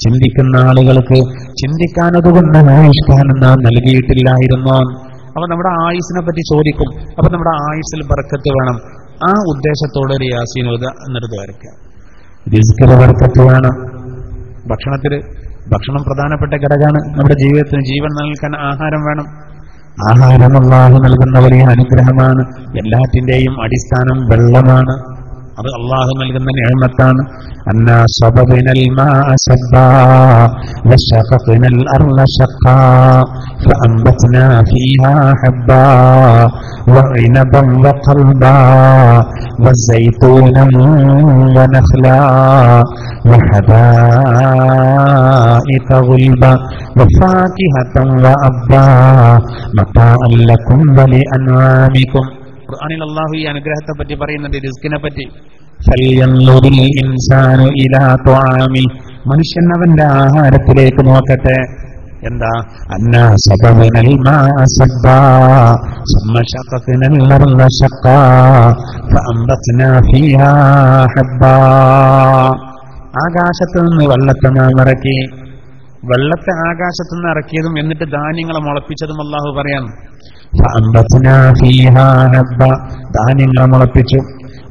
ചിന്തിക്കുന്ന ആളുകൾക്ക് ചിന്തിക്കാനതുകൊണ്ട് ആയുഷ്കാലം നാം നൽകിയിട്ടില്ലായിരുന്നോ? അപ്പൊ നമ്മുടെ ആയുസിനെ പറ്റി ചോദിക്കും. അപ്പൊ നമ്മുടെ ആയുസ്സിൽ ബർക്കത്ത് വേണം. ആ ഉദ്ദേശത്തോടെ ഒരു യാസീൻ ഓതുക, എന്നിട്ട് വരയ്ക്കുക. റിസ്കിൽ ബർക്കത്ത് വേണം. ഭക്ഷണം പ്രധാനപ്പെട്ട ഘടകമാണ്. നമ്മുടെ ജീവിതത്തിന് ജീവൻ നൽകാൻ ആഹാരം വേണം. ആഹാരം അല്ലാഹു നൽകുന്ന വലിയ അനുഗ്രഹമാണ്. എല്ലാറ്റിന്റെയും അടിസ്ഥാനം വെള്ളമാണ്. അത് അല്ലാഹു നൽകുന്ന നിഅമത്താണ്. അന്നാ സബബിനൽ മാഅ സബ്ബാ വശഖഖനൽ അർള ശഖാ ഫഅംബത്നാ ഫീഹാ ഹബ്ബാ വഇനബൻ വഖൽബാ വസൈതൂനൻ വനഖ്ലാ വഹദായിക ഗുൽബാ വഫാകിഹതൻ വഅബ്ബാ മതാഅൻ ലക്കും വലിഅൻആമിക്കും. ഖുർആനിൽ അല്ലാഹു ഈ അനുഗ്രഹത്തെ പറ്റി പറയുന്നുണ്ട്, റിസ്കിനെ പറ്റി. ഫൽയൻദുറിൽ ഇൻസാനു ഇലാ തുആമി, മനുഷ്യൻ അവന്റെ ആഹാരത്തിലേക്ക് നോക്കട്ടെ. എന്താ? അന്നാ സബബനൽ മാഅ സബ്ബാ സുമ്മ ശഖഖനൽ അർള ശഖാ ഫഅംബത്നാ ഫീഹാ ഹബ്ബാ. ആകാശത്ത് നിന്ന് വെള്ളത്തെ നാം ഇറക്കി, വെള്ളത്തെ ആകാശത്തുനിന്ന് ഇറക്കിയതും എന്നിട്ട് ധാന്യങ്ങളെ മുളപ്പിച്ചതും അല്ലാഹു പറയാം. ധാന്യങ്ങളെ മുളപ്പിച്ചു.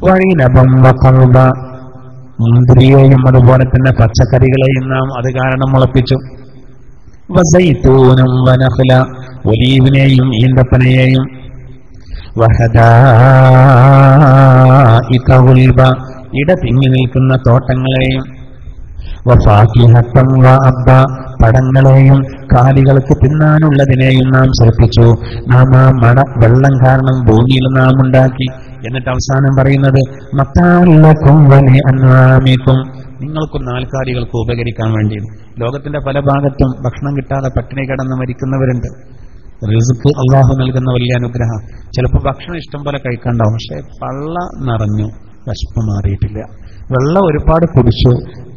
വഇനബൻ വഖൽബ, മുന്തിരിയെയും അതുപോലെ തന്നെ പച്ചക്കറികളെയും നാം അത് കാരണം മുളപ്പിച്ചു. വസൈതൂനം വനഖ്ല, ഒലീവിനെയും ഈന്തപ്പനയെയും. വഹദാഇക ഗുൽബ, ഇട തിങ്ങി നിൽക്കുന്ന തോട്ടങ്ങളെയും. വഫാകിഹത്തൻ വഅബ്ബ, പഴങ്ങളെയും കാലികൾക്ക് തിന്നാനുള്ളതിനെയും നാം സൃഷ്ടിച്ചു. നാം ആ വെള്ളം കാരണം ഭൂമിയിൽ നാം ഉണ്ടാക്കി. എന്നിട്ട് അവസാനം പറയുന്നത് മത്താലക്കും വലി അൻആമിക്കും, നിങ്ങൾക്കും നാൽക്കാലികൾക്ക് ഉപകരിക്കാൻ വേണ്ടി. ലോകത്തിന്റെ പല ഭാഗത്തും ഭക്ഷണം കിട്ടാതെ പട്ടിണി കിടന്ന് മരിക്കുന്നവരുണ്ട്. റിസ്ക് അള്ളാഹു നൽകുന്ന വലിയ അനുഗ്രഹം. ചിലപ്പോൾ ഭക്ഷണം ഇഷ്ടം പോലെ കഴിക്കാണ്ടാവും, പക്ഷെ പള്ള നിറഞ്ഞു, വിശപ്പ് മാറിയിട്ടില്ല. വെള്ളം ഒരുപാട് കുടിച്ചു,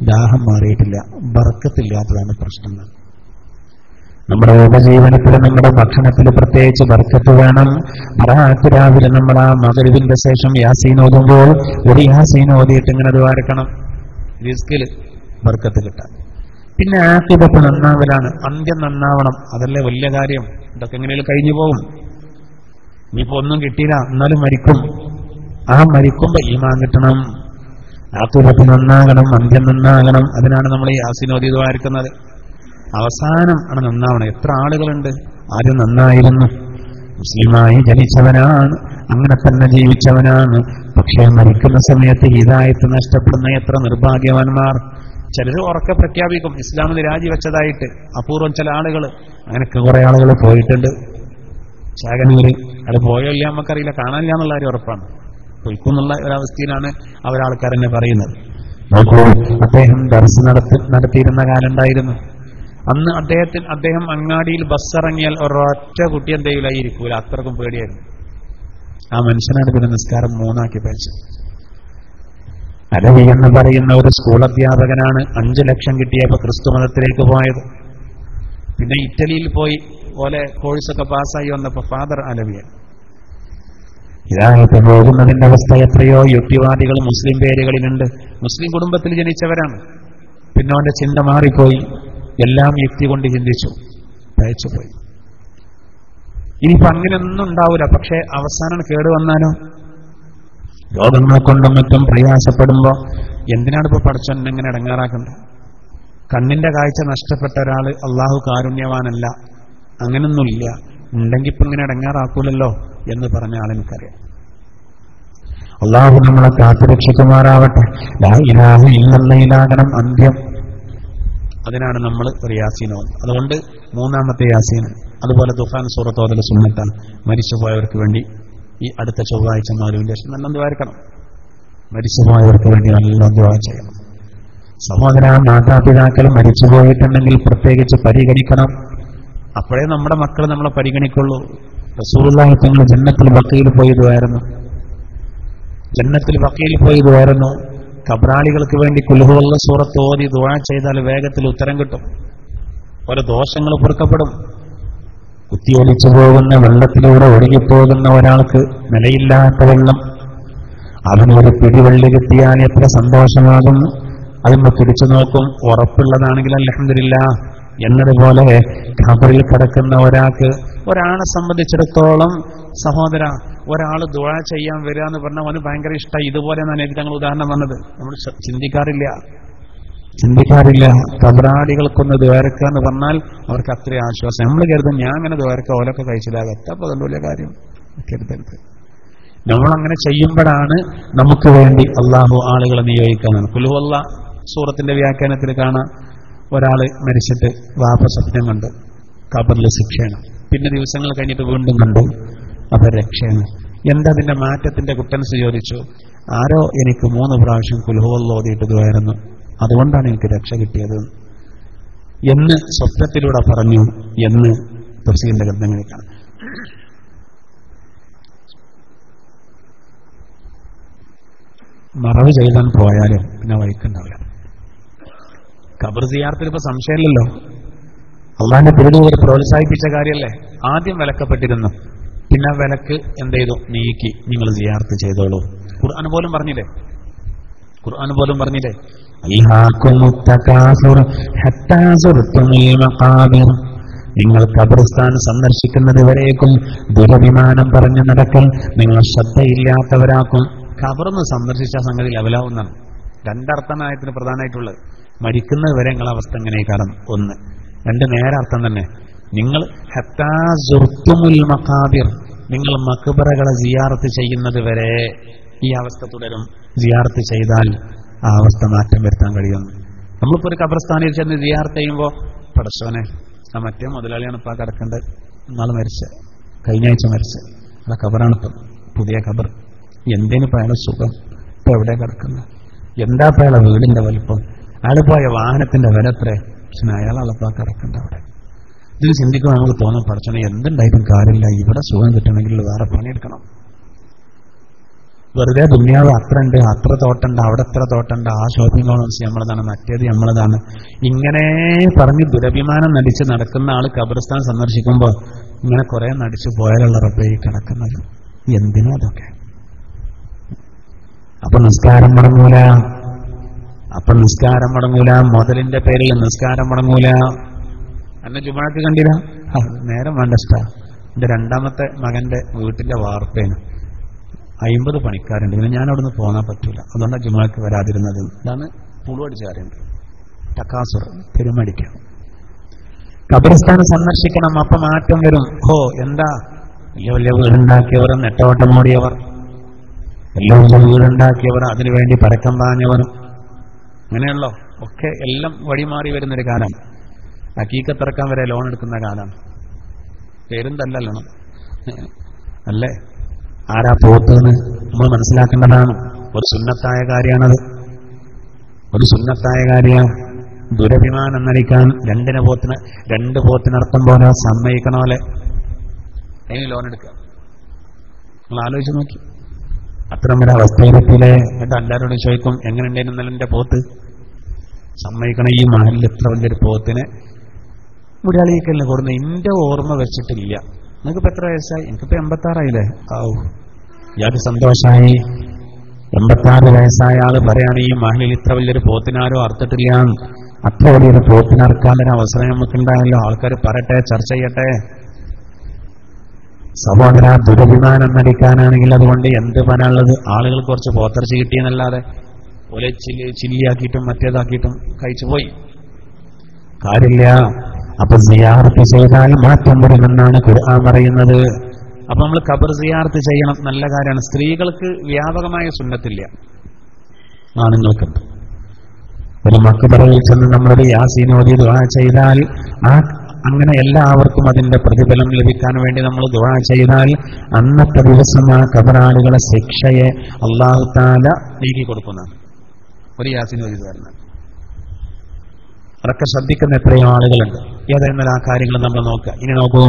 ദാഹം മാറിയിട്ടില്ല. ബർക്കത്തില്ലാത്തതാണ് പ്രശ്നം. നമ്മുടെ ഉപജീവനത്തിൽ, നമ്മുടെ ഭക്ഷണത്തിൽ പ്രത്യേകിച്ച് ബർക്കത്ത് വേണം. രാവിലെ നമ്മൾ ആ മഗ്‌രിബിന്റെ ശേഷം യാസീൻ ഓതുമ്പോൾ ഒരു യാസീൻ ഓതിയിട്ട് ഇങ്ങനെ ദ്വാരക്കണം, റിസ്കിൽ ബർക്കത്ത് കിട്ടാൻ. പിന്നെ ആഖിബത്ത് നന്നാവലാണ്, അന്ത്യം നന്നാവണം. അതല്ലേ വലിയ കാര്യം. ഇതൊക്കെ എങ്ങനെയും കഴിഞ്ഞു പോകും. ഇനിയിപ്പോ ഒന്നും കിട്ടിയില്ല, എന്നാലും മരിക്കും. ആ മരിക്കുമ്പോ ഈമാൻ കിട്ടണം, ആഖിബത്ത് നന്നാകണം, അന്ത്യം നന്നാകണം. അതിനാണ് നമ്മൾ ഈ യാസീൻ ഓതി ദ്വാരിക്കുന്നത്. അവസാനം ആണ് നന്നാവണം. എത്ര ആളുകളുണ്ട് ആദ്യം നന്നായിരുന്നു, മുസ്ലിമായി ജനിച്ചവനാണ്, അങ്ങനെ തന്നെ ജീവിച്ചവനാണ്, പക്ഷേ മരിക്കുന്ന സമയത്ത് ഹിദായത്ത് നഷ്ടപ്പെടുന്ന എത്ര നിർഭാഗ്യവാന്മാർ. ചിലർ ഉറക്കെ പ്രഖ്യാപിക്കും ഇസ്ലാമിന് രാജിവെച്ചതായിട്ട്. അപൂർവം ചില ആളുകൾ, അങ്ങനെയൊക്കെ കുറെ ആളുകൾ പോയിട്ടുണ്ട്. ചാകനൂര് അത് പോയോ ഇല്ല നമുക്കറിയില്ല, കാണില്ല എന്നുള്ള കാര്യം ഉറപ്പാണ്. പൊയ്ക്കുന്നുള്ള ഒരവസ്ഥയിലാണ് അവരാൾക്കാരെന്നെ പറയുന്നത്. നോക്കൂ, അദ്ദേഹം ദർസ് നടത്തിയിരുന്ന കാലം ഉണ്ടായിരുന്നു. അന്ന് അദ്ദേഹം അങ്ങാടിയിൽ ബസ് ഇറങ്ങിയാൽ ഒരൊറ്റ കുട്ടി എന്തെങ്കിലും ഇരിക്കൂല, അത്രക്കും പേടിയായിരുന്നു. ആ മനുഷ്യനാണ് പിന്നെ നിസ്കാരം 3 ആക്കി പഠിച്ചത്. അലവി എന്ന് പറയുന്ന ഒരു സ്കൂൾ അധ്യാപകനാണ് 5 ലക്ഷം കിട്ടിയപ്പോൾ ക്രിസ്തു മതത്തിലേക്ക് പോയത്. പിന്നെ ഇറ്റലിയിൽ പോയി പോലെ കോഴ്സൊക്കെ പാസ്സായി വന്നപ്പോ ഫാദർ അലവിയാണ്. ഹിദായത്ത് പോകുന്നതിന്റെ അവസ്ഥ എത്രയോ യുക്തിവാദികൾ മുസ്ലിം പേരുകളിലുണ്ട്. മുസ്ലിം കുടുംബത്തിൽ ജനിച്ചവരാണ്. പിന്നെ അവന്റെ ചിന്ത മാറിപ്പോയി, എല്ലാം യുക്തി കൊണ്ട് ചിന്തിച്ചു, പയച്ചുപോയി. ഇനിയിപ്പോ അങ്ങനെയൊന്നും ഉണ്ടാവില്ല. പക്ഷെ അവസാനം കേടുവന്നാലോ, രോഗങ്ങളെ കൊണ്ടും മറ്റും പ്രയാസപ്പെടുമ്പോ എന്തിനാണ് ഇപ്പൊ പടച്ചോൻ എങ്ങനെ ഇടങ്ങാറാക്കുന്നത്? കണ്ണിന്റെ കാഴ്ച നഷ്ടപ്പെട്ട ഒരാള് അള്ളാഹു കാരുണ്യവാനല്ല, അങ്ങനൊന്നുമില്ല. ഉണ്ടെങ്കിൽ ഇപ്പൊ ഇങ്ങനെ ഇടങ്ങാറാക്കൂലല്ലോ എന്ന് പറഞ്ഞ ആളെനിക്കറിയാം. അള്ളാഹു നമ്മളെ കാത്തുരക്ഷിക്കുമാറാവട്ടെ. ലാ ഇലാഹ ഇല്ലല്ലാഹ് അന്ത്യം. അതിനാണ് നമ്മൾ ഒരു യാസീനോ. അതുകൊണ്ട് 3ാമത്തെ യാസീന്. അതുപോലെ ദുഖാൻ സൂറത്ത് ഓതൽ സുന്നത്താണ്. മരിച്ചുപോയവർക്ക് വേണ്ടി ഈ അടുത്ത ചൊവ്വാഴ്ച മാലുവിന്റെ ശേഷം നല്ല ദ്വാരിക്കണം. മരിച്ചുപോയവർക്ക് വേണ്ടി നല്ല ദ്വാ ചെയ്യണം. സഹോദര, മാതാപിതാക്കൾ മരിച്ചുപോയിട്ടുണ്ടെങ്കിൽ പ്രത്യേകിച്ച് പരിഗണിക്കണം. അപ്പോഴേ നമ്മുടെ മക്കൾ നമ്മളെ പരിഗണിക്കുള്ളൂ. റസൂലുള്ളാഹി തങ്ങൾ ജന്നത്തുൽ ബഖീൽ പോയതുമായിരുന്നു. കബ്രാളികൾക്ക് വേണ്ടി കുൽഹുവല്ല സൂറത്ത് ഓതി ദുആ ചെയ്താൽ വേഗത്തിൽ ഉത്തരം കിട്ടും. ഓരോ ദോഷങ്ങൾ പൊറുക്കപ്പെടും. കുത്തിയൊലിച്ചു പോകുന്ന വെള്ളത്തിലൂടെ ഒഴുകിപ്പോകുന്ന ഒരാൾക്ക് നിലയില്ലാത്ത വെള്ളം, അവനൊരു പിടിവെള്ളി കിട്ടിയാൽ എത്ര സന്തോഷമാകും. അതിന് പിടിച്ചു നോക്കും. ഉറപ്പുള്ളതാണെങ്കിൽ അൽഹംദുലില്ലാഹ്. എന്നതുപോലെ ഖബറിൽ കിടക്കുന്ന ഒരാളെ സംബന്ധിച്ചിടത്തോളം സഹോദര, ഒരാൾ ദുആ ചെയ്യാൻ വരിക എന്ന് പറഞ്ഞാൽ അവന് ഭയങ്കര ഇഷ്ടമായി. ഇതുപോലെ ഞാൻ തങ്ങൾ ഉദാഹരണം വന്നത് നമ്മൾ ചിന്തിക്കാറില്ല. കബറാടികൾക്കൊന്ന് ദ്വാരക്കുക എന്ന് പറഞ്ഞാൽ അവർക്ക് അത്രയും ആശ്വാസം. നമ്മൾ കരുതും ഞാൻ അങ്ങനെ ദ്വാരക്കുക ഓലൊക്കെ കഴിച്ചില്ലാതെ എത്തപ്പോൾ അതുകൊണ്ട് വലിയ കാര്യം കരുതരുത്. നമ്മളങ്ങനെ ചെയ്യുമ്പോഴാണ് നമുക്ക് വേണ്ടി അള്ളാഹു ആളുകളെ നിയോഗിക്കുന്നത്. ഖുൽഹുവല്ല സൂറത്തിന്റെ വ്യാഖ്യാനത്തിൽ കാണാം, ഒരാൾ മരിച്ചിട്ട് വാപ്പ സ്വപ്നം കണ്ടു, ഖബറിൽ ശിക്ഷയാണ്. പിന്നെ ദിവസങ്ങൾ കഴിഞ്ഞിട്ട് വീണ്ടും കണ്ടു, അപ്പൊ രക്ഷയാണ്. എന്താ അതിന്റെ മാറ്റത്തിന്റെ കുട്ടൻസ് ചോദിച്ചു. ആരോ എനിക്ക് 3 പ്രാവശ്യം ഖുൽഹുവല്ല ഓതിയിട്ട് ദ്വാരുന്നു, അതുകൊണ്ടാണ് എനിക്ക് രക്ഷ കിട്ടിയത് എന്ന് സ്വപ്നത്തിലൂടെ പറഞ്ഞു എന്ന് തഫ്സീറിന്റെ ഗ്രന്ഥങ്ങളിൽ കാണാം. മറവ് ചെയ്താൻ പോയാലും പിന്നെ വഴിക്കുണ്ടാവില്ല. ഖബർ സിയാറത്തിൽ ഇപ്പൊ സംശയമില്ലല്ലോ. അള്ളാന്റെ പേര് പ്രോത്സാഹിപ്പിച്ച കാര്യമല്ലേ. ആദ്യം വിലക്കപ്പെട്ടിരുന്നു, പിന്നെ വിലക്ക് എന്ത് ചെയ്തു? നീക്കി. നിങ്ങൾ സിയാറത്ത് ചെയ്തോളൂ. ഖുർആൻ പോലും പറഞ്ഞില്ലേ, ഖുർആൻ പോലും പറഞ്ഞില്ലേ, നിങ്ങൾ ഖബർസ്ഥാൻ സന്ദർശിക്കുന്നത് വരേക്കും ദുരഭിമാനം പറഞ്ഞു നടക്കൽ നിങ്ങൾ ശ്രദ്ധയില്ലാത്തവരാക്കും. ഖബറൊന്ന് സന്ദർശിച്ച സംഗതി ലെവലാവുന്നതാണ്. രണ്ടർത്ഥനായത്തിന് പ്രധാനമായിട്ടുള്ളത്. മരിക്കുന്നത് വരെ നിങ്ങളെ അവസ്ഥ എങ്ങനെ കാരണം ഒന്ന്. രണ്ട് നേരെ അർത്ഥം തന്നെ, നിങ്ങൾ ഹത്താ സുർത്തുമുൽ മഖാബിർ, നിങ്ങൾ മഖ്ബറകളെ സിയാറത്ത് ചെയ്യുന്നത് വരെ ഈ അവസ്ഥ തുടരും. സിയാറത്ത് ചെയ്താൽ ആ അവസ്ഥ മാറ്റം വരുത്താൻ കഴിയും. നമ്മളിപ്പോ ഒരു ഖബർസ്ഥാനിൽ ചെന്ന് സിയാറത്ത് ചെയ്യുമ്പോൾ, പടച്ചോനെ ആ മറ്റേ മുതലാളിയാണ് ഇപ്പൊ കിടക്കേണ്ടത്, നാളെ മരിച്ച, കഴിഞ്ഞ ആഴ്ച മരിച്ച ആ ഖബറാണ് ഇപ്പം പുതിയ ഖബർ, എന്തേനിപ്പോ അയാളെ സുഖം, ഇപ്പൊ എവിടെ കിടക്കുന്നത്, എന്താ ഇപ്പൊ അയാളെ വീടിന്റെ വലിപ്പം, അയാൾ പോയ വാഹനത്തിന്റെ വില എത്ര, പക്ഷെ അയാളെപ്പോ കിടക്കണ്ട അവിടെ. ഇതിൽ ചിന്തിക്കുമ്പോൾ നമുക്ക് തോന്നും, പഠിച്ചോനെ എന്തുണ്ടായിട്ടും കാര്യമില്ല, ഇവിടെ സുഖം കിട്ടണമെങ്കിൽ വേറെ പണിയെടുക്കണം. വെറുതെ ദുനിയാവ് അത്ര ഉണ്ട്, അത്ര തോട്ടുണ്ട്, അവിടെ എത്ര തോട്ടുണ്ട്, ആ ഷോപ്പിംഗ് കോംപ്ലക്സ് നമ്മളതാണ്, മറ്റേത് നമ്മളതാണ്, ഇങ്ങനെ പറഞ്ഞ് ദുരഭിമാനം നടിച്ച് നടക്കുന്ന ആള് ഖബർസ്ഥാൻ സന്ദർശിക്കുമ്പോ ഇങ്ങനെ കുറെ നടിച്ചു പോയാലുള്ള റബ്ബേ ഈ കിടക്കുന്നത് എന്തിനാ അതൊക്കെ. അപ്പൊ നിസ്കാരം മുടങ്ങൂല, മുതലിന്റെ പേരിൽ നിസ്കാരം മുടങ്ങൂല. എന്നെ ജുമാക്ക് കണ്ടില്ല, നേരം വേണ്ട ഇഷ്ടാ. എന്റെ രണ്ടാമത്തെ മകന്റെ വീട്ടിന്റെ വാർപ്പേന് 50 പണിക്കാരുണ്ട്, പിന്നെ ഞാൻ അവിടെ നിന്ന് പോകാൻ പറ്റൂല, അതുകൊണ്ടാണ് ജുമാക്ക് വരാതിരുന്നത്. ഇതാണ് പുളുവടിച്ചാറുണ്ട് ടക്കാസുർ, പെരുമടിക്കാം. ഖബർസ്ഥാനം സന്ദർശിക്കണം, അപ്പൊ മാറ്റം വരും. എന്താ വലിയ വലിയ വീടുണ്ടാക്കിയവർ, നെട്ടോട്ടം ഓടിയവർ, വലിയ വലിയ വീടുണ്ടാക്കിയവർ, അതിനുവേണ്ടി പരക്കം പാഞ്ഞവർ, അങ്ങനെയുള്ളോ ഒക്കെ എല്ലാം വഴിമാറി വരുന്നൊരു കാലം. ഹക്കീക്കത്തിറക്കാൻ വരെ ലോൺ എടുക്കുന്ന കാലമാണ്. പേരും തല്ലല്ലോ അല്ലേ. ആരാ പോത്തെന്ന് നമ്മൾ മനസ്സിലാക്കേണ്ടതാണ്. ഒരു സുന്നത്തായ കാര്യമാണത്, ഒരു സുന്നത്തായ കാര്യമാണ്. ദുരഭിമാനം നടിക്കാൻ രണ്ട് പോത്തിനർത്ഥം പോലെ സമ്മതിക്കണോലെ അതിന് ലോൺ എടുക്കുക. നിങ്ങൾ ആലോചിച്ച് നോക്കി, അത്തരമൊരു അവസ്ഥയിലെത്തിയില്ലേ. എന്നിട്ട് എല്ലാവരോടും ചോദിക്കും, എങ്ങനെയുണ്ടായിരുന്നു ഇന്നലെ എന്റെ പോത്ത്? സമ്മതിക്കണം, ഈ മഹലിൽ എത്ര വലിയൊരു പോത്തിനെ മുടിയാളിക്കല്ലേ കൊടുന്ന് എന്റെ ഓർമ്മ വെച്ചിട്ടില്ല. നിങ്ങൾക്കിപ്പോ എത്ര വയസ്സായി? എനിക്കിപ്പോ 86 ഇയാൾക്ക് സന്തോഷമായി. 86 വയസ്സായ ആള് പറയാണ്, ഈ മഹലിൽ ഇത്ര വലിയൊരു പോത്തിനാരോ അറുത്തിട്ടില്ല, അത്ര വലിയൊരു പോത്തിനറുക്കാനൊരു അവസരം നമുക്കുണ്ടായല്ലോ, ആൾക്കാർ പറയട്ടെ, ചർച്ച ചെയ്യട്ടെ. സഹോദര, ദുരഭിമാനം നടിക്കാനാണെങ്കിൽ അതുകൊണ്ട് എന്ത് പനുള്ളത്? ആളുകൾ കുറച്ച് പോത്തിറച്ചി കിട്ടിയെന്നല്ലാതെ ഒലെ ചില്ലിയാക്കിയിട്ടും മറ്റേതാക്കിയിട്ടും കഴിച്ചുപോയി കാര്യമില്ല. അപ്പൊ സിയാറത്ത് ചെയ്താൽ മാറ്റം വരുമെന്നാണ് ഖുർആൻ പറയുന്നത്. അപ്പൊ നമ്മൾ ഖബർ സിയാറത്ത് ചെയ്യണം, നല്ല കാര്യമാണ്. സ്ത്രീകൾക്ക് വ്യാപകമായ സുന്നത്തില്ല, ആണുങ്ങൾക്കുണ്ട്. ഒരു മഖ്ബറയിൽ ചെന്ന് നമ്മളൊരു യാസീൻ ഓതി ദുആ ചെയ്താൽ, അങ്ങനെ എല്ലാവർക്കും അതിന്റെ പ്രതിഫലം ലഭിക്കാൻ വേണ്ടി നമ്മൾ ദുആ ചെയ്താൽ അന്നത്തെ ദിവസം ആ ഖബറാളികളെ ശിക്ഷയെ അല്ലാഹു തആല നീക്കി കൊടുക്കുന്നതാണ്. ഒരു യാസീൻ ഓതി കാരണം അതൊക്കെ ശ്രദ്ധിക്കുന്ന എത്രയോ ആളുകളുണ്ട്. ഏതായിരുന്നാലും ആ കാര്യങ്ങൾ നമ്മൾ നോക്കുക. ഇനി നോക്കൂ,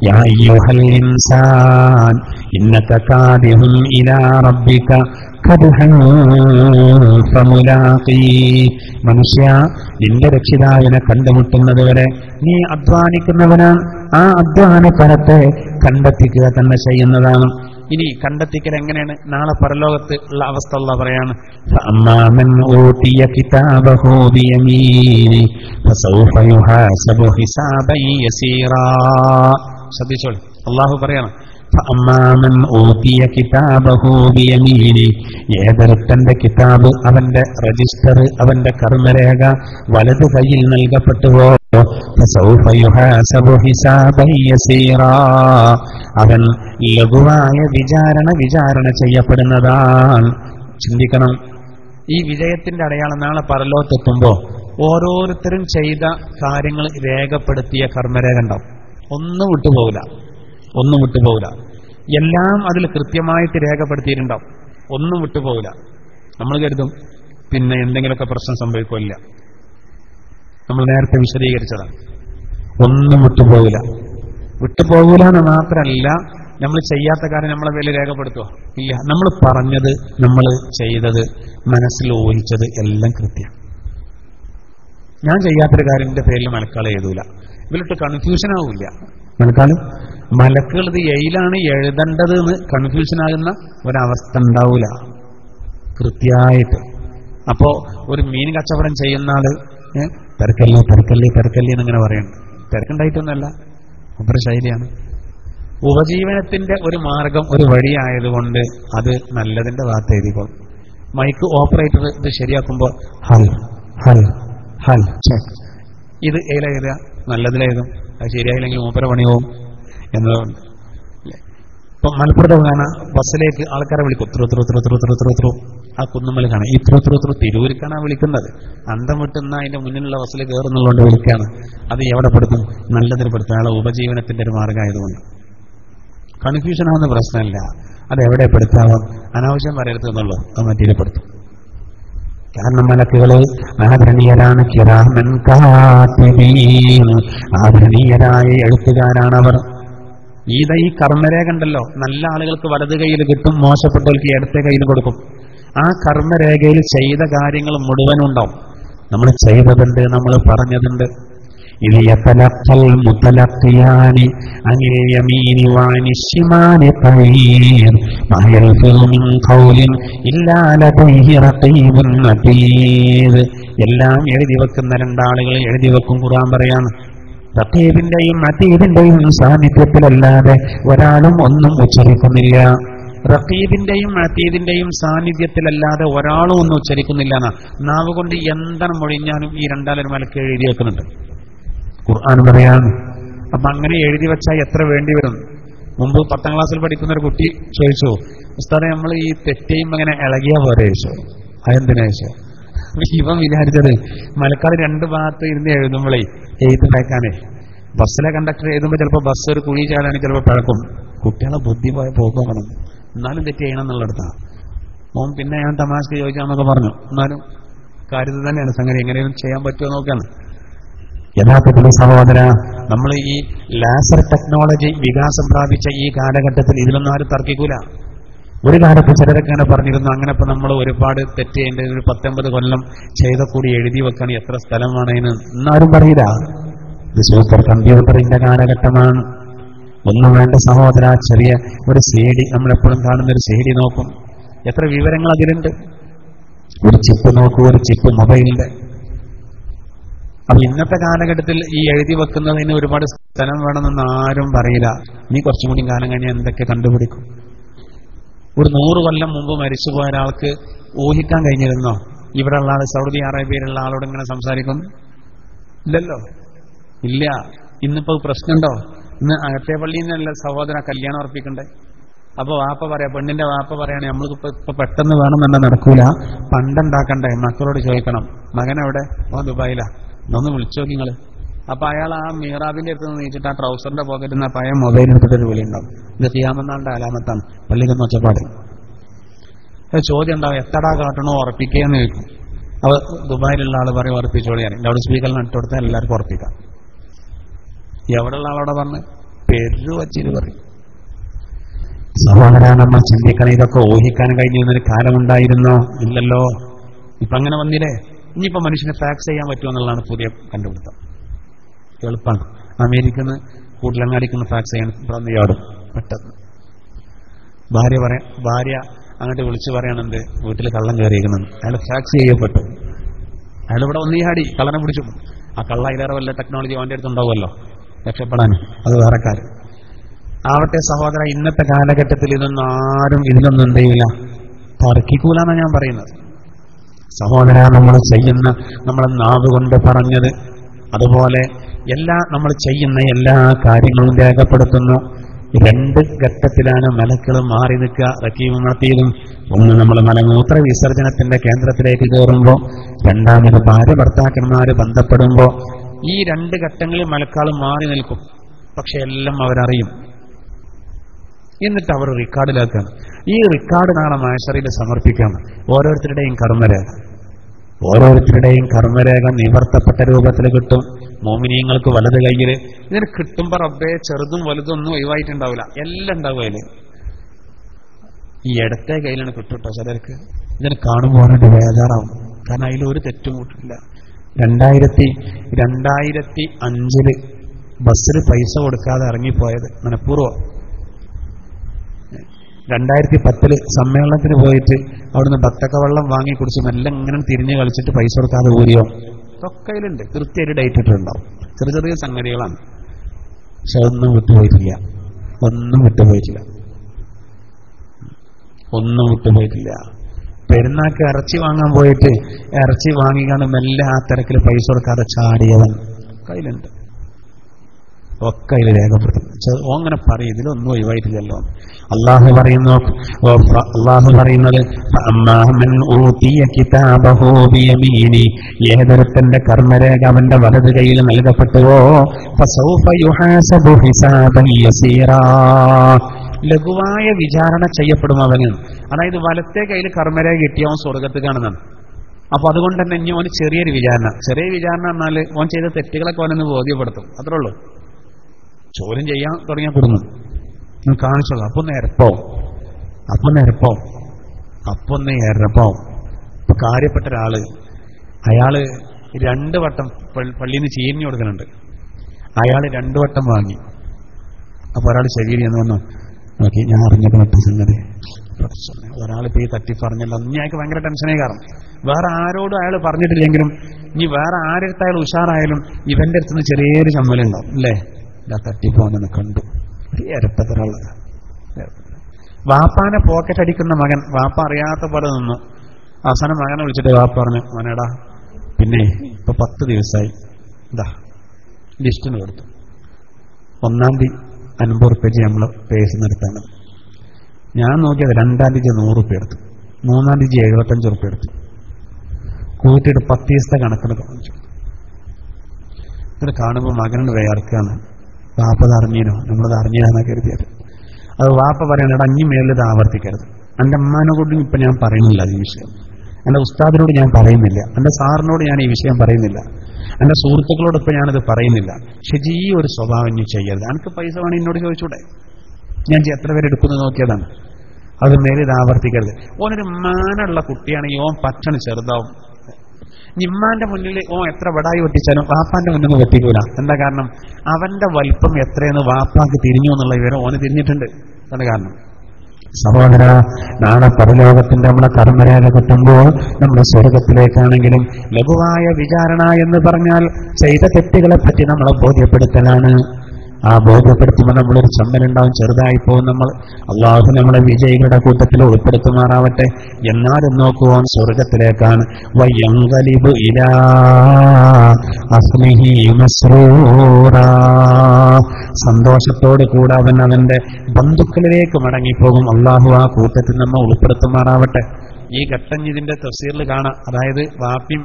യാ അയ്യുഹൽ ഇൻസാൻ ഇന്നക കാദിഹുൻ ഇലാ റബ്ബിക കദ്ഹൻ ഫമുലാഖി. മനുഷ്യ, നിന്റെ രക്ഷിതാവിനെ കണ്ടുമുട്ടുന്നത് വരെ നീ അധ്വാനിക്കുന്നവനാണ്. ആ അധ്വാന ഫലത്തെ കണ്ടെത്തിക്കുക തന്നെ ചെയ്യുന്നതാണ്. ഇനി കണ്ടെത്തിക്കൽ എങ്ങനെയാണ്? നാളെ പരലോകത്ത് ഉള്ള അവസ്ഥ അല്ലാഹു പറയാണ്, ഫഅമ്മാമൻ ഊതിയ കിതാബഹു ബിയമീനി ഫസൗഫ യുഹാസബു ഹിസാബൻ യസീറാ. ശ്രദ്ധിച്ചോളൂ, അല്ലാഹു പറയാണ്, ഫഅമ്മാമൻ ഊതിയ കിതാബഹു ബിയമീനി. ഏതൊരുത്തന്റെ കിതാബ്, അവന്റെ രജിസ്റ്റർ, അവന്റെ കർമ്മരേഖ വലതു കയ്യിൽ നൽകപ്പെട്ടുവോ, ഫസൗഫ യുഹാസബു ഹിസാബൻ യസീറാ. അവൻ ലഘുവായ വിചാരണ ചെയ്യപ്പെടുന്നതാണ്. ചിന്തിക്കണം, ഈ വിജയത്തിന്റെ അടയാളം നാളെ പരലോകത്തെത്തുമ്പോ ഓരോരുത്തരും ചെയ്ത കാര്യങ്ങൾ രേഖപ്പെടുത്തിയ കർമ്മരേഖ ഉണ്ടാവും. ഒന്നും വിട്ടുപോകില്ല. എല്ലാം അതിൽ കൃത്യമായിട്ട് രേഖപ്പെടുത്തിയിട്ടുണ്ടാവും, ഒന്നും വിട്ടുപോകില്ല. നമ്മൾ കരുതും പിന്നെ എന്തെങ്കിലുമൊക്കെ പ്രശ്നം സംഭവിക്കില്ല. നമ്മൾ നേരത്തെ വിശദീകരിച്ചതാണ്. ഒന്നും വിട്ടുപോകില്ല എന്ന് മാത്രമല്ല, നമ്മൾ ചെയ്യാത്ത കാര്യം നമ്മളെ പേരിൽ രേഖപ്പെടുത്തുക ഇല്ല. നമ്മൾ പറഞ്ഞത്, നമ്മൾ ചെയ്തത്, മനസ്സിൽ ഊഹിച്ചത് എല്ലാം കൃത്യം. ഞാൻ ചെയ്യാത്തൊരു കാര്യത്തിന്റെ പേരിൽ മലക്കാൾ എഴുതൂല. ഇവരിട്ട് കൺഫ്യൂഷൻ ആവില്ല. മലക്കുകൾ ഇത് എയിലാണ് എഴുതേണ്ടത് എന്ന് കൺഫ്യൂഷൻ ആകുന്ന ഒരവസ്ഥ ഉണ്ടാവൂല. കൃത്യമായിട്ട് അപ്പോ ഒരു മീൻ കച്ചവടം ചെയ്യുന്ന ആള് തിരക്കല്ലേ തിരക്കല്ലേ തിരക്കല്ലേ എന്നിങ്ങനെ പറയുന്നുണ്ട്. തിരക്കുണ്ടായിട്ടൊന്നുമല്ല, ഒരു ശൈലിയാണ്. ഉപജീവനത്തിന്റെ ഒരു മാർഗം, ഒരു വഴിയായതുകൊണ്ട് അത് നല്ലതിന്റെ ഭാഗത്ത് എഴുതിക്കോളും. മൈക്ക് ഓപ്പറേറ്റർ ഇത് ശരിയാക്കുമ്പോൾ ഹൽ ഹൽ ഹൽ ചെക്ക്, ഇത് ഏതെഴുതുക, നല്ലതിലെഴുതും. അത് ശരിയായില്ലെങ്കിൽ മൂപ്പര പണിയാവും എന്നതുകൊണ്ട്. ഇപ്പൊ മലപ്പുറത്ത് കാണാൻ ബസ്സിലേക്ക് ആൾക്കാരെ വിളിക്കും, ത്രൂ ആ കുന്നുമ്മൽ കാണാം. ഈ ത്രൂ തിരൂരിക്കാണ് വിളിക്കുന്നത്. അന്തം വിട്ടുന്ന അതിന്റെ മുന്നിലുള്ള ബസ്സിൽ കയറുന്നുള്ളതുകൊണ്ട് വിളിക്കാണ്. അത് എവിടെ പെടുത്തും? നല്ലതിൽ പെടുത്തും. അയാളെ ഉപജീവനത്തിന്റെ ഒരു മാർഗമായതുകൊണ്ട് കൺഫ്യൂഷൻ ആവുന്ന പ്രശ്നമില്ല. അത് എവിടെ പെടുത്താവും? അനാവശ്യം പറയരുത് എന്നുള്ളൂ, അത് മറ്റേ പെടുത്തും. കാരണം മലക്കുകള് ആദരണീയരാണ്, കിറാമൻ കാതിബീൻ, ആദരണീയരായ എഴുത്തുകാരാണവർ. ഈ കർമ്മരേഖ ഉണ്ടല്ലോ, നല്ല ആളുകൾക്ക് വലത് കയ്യിൽ കിട്ടും, മോശപ്പെട്ടവർക്ക് ഇടത്തെ കയ്യിൽ കൊടുക്കും. ആ കർമ്മരേഖയിൽ ചെയ്ത കാര്യങ്ങൾ മുഴുവനും ഉണ്ടാവും. നമ്മൾ ചെയ്തതുണ്ട്, നമ്മൾ പറഞ്ഞതുണ്ട്. ഇത് യതലഖൽ മുതലഖിയാനി അനിൽ യമീനി വഅനി ശിമാലി ഖൈർ മാ യൽഫിദു മിൻ ഖൗലിൻ ഇല്ലാ ലദൈഹി റഖീബുൻ അതീദ്. എല്ലാം എഴുതി വെക്കുന്ന രണ്ടാളുകൾ എഴുതി വെക്കും. ഖുർആൻ പറയാണ്, റഖീബിന്റെയും അതീദിന്റെയും സാന്നിധ്യത്തിലല്ലാതെ ഒരാളും ഒന്നും ഉച്ചരിക്കുന്നില്ല. റഖീബിന്റെയും അതീദിന്റെയും സാന്നിധ്യത്തിലല്ലാതെ ഒരാളും ഒന്നും ഉച്ചരിക്കുന്നില്ല. നാവ് കൊണ്ട് എന്താണ് മൊഴിഞ്ഞാലും ഈ രണ്ടാളൊരു മലക്ക് എഴുതി വെക്കുന്നുണ്ട്, ഖുർആൻ പറയാണ്. അപ്പൊ അങ്ങനെ എഴുതി വെച്ചാൽ എത്ര വേണ്ടി വരും? മുമ്പ് 10ാം ക്ലാസ്സിൽ പഠിക്കുന്ന ഒരു കുട്ടി ചോദിച്ചു, ഉസ്താദേ നമ്മൾ ഈ തെറ്റയും അങ്ങനെ ഇളകിയാ പോരെ ചോദിച്ചു. അതെന്തിനാ ചോദിച്ചു. ഇവൻ വിചാരിച്ചത് മലക്കാട് 2 ഭാഗത്ത് ഇരുന്ന് എഴുതുമ്പോഴേ എഴുത്ത് പേക്കാനേ. ബസ്സിലെ കണ്ടക്ടർ എഴുതുമ്പോൾ ചിലപ്പോൾ ബസ് ഒരു കുഴി ചാടാണെങ്കിൽ ചിലപ്പോൾ പിഴക്കും. കുട്ടികളെ ബുദ്ധി പോയ പോക്കാൻ വേണം, എന്നാലും തെറ്റ് ചെയ്യണം എന്നുള്ളിടത്താണ്. മോൻ പിന്നെ ഞാൻ തമാശക്ക് ചോദിച്ചാന്നൊക്കെ പറഞ്ഞു. എന്നാലും കാര്യത്തിൽ തന്നെയാണ് സംഗതി. എങ്ങനെയും ചെയ്യാൻ പറ്റുമോ നോക്കാണ്. യഥാർത്ഥത്തിൽ സഹോദര, നമ്മൾ ഈ ലാസർ ടെക്നോളജി വികാസം പ്രാപിച്ച ഈ കാലഘട്ടത്തിൽ ഇതിലൊന്നും ആരും തർക്കിക്കൂല. ഒരു കാലത്ത് ചിലരൊക്കെ അങ്ങനെ പറഞ്ഞിരുന്നു, അങ്ങനെ ഇപ്പൊ നമ്മൾ ഒരുപാട് തെറ്റ് ചെയ്യേണ്ട ഒരു 19 കൊല്ലം ചെയ്ത കൂടി എഴുതി വെക്കണം, എത്ര സ്ഥലം വേണേന്ന് എന്നാരും പറയില്ല. ഇത് സൂപ്പർ കമ്പ്യൂട്ടറിന്റെ കാലഘട്ടമാണ്. ഒന്നും വേണ്ട സഹോദര, ചെറിയ ഒരു CD, നമ്മളെപ്പോഴും കാണുന്ന ഒരു CD നോക്കും, എത്ര വിവരങ്ങൾ അതിലുണ്ട്. ഒരു ചിപ്പ് നോക്കൂ, ഒരു ചിപ്പ് മൊബൈലിന്റെ. അപ്പൊ ഇന്നത്തെ കാലഘട്ടത്തിൽ ഈ എഴുതി വെക്കുന്നതിന് ഒരുപാട് സ്ഥലം വേണമെന്ന് ആരും പറയില്ല. നീ കുറച്ചും കൂടി കാലം കഴിഞ്ഞാൽ എന്തൊക്കെ കണ്ടുപിടിക്കും. ഒരു 100 കൊല്ലം മുമ്പ് മരിച്ചുപോയ ഒരാൾക്ക് ഊഹിക്കാൻ കഴിഞ്ഞിരുന്നോ ഇവിടെ ഉള്ള ആൾ സൗദി അറേബ്യയിലുള്ള ആളോട് ഇങ്ങനെ സംസാരിക്കും? ഇല്ലല്ലോ, ഇല്ല. ഇന്നിപ്പോ പ്രശ്നമുണ്ടോ? ഇന്ന് അകത്തെ പള്ളിയിൽ നിന്നല്ല സഹോദര കല്യാണം ഉറപ്പിക്കണ്ടേ. അപ്പൊ വാപ്പ പറയാ, പെണ്ണിന്റെ വാപ്പ പറയാണ്, നമ്മൾക്ക് ഇപ്പൊ പെട്ടെന്ന് വേണമെന്നെ നടക്കൂല, പണ്ടുണ്ടാക്കണ്ടേ, മക്കളോട് ചോദിക്കണം. മകനെവിടെ? ഓ ദുബായിലാ, ഒന്ന് വിളിച്ചു നോക്കി നിങ്ങള്. അപ്പൊ അയാൾ ആ മീറാബിന്റെ അടുത്ത് നിന്ന് നീച്ചിട്ട് ആ ട്രൗസറിന്റെ പോക്കറ്റിൽ നിന്ന് പഴയ മൊബൈൽ എടുത്തിട്ടൊരു വിളി ഉണ്ടാവും. ഇത് ഖിയാമത്താന്റെ അലാമത്താണ്, പള്ളിക്കൊന്ന് ഒച്ചപ്പാട്. ചോദ്യം ഉണ്ടാവും, എത്തടാ കാട്ടണോ ഉറപ്പിക്കുകയെന്ന് ചോദിക്കും. അപ്പൊ ദുബായിലുള്ള ആള് പറയും ഉറപ്പിച്ചോളിയാണ്. ലൗഡ് സ്പീക്കറിന് ഇട്ട് കൊടുത്താൽ എല്ലാവർക്കും ഉറപ്പിക്കാം. എവിടെയുള്ള ആളോടെ പറഞ്ഞ് പെരു വച്ചിട്ട് പറയും. സഹോദര, നമ്മൾ ചിന്തിക്കണം, ഇതൊക്കെ ഊഹിക്കാൻ കഴിഞ്ഞൊരു കാലമുണ്ടായിരുന്നോ? ഇല്ലല്ലോ. ഇപ്പൊ അങ്ങനെ വന്നില്ലേ. ഇനിയിപ്പോ മനുഷ്യനെ ഫാക്സ് ചെയ്യാൻ പറ്റുമെന്നുള്ളതാണ് പുതിയ കണ്ടുപിടുത്തം. എളുപ്പമാണ്. അമേരിക്കന്ന് കൂട്ടിലങ്ങാടിക്കുന്ന ഫാക്സ് ചെയ്യാൻ ഇയാടും പെട്ടെന്ന്. ഭാര്യ അങ്ങോട്ട് വിളിച്ചു പറയണെന്ത്, വീട്ടിൽ കള്ളം കയറിയിരിക്കുന്നത്. അയാൾ ഫാക്സ് ചെയ്യപ്പെട്ടു. അയാളിവിടെ ഒന്നീഹാടി കള്ളനെ പിടിച്ചു. ആ കള്ള ഇതേറെ വല്ല ടെക്നോളജി അവന്റെ അടുത്തുണ്ടാവുമല്ലോ രക്ഷപ്പെടാൻ, അത് വേറെ കാര്യം. ആവട്ടെ സഹോദര, ഇന്നത്തെ കാലഘട്ടത്തിൽ ഇതൊന്നും ആരും ഇതിലൊന്നും എന്ത് ചെയ്യില്ല, തർക്കിക്കൂലെന്നാണ് ഞാൻ പറയുന്നത്. സഹോദര, നമ്മൾ ചെയ്യുന്ന, നമ്മളെ നാവ് കൊണ്ട് പറഞ്ഞത്, അതുപോലെ നമ്മൾ ചെയ്യുന്ന എല്ലാ കാര്യങ്ങളും രേഖപ്പെടുത്തുന്നു. 2 ഘട്ടത്തിലാണ് മലക്കൾ മാറി നിൽക്കുക, റക്കീബും അതീദും. ഒന്ന് നമ്മൾ മലമൂത്ര വിസർജനത്തിന്റെ കേന്ദ്രത്തിലേക്ക് കയറുമ്പോൾ, രണ്ടാമത് ഭാര്യ ഭർത്താക്കന്മാര് ബന്ധപ്പെടുമ്പോൾ. ഈ 2 ഘട്ടങ്ങളിൽ മലക്കാൾ മാറി നിൽക്കും. പക്ഷെ എല്ലാം അവരറിയും. എന്നിട്ട് അവർ റെക്കോർഡിലാക്കുകയാണ്. ഈ റെക്കോർഡ് നാളെ മഹ്ശറിൽ സമർപ്പിക്കുകയാണ്. ഓരോരുത്തരുടെയും കർമ്മരേഖ നിവർത്തപ്പെട്ട രൂപത്തിൽ കിട്ടും. മോമിനീങ്ങൾക്ക് വലത് കയ്യിൽ. ഇതിന് കിട്ടുമ്പോ റബ്ബേ ചെറുതും വലുതും ഒന്നും ഒഴിവായിട്ടുണ്ടാവില്ല, എല്ലാം ഉണ്ടാവും അതില്. ഈ ഇടത്തെ കയ്യിലാണ് കിട്ടുട്ടോ ചിലർക്ക്. ഇതിന് കാണുമ്പോൾ ബേജാറാവും. കാരണം അതിലൊരു തെറ്റും കൂട്ടില്ല. 2005 ബസ്സിൽ പൈസ കൊടുക്കാതെ ഇറങ്ങിപ്പോയത് മനഃപൂർവ്വം. 2010 സമ്മേളനത്തിന് പോയിട്ട് അവിടുന്ന് ബത്തക്ക വെള്ളം വാങ്ങി കുടിച്ച് മെല്ലെ ഇങ്ങനെ തിരിഞ്ഞ് കളിച്ചിട്ട് പൈസ കൊടുക്കാതെ ഊരിയോ ഒക്കെ അതിലുണ്ട്. കൃത്യമായിട്ട് ഡേറ്റ് ഇട്ടുണ്ടാവും. ചെറിയ ചെറിയ സംഗതികളാണ്. പക്ഷെ ഒന്നും വിട്ടുപോയിട്ടില്ല. പെരുന്നാൾക്ക് ഇറച്ചി വാങ്ങാൻ പോയിട്ട് ഇറച്ചി വാങ്ങിക്കാണ് മെല്ലെ ആ തിരക്കിൽ പൈസ കൊടുക്കാതെ ചാടിയവൻ കയ്യിലുണ്ട്. ഒക്കെ അതിൽ രേഖപ്പെടുത്തും. അങ്ങനെ പറയും, ഇതിലൊന്നും ഒഴിവായിട്ടില്ലല്ലോ. അള്ളാഹു പറയുന്നത് ഏതൊരുത്തന്റെ കർമ്മരേഖ അവന്റെ വലത് കയ്യിൽ നൽകപ്പെട്ടുവോ ലഘുവായ വിചാരണ ചെയ്യപ്പെടും അവന്. അതായത് വലത്തെ കയ്യിൽ കർമ്മരേഖ കിട്ടിയവൻ സ്വർഗത്ത് കാണുന്നതാണ്. അപ്പൊ അതുകൊണ്ട് തന്നെ ഇനി ഓന് ചെറിയ വിചാരണ എന്നാൽ ഓൻ ചെയ്ത തെറ്റുകളൊക്കെ ഓനൊന്ന് ബോധ്യപ്പെടുത്തും. അത്രേ ഉള്ളൂ. ചോദ്യം ചെയ്യാൻ തുടങ്ങിയാൽ കൊടുക്കും, കാണിച്ചോളൂ. അപ്പൊ എരപ്പാവും. ഇപ്പൊ കാര്യപ്പെട്ട ഒരാള്, അയാള് 2 വട്ടം പള്ളിയിൽ നിന്ന് ചീരിഞ്ഞു കൊടുക്കുന്നുണ്ട്. അയാൾ 2 വട്ടം വാങ്ങി. അപ്പൊ ഒരാൾ ശരീരം എന്ന് വന്നു നോക്കി, ഞാൻ അറിഞ്ഞത് മറ്റു സംഗതി ഒരാളിപ്പോ ഈ തട്ടിപ്പറഞ്ഞല്ലോ. ഇനി അയാൾക്ക് ഭയങ്കര ടെൻഷനേ. കാരണം വേറെ ആരോടും അയാൾ പറഞ്ഞിട്ടില്ലെങ്കിലും ഇനി വേറെ ആരെടുത്ത് അയാൾ ഉഷാറായാലും ഇവന്റെ അടുത്തുനിന്ന് ചെറിയൊരു ചമ്മലുണ്ടാവും അല്ലേ. തട്ടിപ്പോന്നെ കണ്ടു. എരപ്പത്തരാള് വാപ്പാനെ പോക്കറ്റ് അടിക്കുന്ന മകൻ. വാപ്പ അറിയാത്ത പോലെ നിന്നു. അവസാനം മകനെ വിളിച്ചിട്ട് വാപ്പ പറഞ്ഞു, മോനേടാ പിന്നെ ഇപ്പൊ 10 ദിവസമായി എന്താ ലിസ്റ്റിന് കൊടുത്തു. 1-ാം തീയതി 50 ഉറുപ്പ്യ നമ്മള് പേഴ്സ് നിർത്തേണ്ടത്. ഞാൻ നോക്കിയത് 2-ാം തീയതി 100 ഉറുപ്പ്യ എടുത്തു. 3-ാം തീയതി 75 ഉറുപ്പ്യ എടുത്തു. കൂട്ടിയിട്ട് 10 ദിവസത്തെ കണക്കിന് കാണിച്ചു. ഇത് കാണുമ്പോൾ മകനോട് വേർക്കാണ്. വാപ്പത് അറിഞ്ഞോ, നമ്മളത് അറിഞ്ഞാന്നാ കരുതിയത്. അത് വാപ്പ പറയണടാ അഞ്ഞി മേലിത് ആവർത്തിക്കരുത്. എൻ്റെ അമ്മാനെ കൊണ്ടും ഇപ്പൊ ഞാൻ പറയുന്നില്ല ഈ വിഷയം. എൻ്റെ ഉസ്താദിനോട് ഞാൻ പറയുന്നില്ല. എൻ്റെ സാറിനോട് ഞാൻ ഈ വിഷയം പറയുന്നില്ല. എൻ്റെ സുഹൃത്തുക്കളോട് ഇപ്പൊ ഞാനത് പറയുന്നില്ല. പക്ഷെ ഈ ഒരു സ്വഭാവം ഇനി ചെയ്യരുത്. എനിക്ക് പൈസ വേണം എന്നോട് ചോദിച്ചൂടെ? ഞാൻ എത്ര പേര് എടുക്കുന്നു നോക്കിയതാണ്. അത് മേലിത് ആവർത്തിക്കരുത്. ഓനൊരു മാനുള്ള കുട്ടിയാണെങ്കിൽ ഓൻ പച്ചണ് ചെറുതാവും. നിമ്മാന്റെ മുന്നിൽ എത്ര വടായി വെട്ടിച്ചാലും വാപ്പാന്റെ മുന്നിൽ വെട്ടിക്കൂല. എന്താ കാരണം? അവന്റെ വലിപ്പം എത്രയെന്ന് വാപ്പാക്ക് തിരിഞ്ഞു എന്നുള്ള വിവരം ഓന് തിരിഞ്ഞിട്ടുണ്ട്. അതാണ് കാരണം. സഹോദര, നാളെ പരലോകത്തിന്റെ നമ്മളെ കർമ്മരേഖ കിട്ടുമ്പോൾ നമ്മുടെ സ്വർഗത്തിലേക്കാണെങ്കിലും ലഘുവായ വിചാരണ എന്ന് പറഞ്ഞാൽ ചെയ്ത തെറ്റുകളെ പറ്റി നമ്മളെ ബോധ്യപ്പെടുത്തലാണ്. ആ ബോധ്യപ്പെടുത്തുമ്പോൾ നമ്മളൊരു ചമ്മലുണ്ടാവും, ചെറുതായി പോകും നമ്മൾ. അള്ളാഹു നമ്മളെ വിജയികളുടെ കൂട്ടത്തിൽ ഉൾപ്പെടുത്തുമാറാവട്ടെ. എന്നാലും നോക്കുവാൻ സ്വർഗത്തിലേക്കാണ്. വയങ്കലിബു ഇലാ അസ്ലിഹി മസ്റൂറാ. സന്തോഷത്തോട് കൂടെ അവൻ അവന്റെ ബന്ധുക്കളിലേക്ക് മടങ്ങിപ്പോകും. അള്ളാഹു ആ കൂട്ടത്തിൽ നമ്മൾ ഉൾപ്പെടുത്തുമാറാവട്ടെ. ഈ ഘട്ടം ഇതിന്റെ തഫ്സീറിൽ കാണാം. അതായത് വാപ്പിയും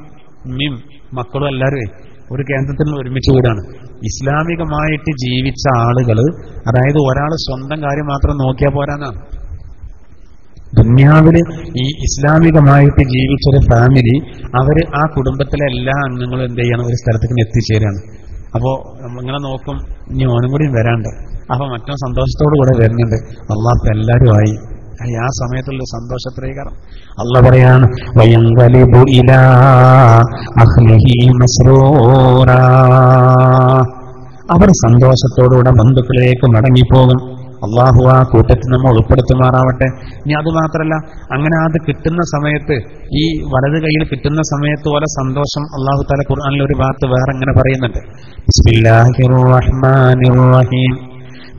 ഉമ്മയും മക്കളും എല്ലാവരും ഒരു കേന്ദ്രത്തിൽ നിന്ന് ഒരുമിച്ച് കൂടാണ്. ഇസ്ലാമികമായിട്ട് ജീവിച്ച ആളുകൾ, അതായത് ഒരാൾ സ്വന്തം കാര്യം മാത്രം നോക്കിയാൽ പോരാന്നാണ്. ദുന്യാവില് ഈ ഇസ്ലാമികമായിട്ട് ജീവിച്ചൊരു ഫാമിലി, അവര് ആ കുടുംബത്തിലെ എല്ലാ അംഗങ്ങളും എന്ത് ചെയ്യണം, ഒരു സ്ഥലത്തേക്ക് എത്തിച്ചേരാണ്. അപ്പോ നമ്മളിങ്ങനെ നോക്കും, ഇനി ഓനും കൂടിയും വരാണ്ട്. അപ്പൊ മറ്റോ സന്തോഷത്തോടു കൂടെ വരുന്നുണ്ട്. അള്ളാഹ് എല്ലാവരും ആയി. ആ സമയത്തുള്ള സന്തോഷത്രേ കാരണം. അള്ളാഹ് പറയാണ്, വയങ്കലിബു ഇലാ അഹ്ലിഹി മസ്റൂറാ. അവർ സന്തോഷത്തോടുകൂടെ ബന്ധുക്കളിലേക്ക് മടങ്ങിപ്പോകും. അള്ളാഹു ആ കൂട്ടത്തിൽ നമ്മൾ ഉൾപ്പെടുത്തുമാറാവട്ടെ. ഇനി അത് മാത്രല്ല, അങ്ങനെ അത് കിട്ടുന്ന സമയത്ത്, ഈ വലത് കയ്യിൽ കിട്ടുന്ന സമയത്ത് പോലെ സന്തോഷം അള്ളാഹു തആല ഖുർആനിൽ ഒരു ഭാഗത്ത് വേറെ ഇങ്ങനെ പറയുന്നുണ്ട്. ബിസ്മില്ലാഹിർ റഹ്മാനിർ റഹീം.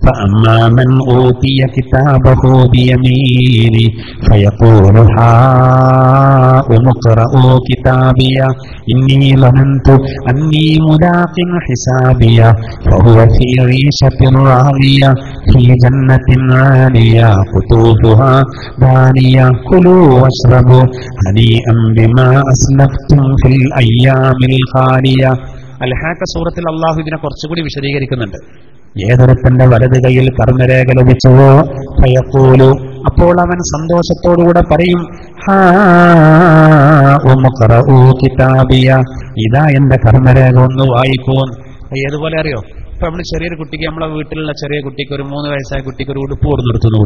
فأما من أوتي كتابه بيمينه فيقول هاؤم اقرءوا كتابيه إني ظننت أني ملاق حسابيه فهو في عيشة راضية في جنة عالية قطوفها دانية كلوا واشربوا هنيئا بما أسلفتم في الأيام الخالية. അൽഹാക്ക സൂറത്തിൽ അള്ളാഹു ഇതിനെ കുറച്ചുകൂടി വിശദീകരിക്കുന്നുണ്ട്. ഏതൊരുത്തന്റെ വലത് കയ്യിൽ കർമ്മരേഖ ലഭിച്ചുവോ ഫയഖൂലു, അപ്പോൾ അവൻ സന്തോഷത്തോടുകൂടെ പറയും, ഹാഉംഖറഊ കിതാബിയ, ഇതാ എന്റെ കർമ്മരേഖ ഒന്ന് വായിക്കൂ. ഏതുപോലെ അറിയോ? ഇപ്പൊ നമ്മൾ ചെറിയൊരു കുട്ടിക്ക്, നമ്മളെ വീട്ടിലുള്ള ചെറിയ കുട്ടിക്ക്, ഒരു 3 വയസ്സായ കുട്ടിക്ക് ഒരു ഉടുപ്പ് കൊടുത്തു നിർത്തുന്നു.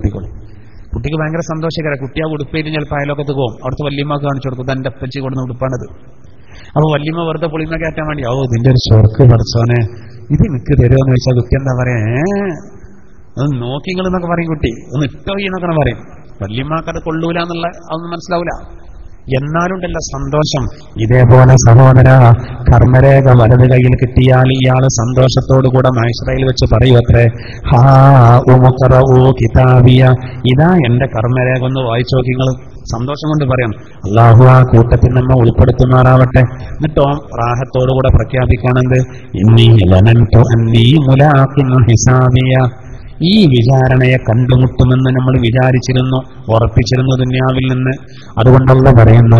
കുട്ടിക്ക് ഭയങ്കര സന്തോഷകര. കുട്ടി ആ ഉടുപ്പേറ്റ് ചിലപ്പോൾ അയലോക്കത്ത് പോകും. അവിടുത്തെ വല്യമ്മക്ക് കാണിച്ചു കൊടുക്കും, എന്റെ അപ്പച്ചി കൊടുന്ന ഉടുപ്പാണത്. അപ്പൊ വല്യമ്മ വെറുതെ പുളിമ കയറ്റാൻ വേണ്ടി, ഇതിന്റെ ഒരു ഷോർക്ക് പഠിച്ചോനെ, ഇത് എനിക്ക് തരുമോന്ന് ചോദിച്ചാൽ കുട്ടി എന്താ പറയാ, അത് നോക്കിങ്ങൾ എന്നൊക്കെ പറയും, കുട്ടി ഒന്ന് ഇട്ടോ എന്നൊക്കെ പറയും. വല്യമ്മക്കത് കൊള്ളൂല എന്നുള്ള അതൊന്നും മനസ്സിലാവൂല. എന്നാലുണ്ടല്ല സന്തോഷം. ഇതേപോലെ സഹോദര, കർമ്മരേഖ വലത് കയ്യിൽ കിട്ടിയാൽ ഇയാള് സന്തോഷത്തോടുകൂടെ മഹ്ശറയിൽ വെച്ച് പറയുവത്രേ, ഹാ ഉമുഖറഊ കിതാബിയ, ഇതാ എന്റെ കർമ്മരേഖ ഒന്ന് വായിച്ചു നോക്കിങ്ങൾ. സന്തോഷം കൊണ്ട് പറയാം. അല്ലാഹു ആ കൂട്ടത്തിൽ നമ്മെ ഉൾപ്പെടുത്തുമാറാവട്ടെ. എന്നിട്ടോ റാഹത്തോടുകൂടെ പ്രഖ്യാപിക്കാണെന്ത്, ഇന്നി ലനൻതു അന്നീ മുലാഖിൻ ഹിസാബിയ, ഈ വിചാരണയെ കണ്ടുമുട്ടുമെന്ന് നമ്മൾ വിചാരിച്ചിരുന്നു, ഉറപ്പിച്ചിരുന്നു ദുനിയാവിൽ നിന്ന്. അതുകൊണ്ടല്ല പറയുന്നു,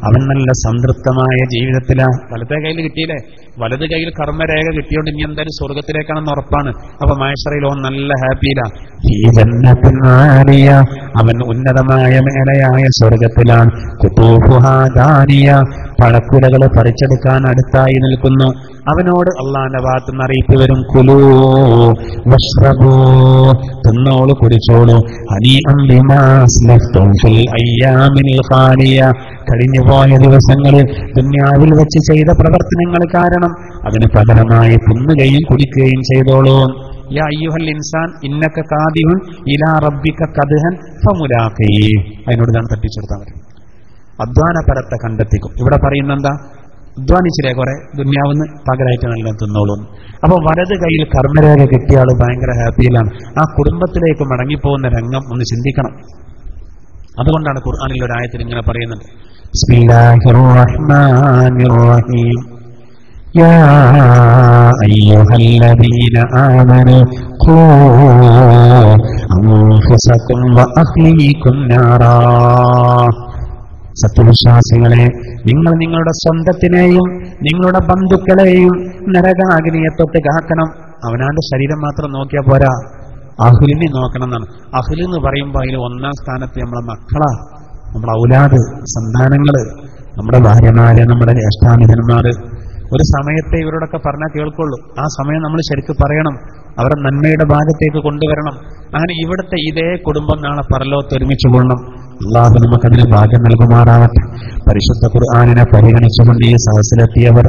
അവൻ നല്ല സംതൃപ്തമായ ജീവിതത്തിലാ. വലത്തെ കയ്യിൽ കിട്ടിയില്ലേ, വലത് കയ്യിൽ കർമ്മരേഖ കിട്ടിയോണ്ട് ഇനി എന്തായാലും സ്വർഗത്തിലേക്കാണെന്ന് ഉറപ്പാണ്. അപ്പൊ മഹ്ശറയിൽ ഓൻ നല്ല ഹാപ്പിയിലാ. അവൻ ഉന്നതമായ മേലയായ സ്വർഗത്തിലാണ്. കുതൂഫുഹാ ദാനിയ, പഴക്കുലകൾ പറിച്ചെടുക്കാൻ അടുത്തായി നിൽക്കുന്നു. അവനോട് അള്ളാന്റെ ഭാഗത്ത് നിന്ന് അറിയിപ്പ് വരും, കുലൂ വഷ്റബൂ, തിന്നോളൂ കുടിച്ചോളൂ, ഹനീഅൻ ബിമാ അസ്ലഫ്തും ഫിൽ അയ്യാമിൽ ഖാലിയ, കഴിഞ്ഞുപോയ ദിവസങ്ങളിൽ ദുനിയാവിൽ വെച്ച് ചെയ്ത പ്രവർത്തനങ്ങൾ കാരണം അതിന് പകരമായി തിന്നുകയും കുടിക്കുകയും ചെയ്തോളൂ. യാ അയ്യുഹൽ ഇൻസാൻ ഇന്നക കാദിഹുൻ ഇലാ റബ്ബിക കദ്ഹൻ ഫമുലാഖീ, അതിനോട് ഞാൻ തട്ടിച്ചെടുത്താൽ മതി. അധ്വാനപരത്തെ കണ്ടെത്തിക്കും. ഇവിടെ പറയുന്നെന്താ, അധ്വാനിച്ചില്ലേ കുറെ, ദുന്യാവിന്ന് പകരമായിട്ട് നല്ല തിന്നോളൂ. അപ്പൊ വലത് കയ്യിൽ കർമ്മരേഖ കിട്ടിയ ആള് ഭയങ്കര ഹാപ്പിയിലാണ്. ആ കുടുംബത്തിലേക്ക് മടങ്ങിപ്പോകുന്ന രംഗം ഒന്ന് ചിന്തിക്കണം. അതുകൊണ്ടാണ് ഖുർആനിൽ ഒരു ആയത്തിൽ ഇങ്ങനെ പറയുന്നത്, ബിസ്മില്ലാഹിർ റഹ്മാനിർ റഹീം, യാ അയ്യുഹല്ലദീന ആമനൂ ഖൂ അൻഫുസകും വഅഹ്ലീകും നാറാ, സത്യവിശ്വാസികളെ, നിങ്ങൾ നിങ്ങളുടെ സ്വന്തത്തിനെയും നിങ്ങളുടെ ബന്ധുക്കളെയും നരകാഗ്നിയെ തൊട്ട് കാക്കണം. അവനാന്റെ ശരീരം മാത്രം നോക്കിയാൽ പോരാ, അഹ്ലിനെ നോക്കണം എന്നാണ്. അഹ്ല് എന്ന് പറയുമ്പോൾ അതിൽ ഒന്നാം സ്ഥാനത്ത് നമ്മളെ മക്കളാ, നമ്മുടെ ഔലാദ്, സന്താനങ്ങള്, നമ്മുടെ ഭാര്യമാര്, നമ്മുടെ ജ്യേഷ്ഠാനുജന്മാര്. ഒരു സമയത്തെ ഇവരോടൊക്കെ പറഞ്ഞാൽ കേൾക്കുള്ളൂ. ആ സമയം നമ്മൾ ശരിക്കും പറയണം, അവരെ നന്മയുടെ ഭാഗത്തേക്ക് കൊണ്ടുവരണം. അങ്ങനെ ഇവിടുത്തെ ഇതേ കുടുംബം നാളെ പരലോകത്ത് ഒരുമിച്ച് കൊള്ളണം. അല്ലാഹു നമുക്കതിന് ഭാഗ്യം നൽകുമാറാവട്ടെ. പരിശുദ്ധ ഖുർആനിനെ പരിഗണിച്ചുകൊണ്ട് ഈ സദസ്സിലെത്തിയവർ,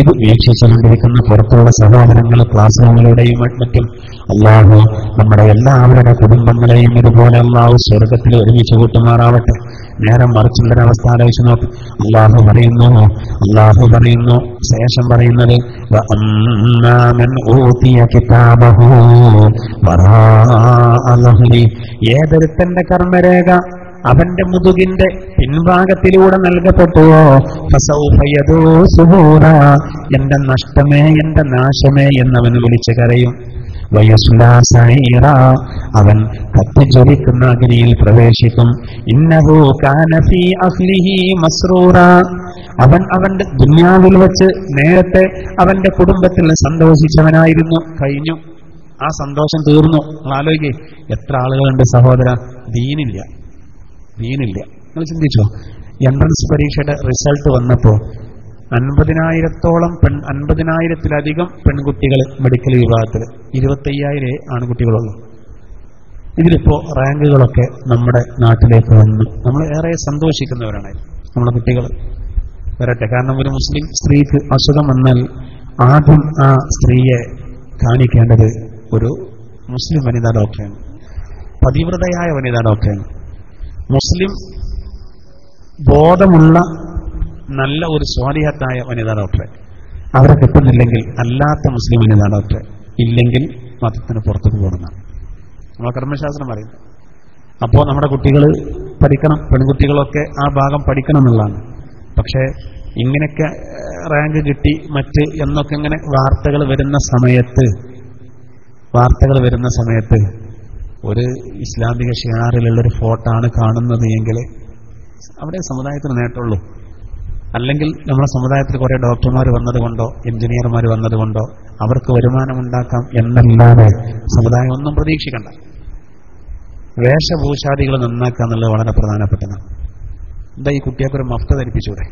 ഇത് വീക്ഷിച്ചുകൊണ്ടിരിക്കുന്ന പുറത്തുള്ള സഹോദരങ്ങൾ, ക്ലാസ് റൂമിലൂടെയും മറ്റും, അല്ലാഹു നമ്മുടെ എല്ലാവരുടെ കുടുംബങ്ങളെയും ഇതുപോലെ അല്ലാഹു സ്വർഗത്തിൽ ഒരുമിച്ച് കൂട്ടുമാറാവട്ടെ. നേരം മറിച്ചുള്ളൊരവസ്ഥ ആലോചിച്ച് നോക്ക്. അല്ലാഹു പറയുന്നു ശേഷം പറയുന്നത്, ഏതൊരുത്തന്റെ കർമ്മരേഖ അവന്റെ മുതുകിന്റെ പിൻഭാഗത്തിലൂടെ നൽകപ്പെട്ടുവോ, എന്റെ നഷ്ടമേ, എന്റെ നാശമേ എന്നവൻ വിളിച്ചു കരയും. അവൻ കത്തിജ്വലിക്കുന്ന അഗ്നിയിൽ പ്രവേശിക്കും. ഇന്നഹു കാന ഫീ അഹ്ലിഹി മസ്റൂറ, അവൻ അവന്റെ ദുനിയാവിൽ വെച്ച് നേരത്തെ അവന്റെ കുടുംബത്തിൽ സന്തോഷിച്ചവനായിരുന്നു. കഴിഞ്ഞു, ആ സന്തോഷം തീർന്നു. ആലോചിക്കേ, എത്ര ആളുകളുണ്ട് സഹോദര, ദീനില്ല. നിങ്ങൾ ചിന്തിച്ചോ, എൻട്രൻസ് പരീക്ഷയുടെ റിസൾട്ട് വന്നപ്പോ 50,000-ത്തിലധികം പെൺകുട്ടികൾ മെഡിക്കൽ വിഭാഗത്തിൽ, 25,000 ആൺകുട്ടികളുള്ളൂ. ഇതിലിപ്പോ റാങ്കുകളൊക്കെ നമ്മുടെ നാട്ടിലേക്ക് വന്നു. നമ്മൾ ഏറെ സന്തോഷിക്കുന്നവരാണ്. നമ്മുടെ കുട്ടികൾ വരട്ടെ. കാരണം ഒരു മുസ്ലിം സ്ത്രീക്ക് അസുഖം വന്നാൽ ആദ്യം ആ സ്ത്രീയെ കാണിക്കേണ്ടത് ഒരു മുസ്ലിം വനിതാ ഡോക്ടറാണ്, പതിവ്രതയായ വനിതാ ഡോക്ടറാണ്. മുസ്ലിം ബോധമുള്ള നല്ല ഒരു സ്വാലിഹത്തായ വനിതാ ഡോക്ടറെ. അവരെ കിട്ടുന്നില്ലെങ്കിൽ അല്ലാത്ത മുസ്ലിം വനിതാ ഡോക്ടറെ, ഇല്ലെങ്കിൽ മതത്തിന് പുറത്തേക്ക് പോകണമെന്നാണ് നമ്മളെ കർമ്മശാസ്ത്രം പറയുന്നത്. അപ്പോൾ നമ്മുടെ കുട്ടികൾ പഠിക്കണം, പെൺകുട്ടികളൊക്കെ ആ ഭാഗം പഠിക്കണം എന്നുള്ളതാണ്. പക്ഷേ ഇങ്ങനെയൊക്കെ റാങ്ക് കിട്ടി മറ്റ് എന്നൊക്കെ ഇങ്ങനെ വാർത്തകൾ വരുന്ന സമയത്ത് ഒരു ഇസ്ലാമിക ഷിയാറിലുള്ളൊരു ഫോട്ടോ ആണ് കാണുന്നത് എങ്കിൽ അവിടെ സമുദായത്തിന് നേട്ടമുള്ളൂ. അല്ലെങ്കിൽ നമ്മുടെ സമുദായത്തിൽ കുറെ ഡോക്ടർമാർ വന്നതുകൊണ്ടോ എഞ്ചിനീയർമാർ വന്നതുകൊണ്ടോ അവർക്ക് വരുമാനമുണ്ടാക്കാം എന്നല്ലാതെ സമുദായം ഒന്നും പ്രതീക്ഷിക്കണ്ട. വേഷഭൂഷാദികൾ നന്നാക്കുക എന്നുള്ളത് വളരെ പ്രധാനപ്പെട്ടതാണ്. എന്താ ഈ കുട്ടികൾക്കൊരു മഫ്ത ധരിപ്പിച്ചൂടെ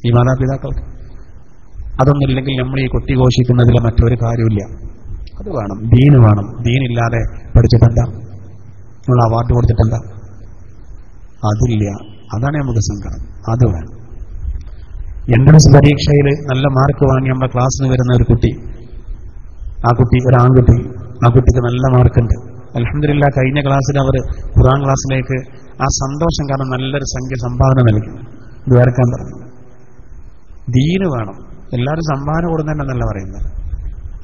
ഈ മാതാപിതാക്കൾക്ക്? അതൊന്നുമില്ലെങ്കിൽ നമ്മൾ ഈ കൊട്ടി ഘോഷിക്കുന്നതിൽ മറ്റൊരു കാര്യമില്ല. അത് വേണം, ദീന് വേണം. ദീനില്ലാതെ പഠിച്ചിട്ടെന്താ? നമ്മൾ അവാർഡ് കൊടുത്തിട്ടെന്താ? അതില്ല. അതാണ് നമുക്ക് സങ്കടം. അത് വേണം. എൻട്രൻസ് പരീക്ഷയിൽ നല്ല മാർക്ക് വാങ്ങി നമ്മുടെ ക്ലാസ്സിന് വരുന്ന ഒരു കുട്ടി ആ കുട്ടി ഒരാൺകുട്ടി, ആ കുട്ടിക്ക് നല്ല മാർക്കുണ്ട്. അൽഹംദുലില്ലാഹ് കഴിഞ്ഞ ക്ലാസ്സിൽ അവർ ഖുർആൻ ക്ലാസ്സിലേക്ക് ആ സന്തോഷം കാരണം നല്ലൊരു സംഖ്യ സംഭാവന നൽകി ദ്വാരക്കാൻ പറഞ്ഞു. ദീന് വേണം, എല്ലാവരും സംഭാവന കൊടുക്കുന്നുണ്ടെന്നല്ല പറയുന്നത്.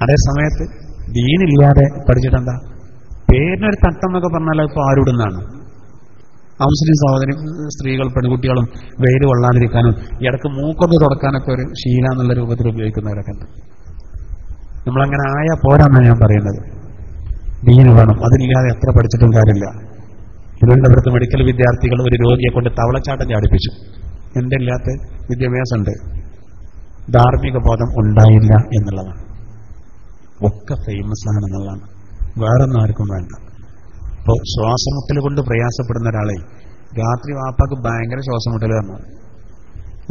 അതേ സമയത്ത് ദീനില്ലാതെ പഠിച്ചിട്ടെന്താ, പേരിനൊരു തട്ടം എന്നൊക്കെ പറഞ്ഞാൽ ഇപ്പോൾ ആരുടുന്നാണ്. മുസ്ലിം സഹോദരി സ്ത്രീകൾ പെൺകുട്ടികളും വെയിൽ കൊള്ളാതിരിക്കാനും ഇടക്ക് മൂക്കൊന്ന് തുടക്കാനൊക്കെ ഒരു ശീല എന്നുള്ള രൂപത്തിൽ ഉപയോഗിക്കുന്നവരൊക്കെ ഉണ്ട്. നമ്മളങ്ങനെ ആയാൽ പോരാന്നാണ് ഞാൻ പറയുന്നത്. ദീന് വേണം, അതില്ലാതെ എത്ര പഠിച്ചിട്ടും കാര്യമില്ല. തിരുവനന്തപുരത്ത് മെഡിക്കൽ വിദ്യാർത്ഥികൾ ഒരു രോഗിയെ കൊണ്ട് തവളച്ചാട്ടം ചാടിപ്പിച്ചു. എന്റെ ഇല്ലാത്ത വിദ്യാഭ്യാസമുണ്ട്, ധാർമ്മിക ബോധം ഉണ്ടായില്ല എന്നുള്ളതാണ്. ഒക്കെ ഫേമസ് ആണെന്നുള്ളതാണ്, വേറൊന്നും ആർക്കും വേണ്ട. ഇപ്പോൾ ശ്വാസമുട്ടൽ കൊണ്ട് പ്രയാസപ്പെടുന്ന ഒരാളെ രാത്രി വാപ്പാക്ക് ഭയങ്കര ശ്വാസമുട്ടൽ തന്നു.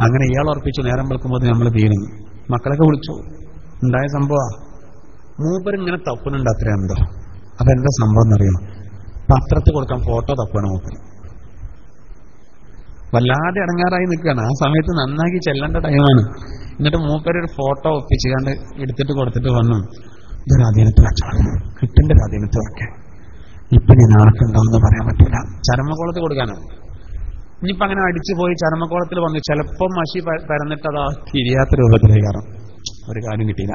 അങ്ങനെ ഇയാൾ ഉറപ്പിച്ചു, നേരം വെളുക്കുമ്പോൾ നമ്മൾ തീരുന്നു. മക്കളൊക്കെ വിളിച്ചു, ഉണ്ടായ സംഭവം മൂപ്പരിങ്ങനെ തപ്പുന്നുണ്ട്. അത്രയുണ്ടോ? അതെന്താ സംഭവം എന്നറിയാം, പത്രത്തിൽ കൊടുക്കാൻ ഫോട്ടോ തപ്പാണ് മൂപ്പര്. വല്ലാതെ ഇടങ്ങാറായി നിൽക്കുകയാണ്. ആ സമയത്ത് നന്നാക്കി ചെല്ലേണ്ട ടൈമാണ്. എന്നിട്ട് മൂപ്പരൊരു ഫോട്ടോ ഒപ്പിച്ചുകൊണ്ട് എടുത്തിട്ട് കൊടുത്തിട്ട് വന്നു, ഇതൊരു അധീനത്തിൽ വെച്ചാണ്, കിട്ടിന്റെ ഒരു അധീനത്തിൽ വെക്കാൻ. ഇപ്പൊ ഞാൻ ആർക്കുണ്ടാവുമെന്ന് പറയാൻ പറ്റില്ല. ചരമക്കോളത്തിൽ കൊടുക്കാനാണ്. ഇനിയിപ്പോ അങ്ങനെ അടിച്ചു പോയി ചരമക്കോളത്തിൽ വന്നു, ചിലപ്പോൾ മഷി പരന്നിട്ട് അതാ തിരിയാത്ത രൂപത്തിലേക്ക് കയറും. ഒരു കാര്യം കിട്ടിയില്ല.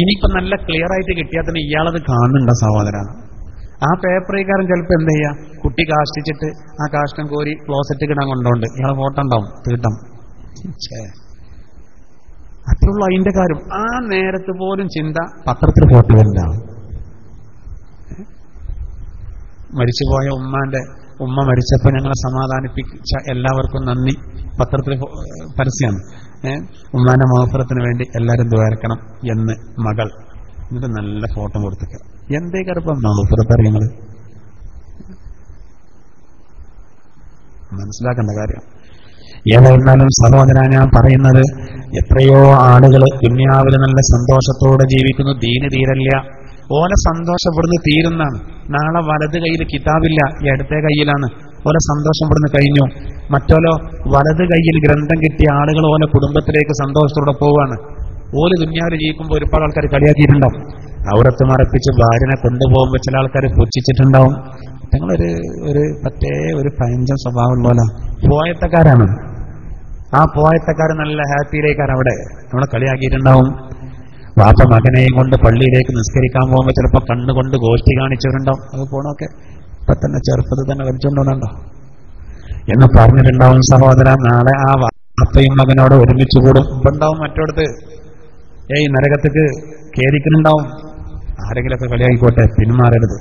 ഇനിയിപ്പോ നല്ല ക്ലിയർ ആയിട്ട് കിട്ടിയാൽ തന്നെ ഇയാളത് കാണുന്നുണ്ടോ സഹോദരാണ്. ആ പേപ്പറേക്കാരൻ ചിലപ്പോൾ എന്ത് ചെയ്യാ, കുട്ടി കാഷ്ടിച്ചിട്ട് ആ കാഷ്ടം കോരി ക്ലോസറ്റ് കിടാൻ കൊണ്ടോണ്ട് ഇയാളെ ഫോട്ടോ ഉണ്ടാവും തീട്ടം. അത്രയുള്ളൂ അതിന്റെ കാര്യം. ആ നേരത്ത് പോലും ചിന്ത പത്രത്തിൽ ഫോട്ടോ വരുന്നതാണ്. മരിച്ചുപോയ ഉമ്മ മരിച്ചപ്പോൾ ഞങ്ങളെ സമാധാനിപ്പിച്ച എല്ലാവർക്കും നന്ദി. പത്രത്തിൽ പരസ്യമാണ്, ഉമ്മാന്റെ മഹഫറത്തിന് വേണ്ടി എല്ലാവരും ദ്വാരക്കണം എന്ന് മകൾ. എന്നിട്ട് നല്ല ഫോട്ടോ കൊടുത്തിട്ട് എന്തേക്കറിപ്പം മഹഫറത്ത് അറിയുന്നത് മനസ്സിലാക്കേണ്ട കാര്യം. ഏതായിരുന്നാലും സഹോദര, ഞാൻ പറയുന്നത്, എത്രയോ ആളുകൾ ദുനിയാവിൽ നല്ല സന്തോഷത്തോടെ ജീവിക്കുന്നു, ദീന് തീരല്ല. ഓല സന്തോഷം ഇവിടുന്ന് തീരുന്നാണ്. നാളെ വലത് കയ്യിൽ കിതാബില്ല, ഇടത്തെ കയ്യിലാണ്. ഓല സന്തോഷം ഇവിടുന്ന് കഴിഞ്ഞു. മറ്റോലോ വലത് കയ്യിൽ ഗ്രന്ഥം കിട്ടിയ ആളുകൾ ഓല കുടുംബത്തിലേക്ക് സന്തോഷത്തോടെ പോവാണ്. ഓല് ദുനിയാവിൽ ജീവിക്കുമ്പോൾ ഒരുപാട് ആൾക്കാർ കളിയാക്കിയിട്ടുണ്ടാവും. ഔറത്ത് മറപ്പിച്ച് ഭാര്യനെ കൊണ്ടുപോകുമ്പോൾ ചില ആൾക്കാർ പുച്ഛിച്ചിട്ടുണ്ടാവും. ഞങ്ങളൊരു പറ്റേ ഒരു പഴഞ്ചൻ സ്വഭാവമുള്ള പോയത്തക്കാരാണ്. ആ പോയത്തക്കാരൻ നല്ല ഹാപ്പിയിലേക്കാണ് അവിടെ നമ്മളെ കളിയാക്കിയിട്ടുണ്ടാവും. വാപ്പ മകനെയും കൊണ്ട് പള്ളിയിലേക്ക് നിസ്കരിക്കാൻ പോകുമ്പോൾ ചിലപ്പോൾ കണ്ണുകൊണ്ട് ഗോഷ്ഠി കാണിച്ചവരുണ്ടാവും. അത് പോണൊക്കെ ഇപ്പൊ തന്നെ ചെറുപ്പത്തിൽ തന്നെ വലിച്ചുകൊണ്ടുവന്നുണ്ടോ എന്ന് പറഞ്ഞിട്ടുണ്ടാവും. സഹോദര, നാളെ ആ വാപ്പയും മകനോട് ഒരുമിച്ച് കൂടും. ഇപ്പൊ ഉണ്ടാവും മറ്റോടത്ത് നരകത്തേക്ക് കേരിക്കുന്നുണ്ടാവും. ആരെങ്കിലൊക്കെ കളിയായിക്കോട്ടെ, പിന്മാറരുത്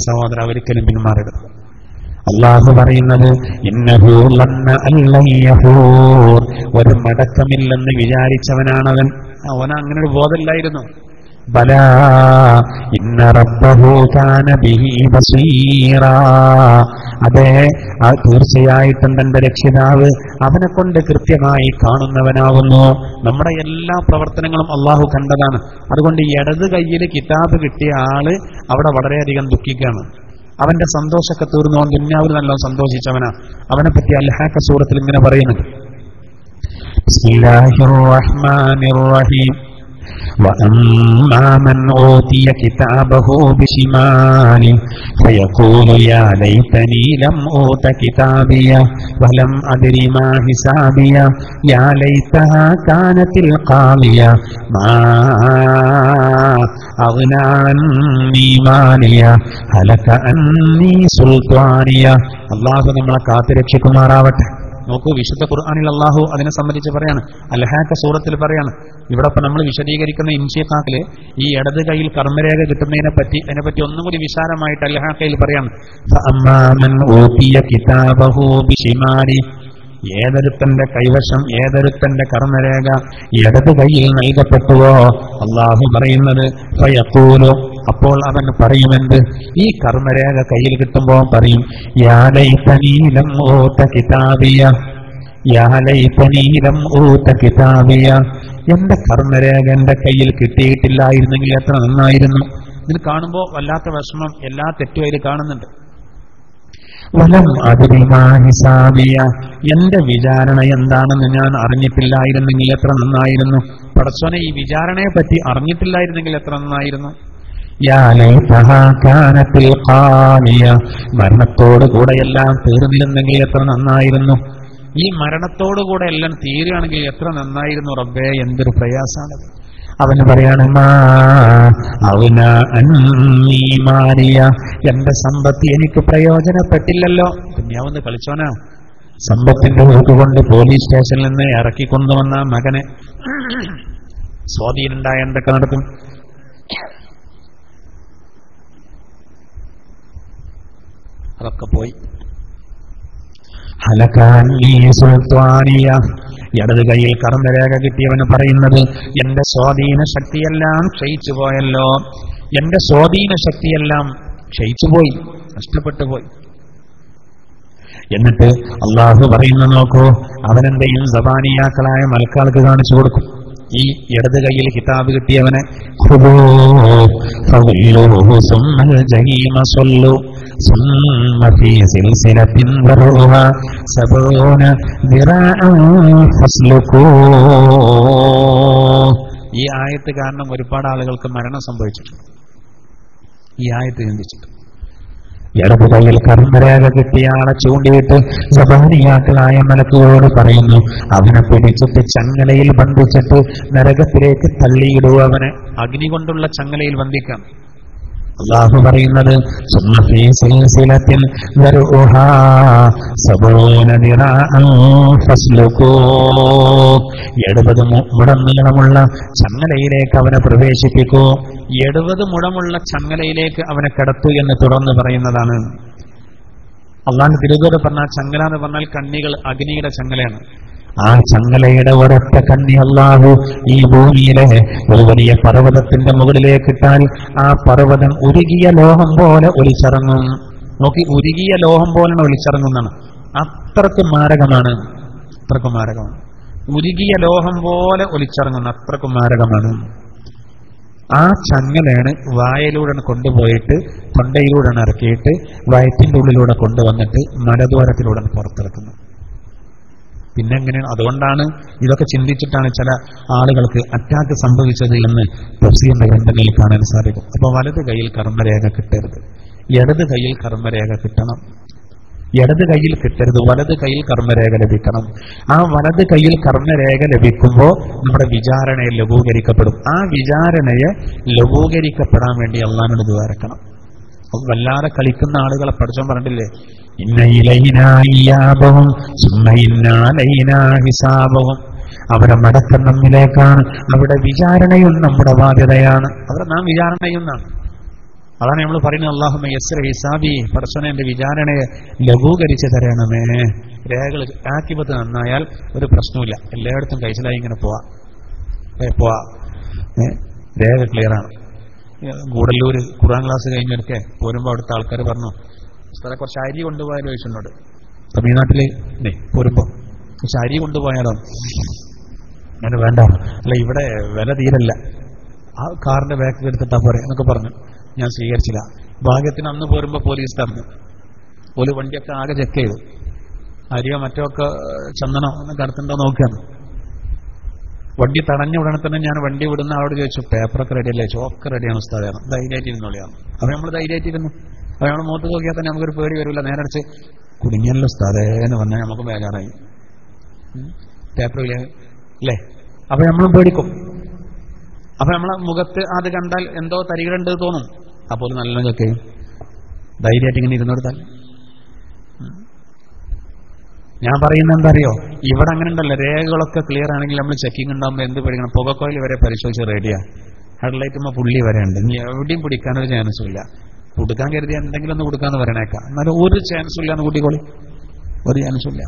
സഹോദര, ഒരിക്കലും പിന്മാറരുത്. അല്ലാഹു പറയുന്നത്, ഇന്നഹു ലന്ന അല്ലൻ യഹൂർ, ഒരു മടക്കമില്ലെന്ന് വിചാരിച്ചവനാണവൻ. അങ്ങനെ ഒരു ബോധമില്ലായിരുന്നു. ബലാ ഇന്ന റബ്ബഹു കാന ബിഹി ബസീറാ, അതെ, തീർച്ചയായിട്ടും തന്റെ രക്ഷിതാവ് അവനെ കൊണ്ട് കൃത്യമായി കാണുന്നവനാവുന്നു. നമ്മുടെ എല്ലാ പ്രവർത്തനങ്ങളും അള്ളാഹു കണ്ടതാണ്. അതുകൊണ്ട് ഇടത് കയ്യിൽ കിതാബ് കിട്ടിയ ആള് അവിടെ വളരെയധികം ദുഃഖിക്കുകയാണ്. അവന്റെ സന്തോഷമൊക്കെ തീർന്നു, അവൻ ദുനിയാവിൽ നല്ല സന്തോഷിച്ചവനാ. അവനെ പറ്റി അൽഹാഖ സൂറത്തിൽ ഇങ്ങനെ പറയുന്നുണ്ട്, ബിസ്മില്ലാഹിർ റഹ്മാനിർ റഹീം, وأما من أوتي كتابه بشماله فيقول يا ليتني لم أوت كتابيه ولم أدر ما حسابيه يا ليتها كانت القاضية ما أغنى عني ماليه هلك عني سلطانيه. അല്ലാഹു നമ്മളെ കാത്തുരക്ഷിക്കുമാറാവട്ടെ. നോക്കൂ, വിശുദ്ധ ഖുർആനിൽ അല്ലാഹു അതിനെ സംബന്ധിച്ച് പറയാണ്. അൽഹാഖ സൂറത്തിൽ പറയാണ്. ഇവിടെ ഇപ്പൊ നമ്മൾ വിശദീകരിക്കുന്ന ഇൻഷിഖാഖില് ഈ ഇടത് കയ്യിൽ കർമ്മരേഖ അതിനെപ്പറ്റി ഒന്നും കൂടി വിശാലമായിട്ട് അൽഹാഖയിൽ പറയാണ്. ഏതൊരുത്തന്റെ കൈവശം, ഏതൊരുത്തന്റെ കർമ്മരേഖ ഇടത് കയ്യിൽ നൽകപ്പെട്ടുവോ, അല്ലാഹു പറയുന്നത് ഫയഖൂലു, അപ്പോൾ അവൻ പറയുമെന്ത്, ഈ കർമ്മരേഖ കയ്യിൽ കിട്ടുമ്പോൾ പറയും, യാ ലൈതനീ ലം ഊത കിതാബിയ, യാ ലൈതനീ ലം ഊത കിതാബിയ, എന്റെ കർമ്മരേഖ എന്റെ കയ്യിൽ കിട്ടിയിട്ടില്ലായിരുന്നെങ്കിൽ എത്ര നന്നായിരുന്നു. ഇതിൽ കാണുമ്പോൾ വല്ലാത്ത വിഷമം, എല്ലാ തെറ്റും അതിൽ കാണുന്നുണ്ട്. വലം അദ്രി മാ ഹിസാബിയ, എന്റെ വിചാരണ എന്താണെന്ന് ഞാൻ അറിഞ്ഞിട്ടില്ലായിരുന്നെങ്കിൽ എത്ര നന്നായിരുന്നു. പടച്ചോനെ ഈ വിചാരണയെ പറ്റി അറിഞ്ഞിട്ടില്ലായിരുന്നെങ്കിൽ എത്ര നന്നായിരുന്നു. മരണത്തോടുകൂടെ എല്ലാം തീർന്നിരുന്നെങ്കിൽ എത്ര നന്നായിരുന്നു. ഈ മരണത്തോടുകൂടെ എല്ലാം തീരുകയാണെങ്കിൽ എത്ര നന്നായിരുന്നു റബ്ബേ, എന്തൊരു പ്രയാസാണത്. അവന് പറയാണ് എന്റെ സമ്പത്ത് എനിക്ക് പ്രയോജനപ്പെട്ടില്ലല്ലോ. ദുനിയാവെന്ന് കളിച്ചോനാ. സമ്പത്തിന്റെ കൊണ്ട് പോലീസ് സ്റ്റേഷനിൽ നിന്ന് ഇറക്കിക്കൊണ്ടുവന്ന മകനെ സ്വാധീനുണ്ടായ എന്തൊക്കെ നടക്കും. അതൊക്കെ പോയി. ഇടത് കയ്യിൽ കർമ്മരേഖ കിട്ടിയവന് പറയുന്നത് എന്റെ സ്വാധീന ശക്തിയെല്ലാം ക്ഷയിച്ചു പോയല്ലോ, എന്റെ സ്വാധീന ശക്തിയെല്ലാം ക്ഷയിച്ചുപോയി, നഷ്ടപ്പെട്ടു പോയി. എന്നിട്ട് അള്ളാഹു പറയുന്ന നോക്കൂ, അവനെന്തെയും സബാനിയാക്കളായ മലക്കാൾക്ക് കാണിച്ചു കൊടുക്കും. ഈ ഇടത് കയ്യിൽ കിതാബ് കിട്ടിയവനെ ഈ ആയത്ത് കാരണം ഒരുപാട് ആളുകൾക്ക് മരണം സംഭവിച്ചിട്ടുണ്ട്. ഈ ആയത്ത് ചിന്തിച്ചിട്ട് ഇടത് കയ്യിൽ കർമ്മരേഖ കിട്ടിയ ആളെ ചൂണ്ടിയിട്ട് സബാനിയാക്കളായ മലക്കുകളോട് പറയുന്നു, അവനെ പിടിച്ചിട്ട് ചങ്ങലയിൽ ബന്ധിച്ചിട്ട് നരകത്തിലേക്ക് തള്ളിയിടുക, അവനെ അഗ്നി കൊണ്ടുള്ള ചങ്ങലയിൽ ബന്ധിക്കാം. അല്ലാഹു പറയുന്നത് മുഴം നീളമുള്ള ചങ്ങലയിലേക്ക് അവനെ പ്രവേശിപ്പിക്കൂ, 70 മുഴമുള്ള ചങ്ങലയിലേക്ക് അവനെ കടത്തു എന്ന് തുടർന്ന് പറയുന്നതാണ്. അള്ളാഹു തിരുവോട് പറഞ്ഞ ചങ്ങല എന്ന് പറഞ്ഞാൽ കണ്ണികൾ അഗ്നിയുടെ ചങ്ങലയാണ്. ആ ചങ്ങലയുടെ ഒരൊറ്റ കണ്ണി അല്ലാഹു ഈ ഭൂമിയിലെ ഒരു വലിയ പർവ്വതത്തിന്റെ മുകളിലേക്ക് ഇട്ടാൽ ആ പർവ്വതം ഉരുകിയ ലോഹം പോലെ ഒലിച്ചിറങ്ങും. നോക്കി, ഉരുകിയ ലോഹം പോലെയാണ് ഒലിച്ചിറങ്ങുന്നതാണ്. അത്രക്കും മാരകമാണ്, അത്രക്കും മാരകമാണ്. ഉരുകിയ ലോഹം പോലെ ഒലിച്ചിറങ്ങുന്ന അത്രക്കും മാരകമാണ്. ആ ചങ്ങലയാണ് വായയിലൂടെ കൊണ്ടുപോയിട്ട് തൊണ്ടയിലൂടെ ഇറക്കിയിട്ട് വയറ്റിന്റെ ഉള്ളിലൂടെ കൊണ്ടുവന്നിട്ട് മലദ്വാരത്തിലൂടെ പുറത്തിറക്കുന്നത്. പിന്നെ എങ്ങനെയാണ്? അതുകൊണ്ടാണ് ഇതൊക്കെ ചിന്തിച്ചിട്ടാണ് ചില ആളുകൾക്ക് അറ്റാക്ക് സംഭവിച്ചത് എന്ന് തഫ്സീറിന്റെ ഗ്രന്ഥങ്ങളിൽ കാണാൻ സാധിക്കും. അപ്പൊ വലത് കയ്യിൽ കർമ്മരേഖ കിട്ടരുത്, ഇടത് കയ്യിൽ കർമ്മരേഖ കിട്ടണം. ഇടത് കയ്യിൽ കിട്ടരുത്, വലത് കയ്യിൽ കർമ്മരേഖ ലഭിക്കണം. ആ വലത് കയ്യിൽ കർമ്മരേഖ ലഭിക്കുമ്പോൾ നമ്മുടെ വിചാരണയെ ലഘൂകരിക്കപ്പെടും. ആ വിചാരണയെ ലഘൂകരിക്കപ്പെടാൻ വേണ്ടി അള്ളാഹുവിനോട് ദ്വാരക്കണം. വല്ലാതെ കളിക്കുന്ന ആളുകളെ പഠിച്ചോൻ പറഞ്ഞിട്ടില്ലേ, അവരെ മടക്കം നമ്മിലേക്കാണ്, അവിടെ വിചാരണയും നമ്മുടെ ബാധ്യതയാണ്, അവിടെ നാം വിചാരണ ചെയ്യുന്നതാണ്. അതാണ് നമ്മൾ പറയുന്നത്, അല്ലാഹുമ്മ യസ്സിർ ഹിസാബി, പടച്ചോനെ എന്റെ വിചാരണയെ ലഘൂകരിച്ച് തരണമേ. രേഖകൾ ആക്കിപത്ത് നന്നായാൽ ഒരു പ്രശ്നമില്ല, എല്ലായിടത്തും കഴിച്ചിലായി ഇങ്ങനെ പോവാ. രേഖ ക്ലിയറാണ്. ഗൂഡല്ലൂര് ഖുർആൻ ക്ലാസ് കഴിഞ്ഞൊക്കെ പോരുമ്പോ അവിടുത്തെ ആൾക്കാർ പറഞ്ഞു, സ്ഥലം കുറച്ച് അരി കൊണ്ടുപോയാലോ ചോദിച്ചിട്ടുണ്ട്. തമിഴ്നാട്ടില് പോരുമ്പോ കുറച്ച് അരി കൊണ്ടുപോയാലോ? അങ്ങനെ വേണ്ട, അല്ല ഇവിടെ വില തീരല്ല, ആ കാറിന്റെ ബാക്കിൽ എടുത്തിട്ടാ പോരെ എന്നൊക്കെ പറഞ്ഞു. ഞാൻ സ്വീകരിച്ചില്ല. ഭാഗ്യത്തിന് അന്ന് പോരുമ്പോ പോലീസ് തന്നു. ഒരു വണ്ടിയൊക്കെ ആകെ ചെക്ക് ചെയ്തു, അരിയോ മറ്റോ ഒക്കെ ചന്ദനോ എന്നൊക്കെ അടുത്തുണ്ടോ നോക്കുകയാണ്. വണ്ടി തടഞ്ഞ ഉടനെ തന്നെ ഞാൻ വണ്ടി വിടുന്ന ആളോട് ചോദിച്ചു, പേപ്പറൊക്കെ റെഡിയല്ലേ? ചോക്കെ റെഡിയാണ് ഉസ്താദാണ്, ധൈര്യമായിട്ടിരുന്നോളിയാണ്. അപ്പൊ നമ്മൾ ധൈര്യമായിട്ടിരുന്നു. അപ്പൊ നമ്മൾ മുഖത്ത് നോക്കിയാൽ തന്നെ നമുക്കൊരു പേടി വരില്ല. നേരെ അടിച്ച് കുടുങ്ങിയല്ലോ ഉസ്താദേ എന്ന് പറഞ്ഞാൽ നമുക്ക് ബേജാറായി. പേപ്പറില്ല അല്ലേ? അപ്പൊ നമ്മളും പേടിക്കും. അപ്പൊ നമ്മളെ മുഖത്ത് അത് കണ്ടാൽ എന്തോ തരികളുണ്ട് തോന്നും. അപ്പോൾ നല്ല ചൊക്കെ ധൈര്യമായിട്ട് ഇങ്ങനെ ഇരുന്നെടുത്താൽ. ഞാൻ പറയുന്നത് എന്താ അറിയോ, ഇവിടെ അങ്ങനെ ഉണ്ടല്ലോ, രേഖകളൊക്കെ ക്ലിയർ ആണെങ്കിൽ നമ്മൾ ചെക്കിംഗ് ഉണ്ടാകുമ്പോൾ എന്ത് പഠിക്കണം? പുകക്കോയിൽ വരെ പരിശോധിച്ച് റെഡിയാ, ഹെഡ്ലൈറ്റുമ്പോൾ പുള്ളി വരെയുണ്ട്. ഇനി എവിടെയും പിടിക്കാനൊരു ചാൻസും ഇല്ല. കൊടുക്കാൻ കരുതി എന്തെങ്കിലും ഒന്ന് കൊടുക്കാന്ന് പറയണേക്കാം, എന്നാലും ഒരു ചാൻസും ഇല്ലാന്ന് കൂട്ടിക്കോളി, ഒരു ചാൻസും ഇല്ല.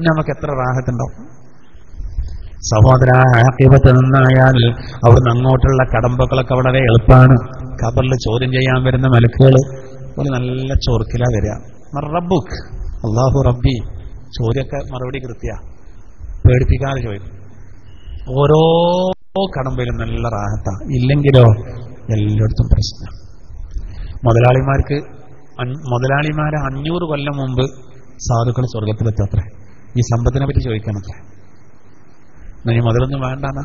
നമുക്ക് എത്ര റാഹത്തുണ്ടാവും സഹോദര. ആഖിബത്ത് നന്നായാൽ അവിടുന്ന് അങ്ങോട്ടുള്ള കടമ്പകളൊക്കെ വളരെ എളുപ്പമാണ്. ഖബറിൽ ചോദ്യം ചെയ്യാൻ വരുന്ന മലക്കുകൾ ഒരു നല്ല ചൊറുക്കിലാ വരിക. റബ്ബുക്ക്, അല്ലാഹു റബ്ബി, ചോദ്യമൊക്കെ മറുപടി കൃത്യ, പേടിപ്പിക്കാതെ ചോദിക്കും. ഓരോ കടമ്പയിലും നല്ല റാഹത്ത. ഇല്ലെങ്കിലോ എല്ലായിടത്തും പ്രശ്നം. മുതലാളിമാരെ 500 കൊല്ലം മുമ്പ് സാധുക്കൾ സ്വർഗത്തിലെത്തത്രേ. ഈ സമ്പത്തിനെ പറ്റി ചോദിക്കാനത്രേ. നീ മുതലൊന്നും വേണ്ടാന്നാ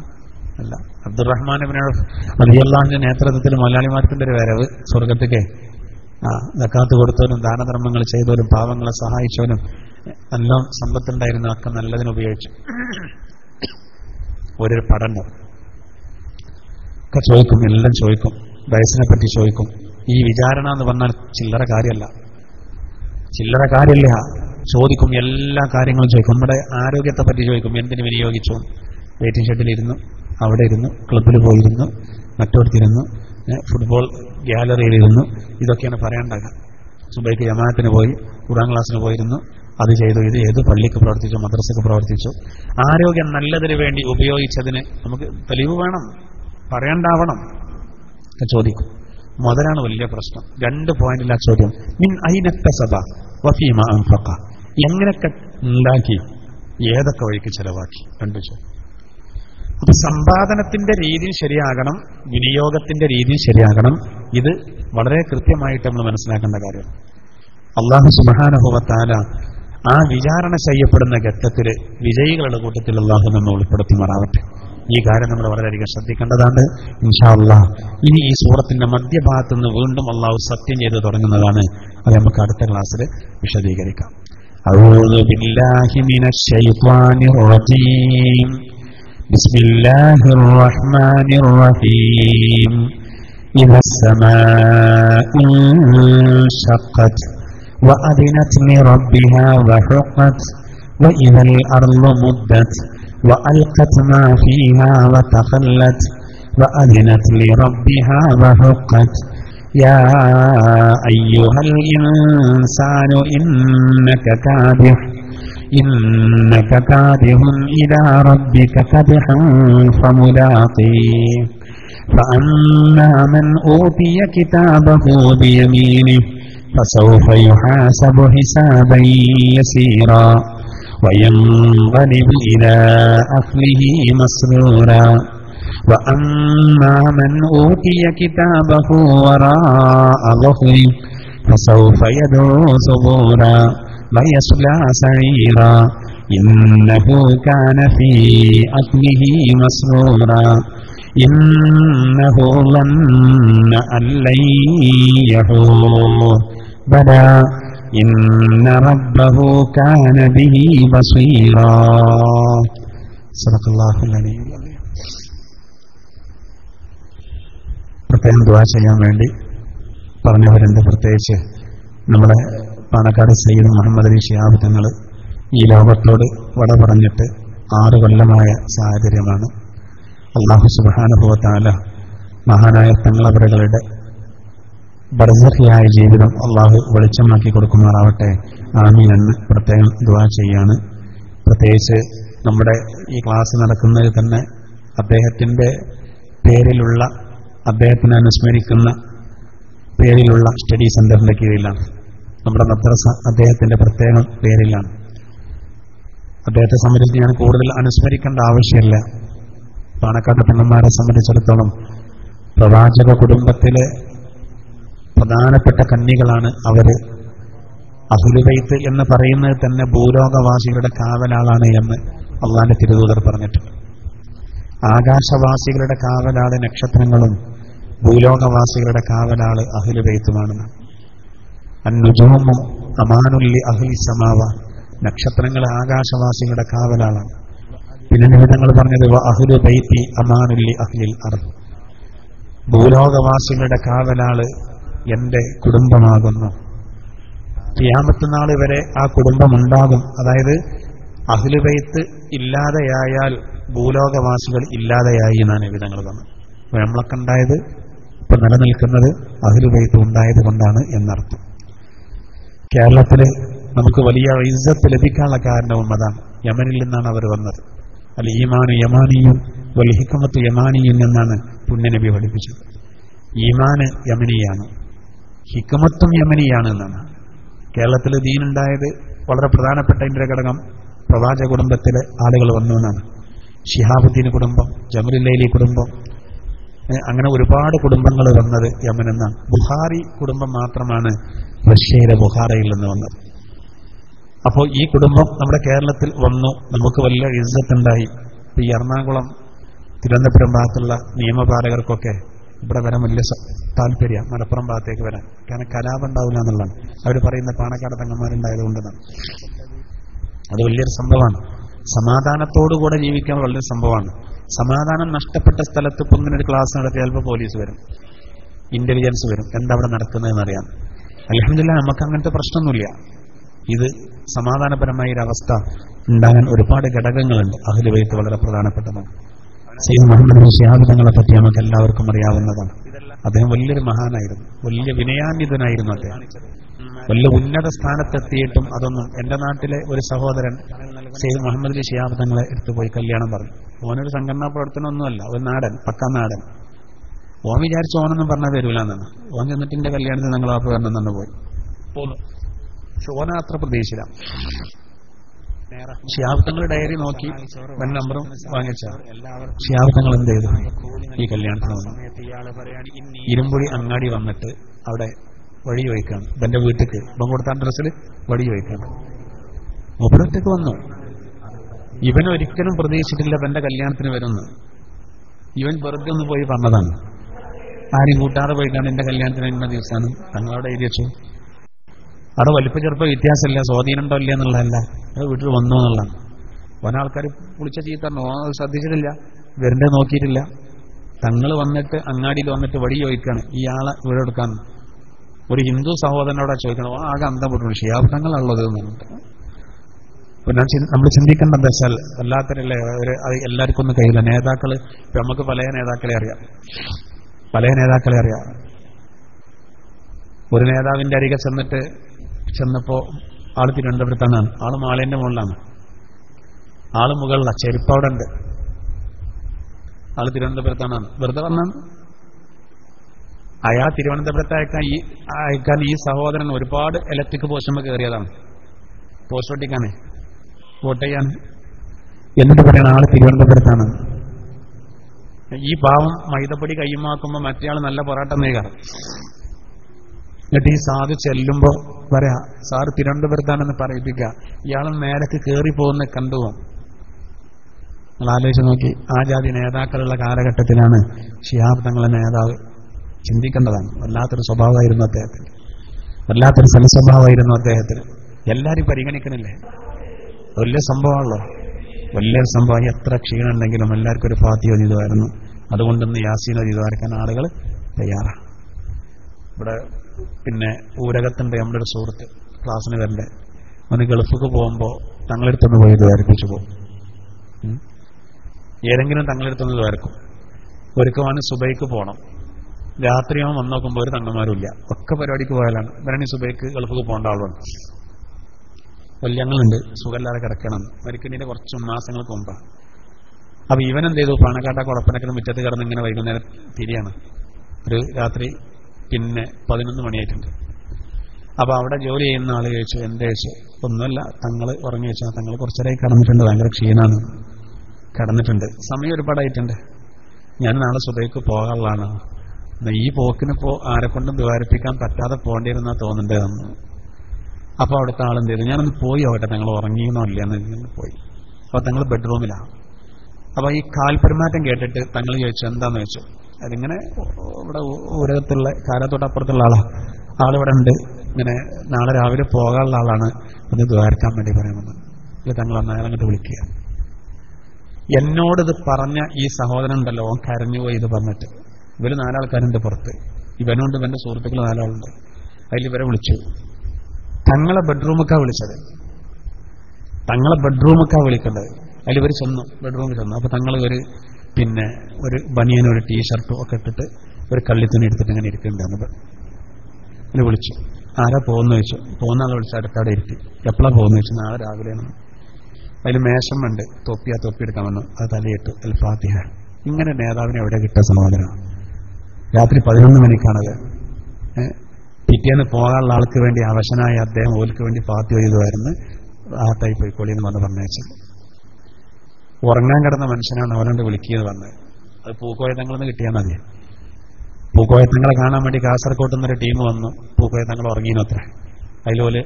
അല്ല. അബ്ദുറഹ്മാൻ ഇബ്നു ഔഫ് റളിയല്ലാഹുവിന്റെ നേതൃത്വത്തിൽ മലയാളിമാർക്കിന്റെ ഒരു വരവ് സ്വർഗത്തേക്ക്. സക്കാത്ത് കൊടുത്തവനും ദാനധർമ്മങ്ങൾ ചെയ്തവരും പാവങ്ങളെ സഹായിച്ചവനും നല്ല സമ്പത്തുണ്ടായിരുന്നതൊക്കെ നല്ലതിന് ഉപയോഗിച്ചു. ഒരു പഠനം ഒക്കെ ചോദിക്കും, എല്ലാം ചോദിക്കും, വയസ്സിനെ പറ്റി ചോദിക്കും. ഈ വിചാരണ എന്ന് പറഞ്ഞാൽ ചില്ലറ കാര്യമല്ല, ചില്ലറ കാര്യമില്ല. ചോദിക്കും, എല്ലാ കാര്യങ്ങളും ചോദിക്കും. നമ്മുടെ ആരോഗ്യത്തെ പറ്റി ചോദിക്കും, എന്തിനു വിനിയോഗിച്ചു, വെയിറ്റിംഗ് ഷെഡിലിരുന്നു, അവിടെ ഇരുന്നു, ക്ലബിൽ പോയിരുന്നു, മറ്റോടത്തിരുന്നു, ഫുട്ബോൾ ഗ്യാലറിയിലിരുന്നു, ഇതൊക്കെയാണ് പറയാണ്ടാകുക. സുബൈക്ക് ജമാഅത്തിന് പോയി, ഖുർആൻ ക്ലാസ്സിന് പോയിരുന്നു, അത് ചെയ്തു, ഇത് ചെയ്തു, പള്ളിക്ക് പ്രവർത്തിച്ചു, മദ്രസക്ക് പ്രവർത്തിച്ചു. ആരോഗ്യം നല്ലതിന് വേണ്ടി ഉപയോഗിച്ചതിന് നമുക്ക് തെളിവ് വേണം, പറയണ്ടാവണം. ചോദിക്കും. മുതലാണ് വലിയ പ്രശ്നം. 2 പോയിന്റില്ല ചോദ്യം. മിൻ ഐനക്തസബ വഫീമ അൻഫഖ, എങ്ങനെയൊക്കെ ഉണ്ടാക്കി, ഏതൊക്കെ വഴിക്ക് ചെലവാക്കി. 2 ചോദ്യം. അപ്പൊ സമ്പാദനത്തിന്റെ രീതി ശരിയാകണം, വിനിയോഗത്തിന്റെ രീതി ശരിയാകണം. ഇത് വളരെ കൃത്യമായിട്ട് നമ്മൾ മനസ്സിലാക്കേണ്ട കാര്യം. അല്ലാഹു സുബ്ഹാനഹു വ തആല ആ വിചാരണ ചെയ്യപ്പെടുന്ന ഘട്ടത്തിൽ വിജയികളുടെ കൂട്ടത്തിൽ അല്ലാഹു നമ്മെ ഉൾപ്പെടുത്തുമാറാവട്ടെ. ഈ കാര്യം നമ്മൾ വളരെയധികം ശ്രദ്ധിക്കേണ്ടതാണ്. ഇൻഷാ അല്ലാഹ് ഇനി ഈ സൂറത്തിന്റെ മധ്യഭാഗത്ത് നിന്ന് വീണ്ടും അല്ലാഹു സത്യം ചെയ്ത് തുടങ്ങുന്നതാണ്. അത് നമുക്ക് അടുത്ത ക്ലാസ്സിൽ വിശദീകരിക്കാം. അഊദു ബില്ലാഹി മിനശ് ശൈത്വാനിർ റജീം. ബിസ്മില്ലാഹിർ റഹ്മാനിർ റഹീം. ഇദസ് സമാഉ ഇൻശഖത് വഅദിനത് ലിറബ്ബിഹാ വഹുഖത് വഇദൽ അർളു മുദ്ദത് وألقت ما فيها وتخلت وأذنت لربها وحقت يا أيها الإنسان إنك كادح إلى ربك كدحا فملاقيه فأما من أوتي كتابه بيمينه فسوف يحاسب حسابا يسيرا وينقلب إلى أهله مسرورا وأما من أوتي كتابه وراء ظهره فسوف يدعو ثبورا ويصلى سعيرا إنه كان في أهله مسرورا إنه ظن أن لن يحور بلى إن ربه كان به بصيرا صدق الله العلي العظيم. പ്രത്യേകം ദുആ ചെയ്യാൻ വേണ്ടി പറഞ്ഞവരുണ്ട്. പ്രത്യേകിച്ച് നമ്മുടെ പാണക്കാട് സയ്യിദ് മുഹമ്മദ് അലി ശിഹാബ് തങ്ങൾ ഈ ലോകത്തോട് വട പറഞ്ഞിട്ട് 6 കൊല്ലമായ സാഹചര്യമാണ്. അല്ലാഹു സുബ്ഹാനഹു വ തആല മഹാനായ തങ്ങളവരുടെ ബർസഖിയായ ജീവിതം അള്ളാഹു വെളിച്ചമാക്കി കൊടുക്കുമാറാവട്ടെ. ആമീൻ എന്ന് പ്രത്യേകം ദുആ ചെയ്യാണ്. പ്രത്യേകിച്ച് നമ്മുടെ ഈ ക്ലാസ് നടക്കുന്നതിൽ തന്നെ അദ്ദേഹത്തിന്റെ പേരിലുള്ള, അദ്ദേഹത്തിനെ അനുസ്മരിക്കുന്ന പേരിലുള്ള സ്റ്റഡി സെന്ററിന്റെ കീഴിലാണ്. നമ്മുടെ മദ്രസ അദ്ദേഹത്തിന്റെ പ്രത്യേകം പേരിലാണ്. അദ്ദേഹത്തെ സംബന്ധിച്ച് ഞാൻ കൂടുതൽ അനുസ്മരിക്കേണ്ട ആവശ്യമില്ല. പാണക്കാട് പെണ്ണന്മാരെ സംബന്ധിച്ചിടത്തോളം പ്രവാചക കുടുംബത്തിലെ പ്രധാനപ്പെട്ട കന്യകളാണ് അവര്. അഹ്ലുബൈത്ത് എന്ന് പറയുന്നത് തന്നെ ഭൂലോകവാസികളുടെ കാവലാളാണ് എന്ന് അള്ളാന്റെ തിരുദൂതർ പറഞ്ഞിട്ടുണ്ട്. ആകാശവാസികളുടെ കാവലാള് നക്ഷത്രങ്ങളും ഭൂലോകവാസികളുടെ കാവലാള് അഹ്ലുബൈത്തുമാണെന്ന്. അന്നുജൂമു അമാനുല്ലി അഹ്ലി സമാവ, നക്ഷത്രങ്ങൾ ആകാശവാസികളുടെ കാവലാളാണ്. പിന്നെ നിമിതങ്ങൾ പറഞ്ഞത് അഹ്ലു ബൈത്തി അമാനുല്ലി അഹ്ലിൽ അർദ്, ഭൂലോകവാസികളുടെ കാവലാള് എന്റെ കുടുംബമാകുന്നു. ഖിയാമത്ത് നാൾ വരെ ആ കുടുംബമുണ്ടാകും. അതായത് അഹ്ലുബൈത്ത് ഇല്ലാതെയായാൽ ഭൂലോകവാസികൾ ഇല്ലാതെയായി എന്നാണ് വിധങ്ങൾ വന്നത്. നമ്മളൊക്കെ ഉണ്ടായത്, ഇപ്പൊ നിലനിൽക്കുന്നത് അഹ്ലുബൈത്ത് ഉണ്ടായത് കൊണ്ടാണ് എന്നർത്ഥം. കേരളത്തില് നമുക്ക് വലിയ ഇസ്സത്ത് ലഭിക്കാനുള്ള കാരണവും അതാണ്. യമനിൽ നിന്നാണ് അവർ വന്നത്. അൽ ഈമാനു യമാനിയും വൽ ഹിക്മത്തു യമാനിയും എന്നാണ് പുണ്യനബി പഠിപ്പിച്ചത്. ഈമാന് യമനിയാണ്, ഹിക്മത്തും യമനിയാണ് എന്നാണ്. കേരളത്തിൽ ദീനുണ്ടായത് വളരെ പ്രധാനപ്പെട്ട ഇതിന്റെ ഘടകം പ്രവാചക കുടുംബത്തിലെ ആളുകൾ വന്നു എന്നാണ്. ശിഹാബുദ്ദീൻ കുടുംബം, ജമലുല്ലൈലി കുടുംബം, അങ്ങനെ ഒരുപാട് കുടുംബങ്ങൾ വന്നത് യമൻ എന്നാണ്. ബുഖാരി കുടുംബം മാത്രമാണ് റഷ്യയിലെ ബുഖാറയിൽ നിന്ന് വന്നത്. അപ്പോൾ ഈ കുടുംബം നമ്മുടെ കേരളത്തിൽ വന്നു, നമുക്ക് വലിയ ഇസ്സത്തുണ്ടായി. ഈ എറണാകുളം തിരുവനന്തപുരം ഭാഗത്തുള്ള നിയമപാലകർക്കൊക്കെ ഇവിടെ വരാൻ വലിയ താല്പര്യം, മലപ്പുറം ഭാഗത്തേക്ക് വരാൻ. കാരണം കലാപം ഉണ്ടാവില്ല എന്നുള്ളതാണ് അവർ പറയുന്ന. പാണക്കാട് തങ്ങന്മാരുണ്ടായതുകൊണ്ടെന്നാണ്. അത് വലിയൊരു സംഭവമാണ്. സമാധാനത്തോടുകൂടെ ജീവിക്കാൻ വളരെ സംഭവമാണ്. സമാധാനം നഷ്ടപ്പെട്ട സ്ഥലത്ത് ഇപ്പം ഇങ്ങനെ ഒരു ക്ലാസ് നടത്തിയാൽ ചിലപ്പോൾ പോലീസ് വരും, ഇന്റലിജൻസ് വരും, എന്താ അവിടെ നടക്കുന്നതെന്നറിയാം. അൽഹംദുലില്ലാഹ് നമുക്ക് അങ്ങനത്തെ പ്രശ്നമൊന്നുമില്ല. ഇത് സമാധാനപരമായ ഒരു അവസ്ഥ ഉണ്ടാകാൻ ഒരുപാട് ഘടകങ്ങളുണ്ട്. അഹ്ലു ബൈത്ത് വളരെ പ്രധാനപ്പെട്ടതാണ്. സയ്യിദ് മുഹമ്മദ് ശിഹാബ് തങ്ങളെ പറ്റി നമുക്ക് എല്ലാവർക്കും അറിയാവുന്നതാണ്. അദ്ദേഹം വലിയൊരു മഹാനായിരുന്നു, വലിയ വിനയാന്വിതനായിരുന്നു. അദ്ദേഹം വലിയ ഉന്നത സ്ഥാനത്തെത്തിയിട്ടും അതൊന്നും. എന്റെ നാട്ടിലെ ഒരു സഹോദരൻ സയ്യിദ് മുഹമ്മദ് ശിഹാബ് തങ്ങളെ എടുത്തുപോയി കല്യാണം പറഞ്ഞു. ഓനൊരു സംഘടനാ പ്രവർത്തനമൊന്നുമല്ല, ഒരു നാടൻ, പക്കാ നാടൻ. ഓൻ വിചാരിച്ചു ഓനൊന്നും പറഞ്ഞാൽ വരൂല എന്നാണ്. ഓൻ ചെന്നിട്ട് എന്റെ കല്യാണത്തിന് ഞങ്ങൾ വാപ്പ് വരണം തന്നെ പോയി പോന്നു. പക്ഷെ ഓന അത്ര പ്രതീക്ഷിച്ചില്ല. ശിഹാബ് തങ്ങൾ ഡയറി നോക്കി വൻ നമ്പറും വാങ്ങിച്ച ശിഹാബ് തങ്ങൾ എന്ത് ചെയ്തു? ഈ കല്യാണത്തിന് വന്നു. ഇരുമ്പുഴി അങ്ങാടി വന്നിട്ട് അവിടെ വഴി ചോദിക്കാണ്. ഇവന്റെ വീട്ടിക്ക് ഇവൻ കൊടുത്ത അഡ്രസ്സിൽ വഴി ചോദിക്കാണ്. മൂപ്പരൊറ്റക്ക് വന്നു. ഇവനൊരിക്കലും പ്രതീക്ഷിച്ചിട്ടില്ല ഇവന്റെ കല്യാണത്തിന് വരുന്നു. ഇവൻ വെറുതെ ഒന്ന് പോയി പറഞ്ഞതാണ്. ആരും കൂട്ടാതെ പോയിട്ടാണ് എന്റെ കല്യാണത്തിന് ഇന്ന ദിവസമാണ് തങ്ങളവിടെ എഴുതി വെച്ചു. അവിടെ വലിപ്പ ചെറുപ്പം വ്യത്യാസമില്ല, സ്വാധീനം ഉണ്ടോ ഇല്ല എന്നുള്ളതല്ല, അത് വീട്ടിൽ വന്നു എന്നുള്ളതാണ്. ഒരാൾക്കാർ വിളിച്ച ചീത്തറിഞ്ഞു, അത് ശ്രദ്ധിച്ചിട്ടില്ല, വരണ്ടേ നോക്കിയിട്ടില്ല. തങ്ങൾ വന്നിട്ട് അങ്ങാടിയിൽ വന്നിട്ട് വഴി ചോദിക്കാണ് ഇയാളെ വീടെടുക്കാൻ. ഒരു ഹിന്ദു സഹോദരനോടെ ചോദിക്കണം. ആകെ അന്തം വിട്ടു. ശിഹാബ് തങ്ങളുള്ളത് എന്നുണ്ട്. നമ്മൾ ചിന്തിക്കേണ്ട എന്താ വെച്ചാൽ വല്ലാത്തരല്ലേ അത് എല്ലാവർക്കും ഒന്നും കഴിയില്ല. നേതാക്കൾ ഇപ്പൊ നമുക്ക് പല നേതാക്കളെ അറിയാം. ഒരു നേതാവിന്റെ അരികെ ചെന്നപ്പോ ആള് തിരുവനന്തപുരത്താണ്, ആള് മാളേന്റെ മുകളിലാണ്, ആള് മുകളിലാണ്, ചെരുപ്പ് അവിടെ ഉണ്ട്, ആള് തിരുവനന്തപുരത്താണ്. വെറുതെ വന്നാണ്. അയാൾ തിരുവനന്തപുരത്ത് അയക്കാൻ ഈ സഹോദരൻ ഒരുപാട് ഇലക്ട്രിക് പോസ്റ്റുമ്പോൾ കയറിയതാണ്. പോസ്റ്റ് ഒട്ടിക്കാനേ, വോട്ട് ചെയ്യാൻ. എന്നിട്ട് പറയുന്ന ആള് തിരുവനന്തപുരത്താണ്. ഈ പാവം മൈദപ്പൊടി കയ്യുമാക്കുമ്പോ മറ്റേയാൾ നല്ല പൊറാട്ട നേകാറ്. എന്നിട്ട് ഈ സാധു ചെല്ലുമ്പോ പറയാ സാറ് തിരുവനന്തപുരത്താണെന്ന് പറയിപ്പിക്കുക. ഇയാളും നേരക്ക് കയറി പോകുന്ന കണ്ടുപോകും. നിങ്ങൾ ആലോചിച്ച് നോക്കി, ആ ജാതി നേതാക്കളുള്ള കാലഘട്ടത്തിലാണ് ശിഹാബ് തങ്ങളെ നേതാവ്. ചിന്തിക്കേണ്ടതാണ്. വല്ലാത്തൊരു സ്വഭാവമായിരുന്നു അദ്ദേഹത്തിന്, വല്ലാത്തൊരു സൽസ്വഭാവമായിരുന്നു അദ്ദേഹത്തിന്. എല്ലാരും പരിഗണിക്കണില്ലേ? വലിയ സംഭവമാണല്ലോ, വലിയൊരു സംഭവം. എത്ര ക്ഷീണം ഉണ്ടെങ്കിലും എല്ലാവർക്കും ഒരു ഫാത്തിഹ ഓതിയതായിരുന്നു. അതുകൊണ്ടൊന്ന് യാസീൻ ഓതിയതായിരിക്കാൻ ആളുകൾ തയ്യാറാണ്. ഇവിടെ പിന്നെ ഊരകത്തുണ്ട് നമ്മുടെ ഒരു സുഹൃത്ത്, ക്ലാസ്സിന് വരണ്ടേ, അവന് ഗൾഫിക്ക് പോകുമ്പോൾ തങ്ങളെടുത്തൊന്ന് പോയി ദ്വാരിപ്പിച്ചു പോകും. ഏതെങ്കിലും തങ്ങളെടുത്തൊന്ന് ദ്വാരക്കും. ഒരുക്കമാണ് സുബൈക്ക് പോകണം. രാത്രിയാവും വന്ന് നോക്കുമ്പോൾ ഒരു തങ്ങന്മാരും ഇല്ല, ഒക്കെ പരിപാടിക്ക് പോയാലാണ്. ഇവരാണ് ഈ സുബൈക്ക് ഗൾഫിക്ക് പോകേണ്ട ആളുമാണ്. കൊല്ലങ്ങളുണ്ട്, സുഖമില്ലാതെ കിടക്കണം. മരിക്കുന്നതിന്റെ കുറച്ച് മാസങ്ങൾക്ക് മുമ്പാണ്. അപ്പൊ ഇവനെന്ത് ചെയ്തു? പാണക്കാട്ട കുഴപ്പനക്കിന് മുറ്റത്ത് കിടന്ന് ഇങ്ങനെ വൈകുന്നേരം തിരിയാണ്. ഒരു രാത്രി പിന്നെ 11 മണിയായിട്ടുണ്ട്. അപ്പൊ അവിടെ ജോലി ചെയ്യുന്ന ആള് ചോദിച്ചു, എന്താ ചോദിച്ചു? ഒന്നുമല്ല, തങ്ങള് ഉറങ്ങി വെച്ചാൽ തങ്ങൾ കുറച്ചേരായി കടന്നിട്ടുണ്ട്, ഭയങ്കര ക്ഷീണാണ്, കടന്നിട്ടുണ്ട്, സമയം ഒരുപാടായിട്ടുണ്ട്, ഞാൻ നാളെ സുബൈക്ക് പോകാനുള്ളതാണ്. ഈ പോക്കിനിപ്പോ ആരെക്കൊണ്ടും ദ്വാരിപ്പിക്കാൻ പറ്റാതെ പോകേണ്ടിയിരുന്നാ തോന്നുന്നുണ്ട്. അപ്പൊ അവിടുത്തെ ആളെന്ത് ചെയ്തു? ഞാനൊന്ന് പോയി ആവട്ടെ, തങ്ങൾ ഉറങ്ങിയെന്നോ ഇല്ലെന്ന് പോയി. അപ്പൊ തങ്ങൾ ബെഡ്റൂമിലാണ്. അപ്പൊ ഈ കാൽപെരുമാറ്റം കേട്ടിട്ട് തങ്ങൾ ചോദിച്ചു, എന്താന്ന് ചോദിച്ചു. അതിങ്ങനെ ഇവിടെ ഊരകത്തുള്ള കാലത്തോട്ടപ്പുറത്തുള്ള ആളിവിടെ ഉണ്ട്, ഇങ്ങനെ നാളെ രാവിലെ പോകാനുള്ള ആളാണ്, ഒന്ന് ദ്വാരക്കാൻ വേണ്ടി പറയുന്നത്. ഇത് തങ്ങൾ അയാൾ അങ്ങോട്ട് വിളിക്കുക. എന്നോടിത് പറഞ്ഞ ഈ സഹോദരൻ ഉണ്ടല്ലോ, ഓൻ കരഞ്ഞുപോയി ഇത് പറഞ്ഞിട്ട്. ഇവര് 4 ആൾക്കാരുണ്ട് പുറത്ത്, ഇവനുണ്ട്, ഇവന്റെ സുഹൃത്തുക്കൾ 4 ആളുണ്ട്. അതിൽ ഇവരെ വിളിച്ചു. തങ്ങളെ ബെഡ്റൂമൊക്കെ വിളിച്ചത്, തങ്ങളെ ബെഡ്റൂമൊക്കെ വിളിക്കേണ്ടത്. അതിൽ ഇവർ ചെന്നു, ബെഡ്റൂമിൽ ചെന്നു. അപ്പൊ തങ്ങൾ ഒരു ബനിയനും ഒരു ടീഷർട്ടും ഒക്കെ ഇട്ടിട്ട് ഒരു കള്ളിത്തുണി എടുത്തിട്ട് ഇങ്ങനെ ഇരിക്കുന്നുണ്ട്. അതിൽ വിളിച്ചു. ആരാ പോകുന്ന ചോദിച്ചു. പോകുന്ന ആളെ വിളിച്ച് അടുത്തവിടെ ഇരുത്തി. എപ്പോഴാണ് പോകുന്ന ചോദിച്ചു. നാളെ രാവിലെയാണ്. അതിൽ മേശമുണ്ട്, തൊപ്പി എടുക്കാൻ വന്നു, അത് തലയിട്ടു. അൽ ഫാത്തിഹ. ഇങ്ങനെ നേതാവിനെ എവിടെ കിട്ടിയ സമാധാനം? രാത്രി 11 മണിക്കാണത്. പിറ്റേന്ന് പോകാനുള്ള ആൾക്ക് വേണ്ടി അവശനായ അദ്ദേഹം ഓൽക്ക് വേണ്ടി ഫാത്തിഹ ചെയ്തുമായിരുന്നു. ആട്ടായി പോയിക്കോളി എന്ന് പറഞ്ഞയച്ചത്. ഉറങ്ങാൻ കിടന്ന മനുഷ്യനാണ് അവനോട് വിളിക്കുന്നത് പറഞ്ഞത്. അത് പൂക്കോയത്തങ്ങളെന്ന് കിട്ടിയാൽ മതി. പൂക്കോയത്തങ്ങളെ കാണാൻ വേണ്ടി കാസർകോട്ട് നിന്നൊരു ടീം വന്നു. പൂക്കോയത്തങ്ങൾ ഉറങ്ങിയെന്നത്ര. അതിലോല്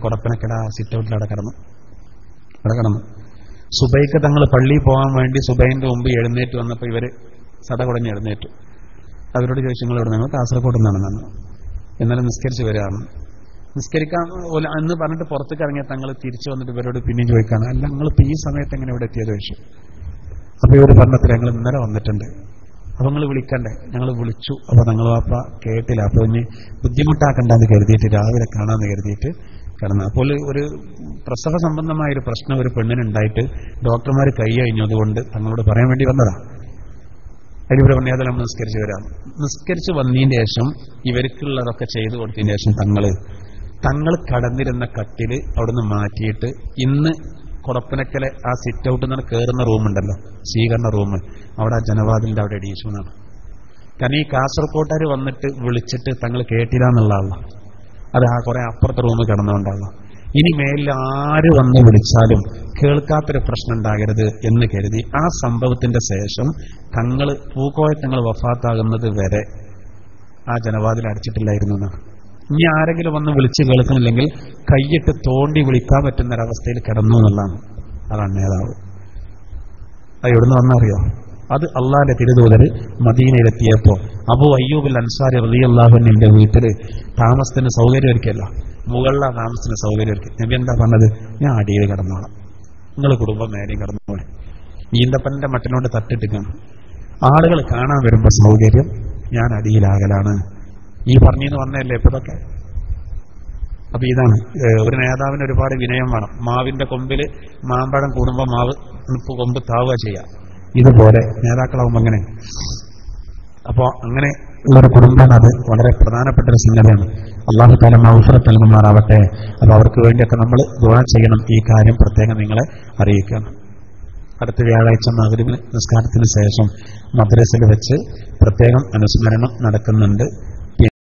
കുടപ്പനക്കട സിറ്റ് ഔട്ടിൽ അവിടെ കിടന്നു. സുബൈക്ക് തങ്ങൾ പള്ളിയിൽ പോകാൻ വേണ്ടി സുബൈന്റെ മുമ്പ് എഴുന്നേറ്റ് വന്നപ്പോൾ ഇവര് സടകുടഞ്ഞ് എഴുന്നേറ്റു. അവരോട് ചോദിച്ചു, നിങ്ങൾ ഇവിടെ ഞങ്ങൾ കാസർഗോഡ് നിന്നാണ് എന്നാലും നിസ്കരിച്ച് വരികയാണ്. നിസ്കരിക്കാൻ എന്ന് പറഞ്ഞിട്ട് പുറത്തേക്ക് ഇറങ്ങിയ തങ്ങൾ തിരിച്ചു വന്നിട്ട് ഇവരോട് പിന്നെയും ചോദിക്കാണ്, അല്ല നിങ്ങളിപ്പോൾ ഈ സമയത്ത് എങ്ങനെ ഇവിടെ എത്തിയത് ചോദിച്ചു. അപ്പൊ ഇവർ പറഞ്ഞത്ര ഞങ്ങൾ ഇന്നലെ വന്നിട്ടുണ്ട്, അപ്പൊ നിങ്ങൾ വിളിക്കണ്ടേ? ഞങ്ങൾ വിളിച്ചു, അപ്പൊ ഞങ്ങൾ വാപ്പ കേട്ടില്ല. അപ്പൊ ഇനി ബുദ്ധിമുട്ടാക്കണ്ടെന്ന് കരുതിയിട്ട് രാവിലെ കാണാമെന്ന് കരുതിയിട്ട് കിടന്നു. അപ്പോൾ ഒരു പ്രസവ സംബന്ധമായ ഒരു പ്രശ്നം ഒരു പെണ്ണിനുണ്ടായിട്ട് ഡോക്ടർമാർ കൈ കഴിഞ്ഞതുകൊണ്ട് തങ്ങളോട് പറയാൻ വേണ്ടി വന്നതാ. അതിലിവരെ പറഞ്ഞാൽ അതെല്ലാം നിസ്കരിച്ച് വരാം. നിസ്കരിച്ച് വന്നതിന് ശേഷം ഇവർക്കുള്ളതൊക്കെ ചെയ്തു കൊടുത്തതിന് ശേഷം തങ്ങൾ കടന്നിരുന്ന കട്ടില് അവിടുന്ന് മാറ്റിയിട്ട് ഇന്ന് കൊടപ്പനക്കലെ ആ സിറ്റ് ഔട്ട് നിന്ന് കയറുന്ന റൂമുണ്ടല്ലോ, സ്വീകരണ റൂം, അവിടെ ആ ജനവാതിലിന്റെ അവിടെ ഇടിച്ചു എന്നാണ്. കാരണം ഈ കാസർകോട്ടുകാർ വന്നിട്ട് വിളിച്ചിട്ട് തങ്ങൾ കേട്ടില്ല എന്നുള്ളതാണ്. അത് ആ കുറെ അപ്പുറത്തെ റൂമിൽ കിടന്നുകൊണ്ടാണ്. ഇനി മേലിൽ ആര് വന്ന് വിളിച്ചാലും കേൾക്കാത്തൊരു പ്രശ്നം ഉണ്ടാകരുത് എന്ന് കരുതി ആ സംഭവത്തിന്റെ ശേഷം പൂക്കോയ തങ്ങൾ വഫാത്താകുന്നത് വരെ ആ ജനവാതിൽ അടിച്ചിട്ടില്ലായിരുന്നു എന്നാണ്. ഇനി ആരെങ്കിലും വന്ന് വിളിച്ച് കേൾക്കുന്നില്ലെങ്കിൽ കൈയിട്ട് തോണ്ടി വിളിക്കാൻ പറ്റുന്നൊരവസ്ഥയിൽ കിടന്നു എന്നുള്ളതാണ്. അതാണ് നേതാവ്. അത് എവിടുന്ന് വന്നറിയോ? അത് അള്ളാന്റെ തിരുദൂതര് മദീനയിലെത്തിയപ്പോ അബൂ അയ്യൂബുൽ അൻസാരി റളിയല്ലാഹു അൻഹുവിന്റെ വീട്ടില് താമസത്തിന് സൗകര്യം ഒരുക്കല്ല, മുകളിലെ താമസത്തിന് സൗകര്യം ഒരുക്കി. നബി എന്താ പറഞ്ഞത്? ഞാൻ അടിയിൽ കിടന്നോളാം, നിങ്ങൾ കുടുംബം നേരെയും കിടന്നോളെ. ഈന്തപ്പന്റെ മട്ടിനോട് തട്ടിട്ടിക്കണം. ആളുകൾ കാണാൻ വരുമ്പോ സൗകര്യം, ഞാൻ അടിയിലാകലാണ്. ഈ പറഞ്ഞെന്ന് വന്നതല്ലേ ഇപ്പൊതൊക്കെ. അപ്പൊ ഇതാണ് ഒരു നേതാവിന് ഒരുപാട് വിനയം വേണം. മാവിന്റെ കൊമ്പില് മാമ്പഴം കൂടുമ്പോ മാവ് കൊമ്പ് താവുക ചെയ്യാം. ഇതുപോലെ നേതാക്കളാവുമ്പോ അങ്ങനെ. അപ്പോ അങ്ങനെ ഉള്ളൊരു കുടുംബം, അത് വളരെ പ്രധാനപ്പെട്ട ഒരു സംഗതിയാണ്. അല്ലാഹു തആല മഗ്ഫിറത്ത് നൽകുമാറാവട്ടെ. അപ്പൊ അവർക്ക് വേണ്ടിയൊക്കെ നമ്മൾ ദുആ ചെയ്യണം. ഈ കാര്യം പ്രത്യേകം നിങ്ങളെ അറിയിക്കണം. അടുത്ത വ്യാഴാഴ്ച മഗ്‌രിബ് നിസ്കാരത്തിന് ശേഷം മദ്രസയിൽ വെച്ച് പ്രത്യേകം അനുസ്മരണം നടക്കുന്നുണ്ട്.